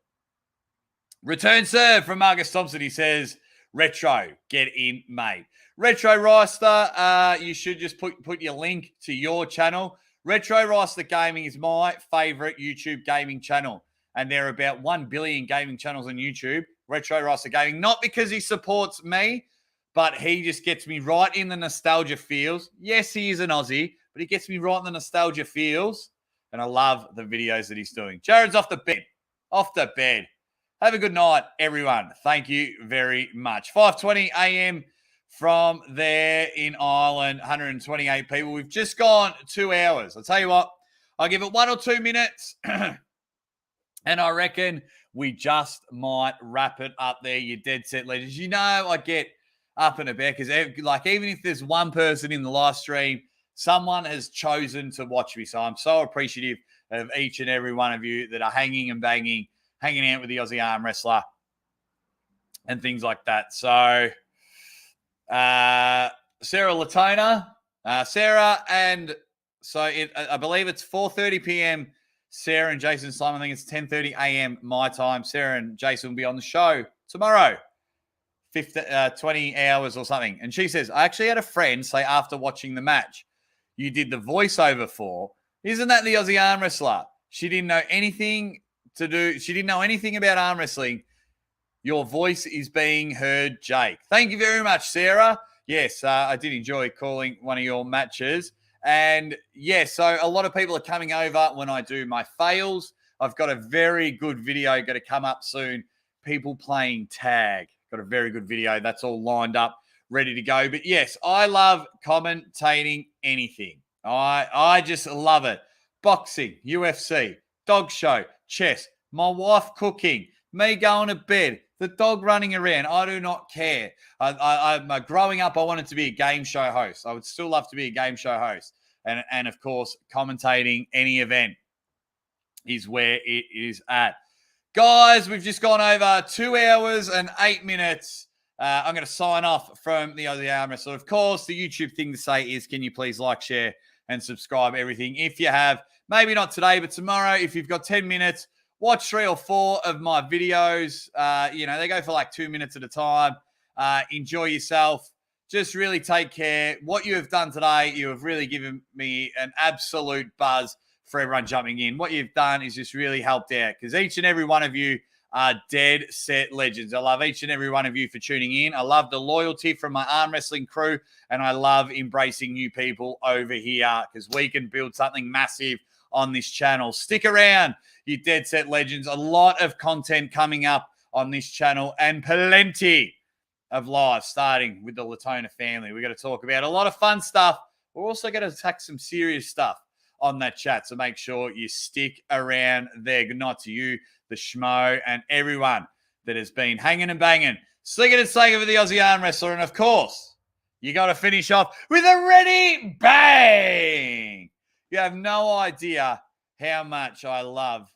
S1: Return serve from Marcus Thompson. He says, retro, get in, mate. Retro Roster, you should just put your link to your channel. Retro Roster Gaming is my favorite YouTube gaming channel. And there are about 1 billion gaming channels on YouTube. Retro Roster Gaming, not because he supports me, but he just gets me right in the nostalgia feels. Yes, he is an Aussie, but he gets me right in the nostalgia feels. And I love the videos that he's doing. Jared's off the bed. Off the bed. Have a good night, everyone. Thank you very much. 5:20 a.m. from there in Ireland, 128 people. We've just gone 2 hours. I'll tell you what, I'll give it 1 or 2 minutes, and I reckon we just might wrap it up there, you dead set legends. I get up and about because, even if there's one person in the live stream, someone has chosen to watch me. So I'm so appreciative of each and every one of you that are hanging and banging, hanging out with the Aussie arm wrestler and things like that. So Sarah Latona, Sarah, and so I believe it's 4:30 p.m. Sarah and Jason Slime. I think it's 10:30 a.m. my time. Sarah and Jason will be on the show tomorrow, 20 hours or something. And she says, I actually had a friend say after watching the match, you did the voiceover for, isn't that the Aussie arm wrestler? She didn't know anything to do. She didn't know anything about arm wrestling. Your voice is being heard, Jake. Thank you very much, Sarah. Yes, I did enjoy calling one of your matches. And yes, so a lot of people are coming over when I do my fails. I've got a very good video going to come up soon. People playing tag. Got a very good video. That's all lined up, ready to go. But yes, I love commentating anything. I just love it. Boxing, UFC, dog show, chess, my wife cooking, me going to bed, the dog running around. I do not care. Growing up, I wanted to be a game show host. I would still love to be a game show host. And of course, commentating any event is where it is at. Guys, we've just gone over 2 hours and 8 minutes. I'm going to sign off from the Aussie Arm Wrestler. Of course, the YouTube thing to say is, can you please like, share, and subscribe everything? If you have, maybe not today, but tomorrow, if you've got 10 minutes, watch 3 or 4 of my videos. They go for like 2 minutes at a time. Enjoy yourself. Just really take care. What you have done today, you have really given me an absolute buzz for everyone jumping in. What you've done is just really helped out because each and every one of you are dead set legends. I love each and every one of you for tuning in. I love the loyalty from my arm wrestling crew, and I love embracing new people over here because we can build something massive on this channel. Stick around, you dead set legends. A lot of content coming up on this channel and plenty of live starting with the Latona family. We're going to talk about a lot of fun stuff. We're also going to attack some serious stuff on that chat. So make sure you stick around there. Good night to you, the schmo, and everyone that has been hanging and banging, sligging and slagging for the Aussie Arm Wrestler. And of course, you got to finish off with a ready bang. You have no idea how much I love